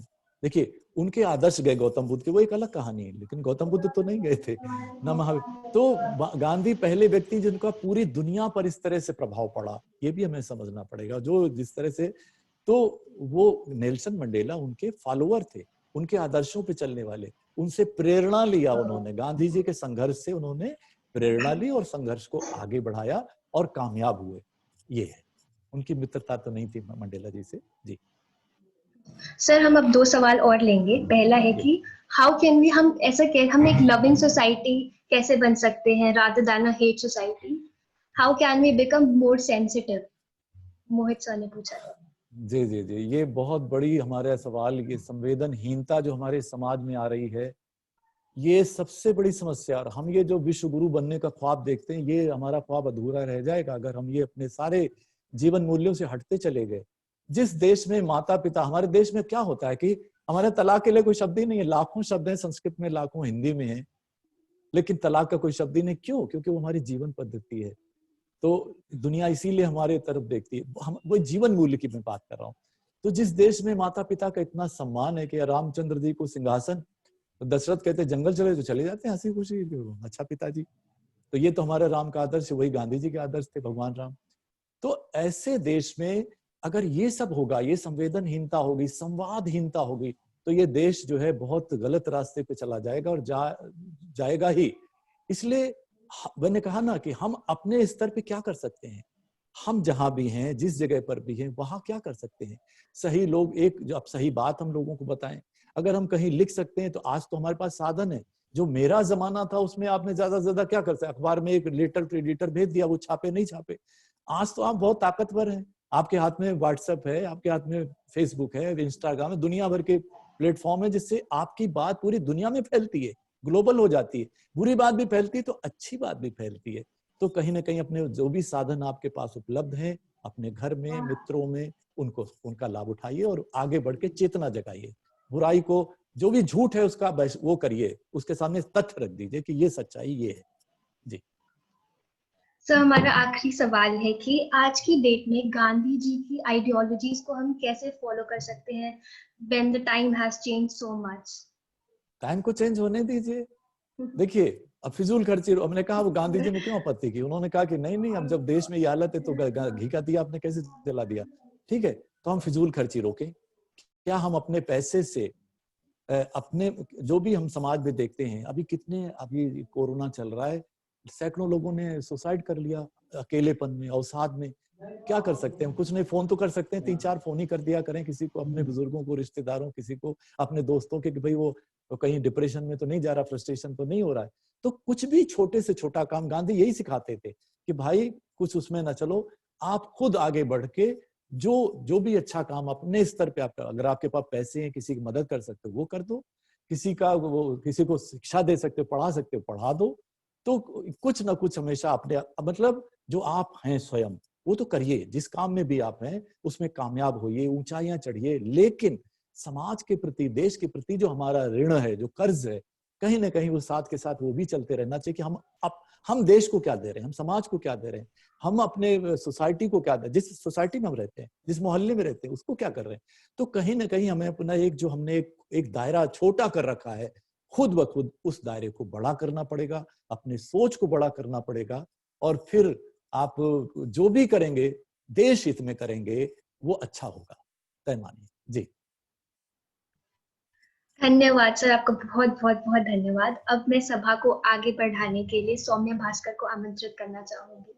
C: देखिए, उनके आदर्श गए गौतम बुद्ध के, वो एक अलग कहानी है, लेकिन गौतम बुद्ध तो नहीं गए थे ना महावीर। तो गांधी पहले व्यक्ति जिनका पूरी दुनिया पर इस तरह से प्रभाव पड़ा, ये भी हमें समझना पड़ेगा। जो जिस तरह से, तो वो नेल्सन मंडेला उनके फॉलोअर थे, उनके आदर्शों पे चलने वाले, उनसे प्रेरणा लिया उन्होंने, गांधी जी के संघर्ष से उन्होंने प्रेरणा ली और संघर्ष को आगे बढ़ाया और कामयाब हुए। ये है, उनकी मित्रता तो नहीं थी मंडेला जी से। जी
B: सर, हम अब 2 सवाल और लेंगे। पहला है कि हाउ कैन वी, हम एक लविंग सोसाइटी कैसे बन सकते हैं rather than a hate society? How can we become more sensitive? Mohit sir ने पूछा है।
C: जी, ये बहुत बड़ी हमारा सवाल। ये संवेदनहीनता जो हमारे समाज में आ रही है, ये सबसे बड़ी समस्या। और हम ये जो विश्व गुरु बनने का ख्वाब देखते हैं, ये हमारा ख्वाब अधूरा रह जाएगा अगर हम ये अपने सारे जीवन मूल्यों से हटते चले गए। जिस देश में माता पिता, हमारे देश में क्या होता है कि हमारे तलाक के लिए कोई शब्द ही नहीं है, लाखों शब्द हैं संस्कृत में, लाखों हिंदी में है, लेकिन तलाक का कोई शब्द ही नहीं। क्यों? क्योंकि वो हमारी जीवन पद्धति है। तो दुनिया इसीलिए हमारे तरफ देखती है। हम वो जीवन मूल्य की मैं बात कर रहा हूँ। तो जिस देश में माता पिता का इतना सम्मान है कि रामचंद्र जी को सिंहासन, तो दशरथ कहते जंगल चले तो चले जाते हैं हंसी खुशी, अच्छा पिताजी। तो ये तो हमारे राम का आदर्श, वही गांधी जी के आदर्श थे, भगवान राम। तो ऐसे देश में अगर ये सब होगा, ये संवेदनहीनता होगी, संवादहीनता होगी, तो ये देश जो है बहुत गलत रास्ते पे चला जाएगा और जाएगा ही। इसलिए मैंने कहा ना कि हम अपने स्तर पे क्या कर सकते हैं, हम जहां भी हैं, जिस जगह पर भी हैं, वहां क्या कर सकते हैं। सही लोग, एक जो अब सही बात हम लोगों को बताएं। अगर हम कहीं लिख सकते हैं तो आज तो हमारे पास साधन है। जो मेरा जमाना था उसमें आपने ज्यादा से ज्यादा क्या कर सकते, अखबार में एक लेटर टू एडिटर भेज दिया, वो छापे नहीं छापे। आज तो आप बहुत ताकतवर हैं, आपके हाथ में व्हाट्सएप है, आपके हाथ में फेसबुक है, इंस्टाग्राम है, दुनिया भर के प्लेटफॉर्म है, जिससे आपकी बात पूरी दुनिया में फैलती है, ग्लोबल हो जाती है। बुरी बात भी फैलती है तो अच्छी बात भी फैलती है। तो कहीं ना कहीं अपने जो भी साधन आपके पास उपलब्ध हैं, अपने घर में, मित्रों में, उनका लाभ उठाइए और आगे बढ़ के चेतना जगाइए। बुराई को, जो भी झूठ है उसका वो करिए, उसके सामने तथ्य रख दीजिए कि ये सच्चाई ये है। जी
B: सर, हमारा आखिरी सवाल है कि आज की डेट में गांधी जी की आइडियोलॉजीज को हम कैसे फॉलो कर सकते हैं when the time has changed so much?
C: Time को चेंज होने दीजिए। देखिए, अब फिजूल खर्ची, हमने कहा वो गांधी जी ने क्यों आपत्ति की, उन्होंने कहा कि नहीं अब जब देश में ये हालत है तो घी का दिया आपने कैसे जला दिया। ठीक है, तो हम फिजूल खर्ची रोकें। क्या हम अपने पैसे से, अपने जो भी हम समाज में देखते हैं, अभी कोरोना चल रहा है, सैकड़ों लोगों ने सुसाइड कर लिया अकेलेपन में, अवसाद में। क्या कर सकते हैं हम? कुछ नहीं, फोन तो कर सकते हैं, 3-4 फोन ही कर दिया करें किसी को, अपने बुजुर्गों को, रिश्तेदारों, किसी को, अपने दोस्तों के, कि भाई वो कहीं डिप्रेशन में तो नहीं जा रहा, फ्रस्ट्रेशन तो नहीं हो रहा है। तो कुछ भी छोटे से छोटा काम, गांधी यही सिखाते थे कि भाई कुछ उसमें ना चलो, आप खुद आगे बढ़ के जो भी अच्छा काम अपने स्तर पे आप, अगर आपके पास पैसे हैं, किसी की मदद कर सकते हो वो कर दो, किसी को शिक्षा दे सकते हो, पढ़ा सकते हो पढ़ा दो। तो कुछ ना कुछ हमेशा अपने, मतलब जो आप हैं स्वयं वो तो करिए, जिस काम में भी आप हैं उसमें कामयाब होइए, ऊंचाइयां चढ़िए। लेकिन समाज के प्रति, देश के प्रति जो हमारा ऋण है, जो कर्ज है, कहीं ना कहीं वो साथ के साथ वो भी चलते रहना चाहिए कि हम देश को क्या दे रहे हैं, हम समाज को क्या दे रहे हैं, हम अपने सोसाइटी को क्या दे रहे हैं, जिस सोसाइटी में हम रहते हैं, जिस मोहल्ले में रहते हैं, उसको क्या कर रहे हैं। तो कहीं ना कहीं हमें अपना हमने एक दायरा छोटा कर रखा है, खुद ब खुद उस दायरे को बड़ा करना पड़ेगा, अपने सोच को बड़ा करना पड़ेगा, और फिर आप जो भी करेंगे देश हित में करेंगे, वो अच्छा होगा। तय मानिए। जी
B: धन्यवाद सर, आपका बहुत बहुत बहुत धन्यवाद। अब मैं सभा को आगे बढ़ाने के लिए सौम्या भास्कर को आमंत्रित करना चाहूंगी।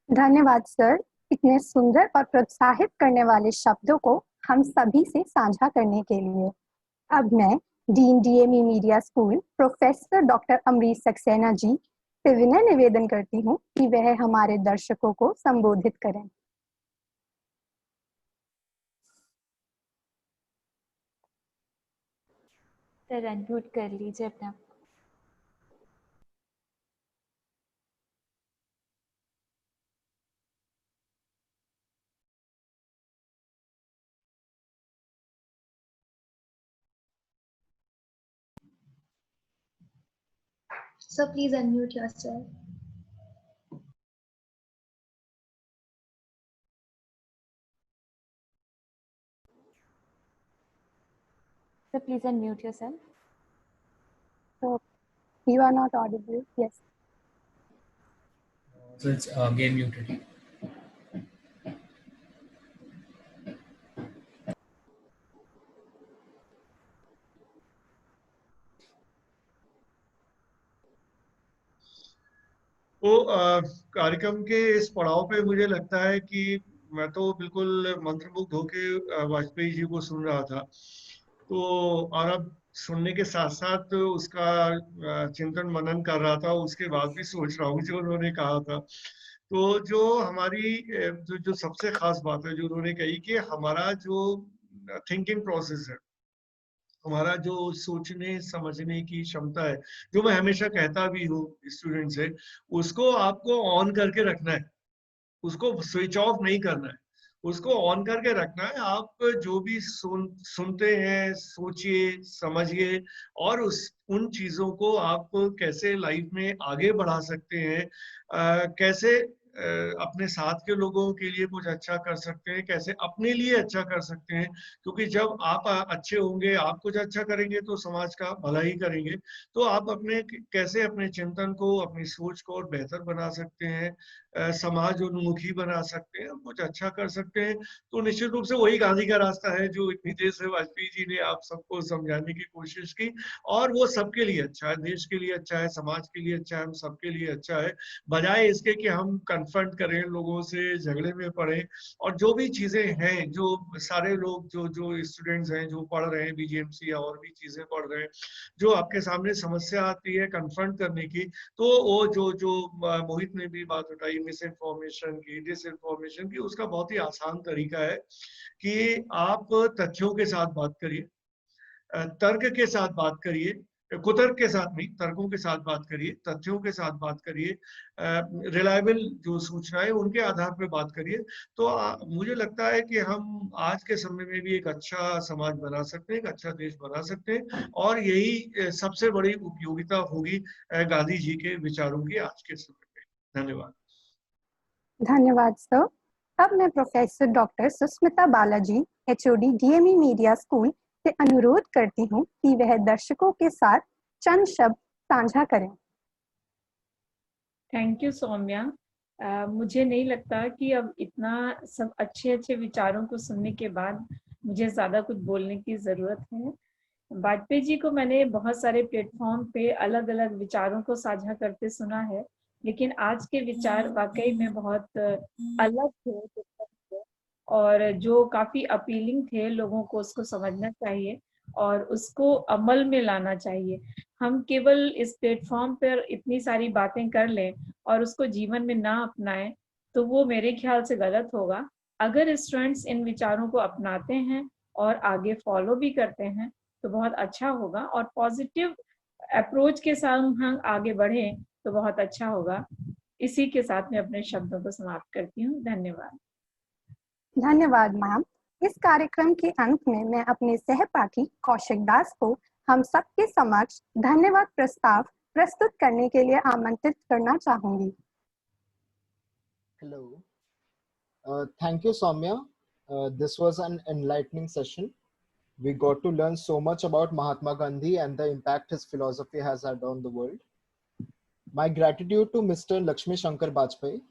D: धन्यवाद सर, इतने सुंदर और प्रोत्साहित करने वाले शब्दों को हम सभी से साझा करने के लिए। अब मैं dean DME media school professor doctor Amrish Saxena ji से विनय निवेदन करती हूँ कि वह हमारे दर्शकों को संबोधित करें।
R: सर अनम्यूट कर लीजिए अपना।
B: So please unmute yourself.
R: So please unmute yourself.
D: So you are not audible. Yes.
S: So it's again muted.
E: तो कार्यक्रम के इस पड़ाव पे मुझे लगता है कि मैं तो बिल्कुल मंत्रमुग्ध होके वाजपेयी जी को सुन रहा था। तो और अब सुनने के साथ साथ उसका चिंतन मनन कर रहा था, उसके बाद भी सोच रहा हूँ जो उन्होंने कहा था। तो जो हमारी जो सबसे खास बात है जो उन्होंने कही कि हमारा जो थिंकिंग प्रोसेस है, हमारा जो सोचने समझने की क्षमता है, जो मैं हमेशा कहता भी हूँ स्टूडेंट से, उसको आपको ऑन करके रखना है, उसको स्विच ऑफ नहीं करना है, उसको ऑन करके रखना है। आप जो भी सुनते हैं सोचिए समझिए और उन चीजों को आप कैसे लाइफ में आगे बढ़ा सकते हैं, कैसे अपने साथ के लोगों के लिए कुछ अच्छा कर सकते हैं, कैसे अपने लिए अच्छा कर सकते हैं, क्योंकि जब आप अच्छे होंगे, आप कुछ अच्छा करेंगे तो समाज का भला ही करेंगे। तो आप अपने कैसे अपने चिंतन को, अपनी सोच को और बेहतर बना सकते हैं, समाज उन्मुखी बना सकते हैं, कुछ अच्छा कर सकते हैं। तो निश्चित रूप से वही गांधी का रास्ता है जो इतनी देर से वाजपेयी जी ने आप सबको समझाने की कोशिश की, और वो सबके लिए अच्छा है, देश के लिए अच्छा है, समाज के लिए अच्छा है, हम सबके लिए अच्छा है। बजाय इसके कि हम कन्फ्रंट करें, लोगों से झगड़े में पड़े, और जो भी चीजें हैं, जो सारे लोग जो स्टूडेंट्स हैं जो पढ़ रहे हैं बीजीएमसी या और भी चीजें पढ़ रहे हैं, जो आपके सामने समस्या आती है कन्फ्रंट करने की, तो वो जो मोहित ने भी बात उठाई मिस इन्फॉर्मेशन की, डिस इन्फॉर्मेशन की, उसका बहुत ही आसान तरीका है कि आप तथ्यों के साथ बात करिए, तर्क के साथ बात करिए, कुतर्क के साथ नहीं, तर्कों के साथ बात करिए, तथ्यों के साथ बात करिए, रिलायबल जो सूचनाएं उनके आधार पर बात करिए। तो मुझे लगता है कि हम आज के समय में भी एक अच्छा समाज बना सकते हैं, एक अच्छा देश बना सकते हैं, और यही सबसे बड़ी उपयोगिता होगी गांधी जी के विचारों की आज के समय में। धन्यवाद।
D: धन्यवाद सर। अब मैं professor doctor Sushmita Balaji, HOD DME media school से अनुरोध करती हूँ कि वह दर्शकों के साथ चंद शब्द साझा करें।
F: Thank you Saumya. मुझे नहीं लगता कि अब इतना सब अच्छे विचारों को सुनने के बाद मुझे ज़्यादा कुछ बोलने की ज़रूरत है। वाजपेयी जी को मैंने बहुत सारे प्लेटफॉर्म पे अलग अलग विचारों को साझा करते सुना है, लेकिन आज के विचार वाकई में बहुत अलग थे और जो काफ़ी अपीलिंग थे। लोगों को उसको समझना चाहिए और उसको अमल में लाना चाहिए। हम केवल इस प्लेटफॉर्म पर इतनी सारी बातें कर लें और उसको जीवन में ना अपनाएं तो वो मेरे ख्याल से गलत होगा। अगर स्टूडेंट्स इन विचारों को अपनाते हैं और आगे फॉलो भी करते हैं तो बहुत अच्छा होगा, और पॉजिटिव अप्रोच के साथ हम आगे बढ़ें तो बहुत अच्छा होगा। इसी के साथ मैं अपने शब्दों को समाप्त करती हूँ। धन्यवाद।
D: धन्यवाद मैम। इस कार्यक्रम के अंत में मैं अपने सहपाठी कौशिक दास को हम सबके समक्ष धन्यवाद प्रस्ताव प्रस्तुत करने के लिए आमंत्रित करना चाहूंगी।
X: Hello. Thank you, Soumya. This was an enlightening session. We got to learn so much about Mahatma Gandhi and the impact his philosophy has had on the world. My gratitude to Mr. Lakshmi Shankar Bajpai.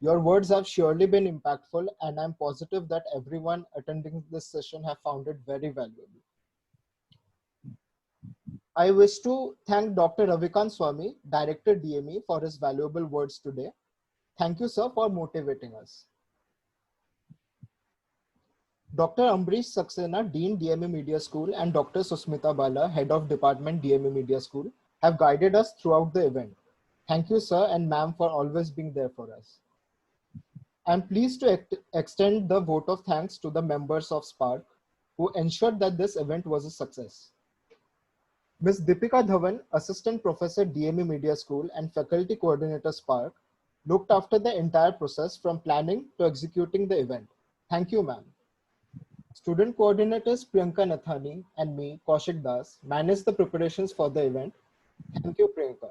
X: Your words have surely been impactful, and I'm positive that everyone attending this session have found it very valuable. I wish to thank Dr. Ravikant Swami, Director DME, for his valuable words today. Thank you, sir, for motivating us. Dr. Ambrish Saxena, Dean DME Media School, and Dr. Susmita Bala, Head of Department DME Media School, have guided us throughout the event. Thank you, sir and ma'am, for always being there for us. I'm pleased to extend the vote of thanks to the members of SPARC who ensured that this event was a success. Ms. Deepika Dhawan, Assistant Professor DME Media School and Faculty Coordinator SPARC, looked after the entire process from planning to executing the event. Thank you, ma'am. Student coordinators Priyanka Nathani and me, Kaushik Das, managed the preparations for the event. Thank you, Priyanka.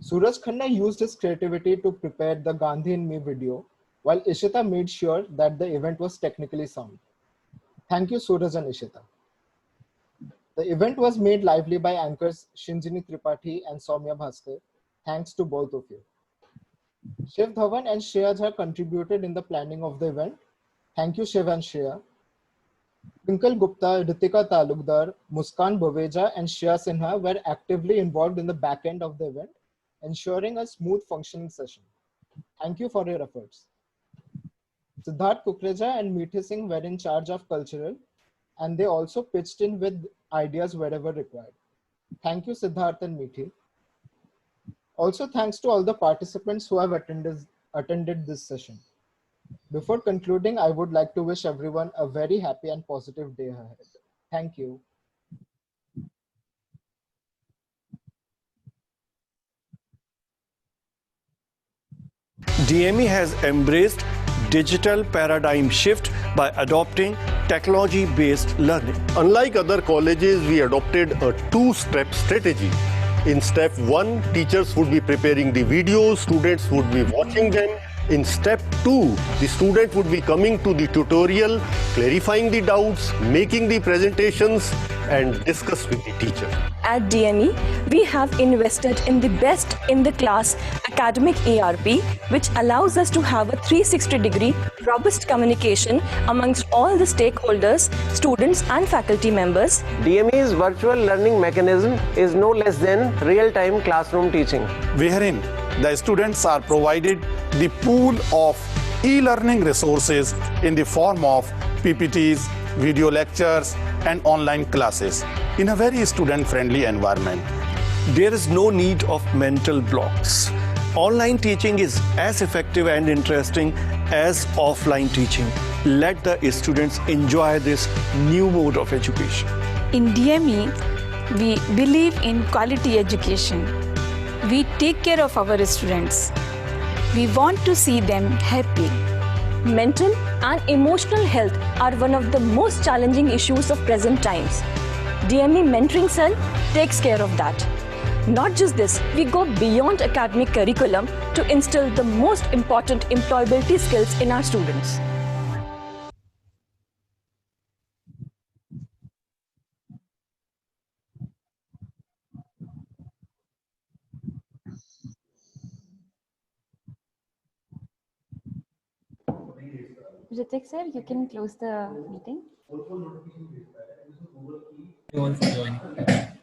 X: Suraj Khanna used his creativity to prepare the Gandhi in Me video, while Ishita made sure that the event was technically sound. Thank you, Suraj and Ishita. The event was made lively by anchors Shinjini Tripathi and Soumya Bhaskar. Thanks to both of you. Shiv Dhawan and Shreya Jha contributed in the planning of the event. Thank you, Shiv and Shreya. Twinkle Gupta, Ritika Talukdar, Muskan Baveja, and Shreya Sinha were actively involved in the back end of the event, ensuring a smooth functioning session. Thank you for your efforts. Siddharth Kukreja and Meethe Singh were in charge of cultural, and they also pitched in with ideas wherever required. Thank you, Siddharth and Meethe. Also, thanks to all the participants who have attended this session. Before concluding, I would like to wish everyone a very happy and positive day ahead. Thank you.
I: DME has embraced digital paradigm shift by adopting technology-based learning.
J: Unlike other colleges, we adopted a two-step strategy. In step 1, teachers would be preparing the videos, students would be watching them. In step 2, the student would be coming to the tutorial, clarifying the doubts, making the presentations, and discuss with the teacher.
K: At DME, we have invested in the best in the class academic ERP, which allows us to have a 360-degree robust communication amongst all the stakeholders, students and faculty members.
L: DME's virtual learning mechanism is no less than real-time classroom teaching,
Y: wherein the students are provided the pool of e-learning resources in the form of PPTs, video lectures, and online classes in a very student-friendly environment.
I: There is no need of mental blocks. Online teaching is as effective and interesting as offline teaching. Let the students enjoy this new mode of education.
Z: In DME, we believe in quality education. We take care of our students. We want to see them happy.
K: Mental and emotional health are one of the most challenging issues of present times. DME Mentoring Cell takes care of that. Not just this, we go beyond academic curriculum to instill the most important employability skills in our students.
R: Ritik sir, you can close the meeting.
S: Thank you all for joining.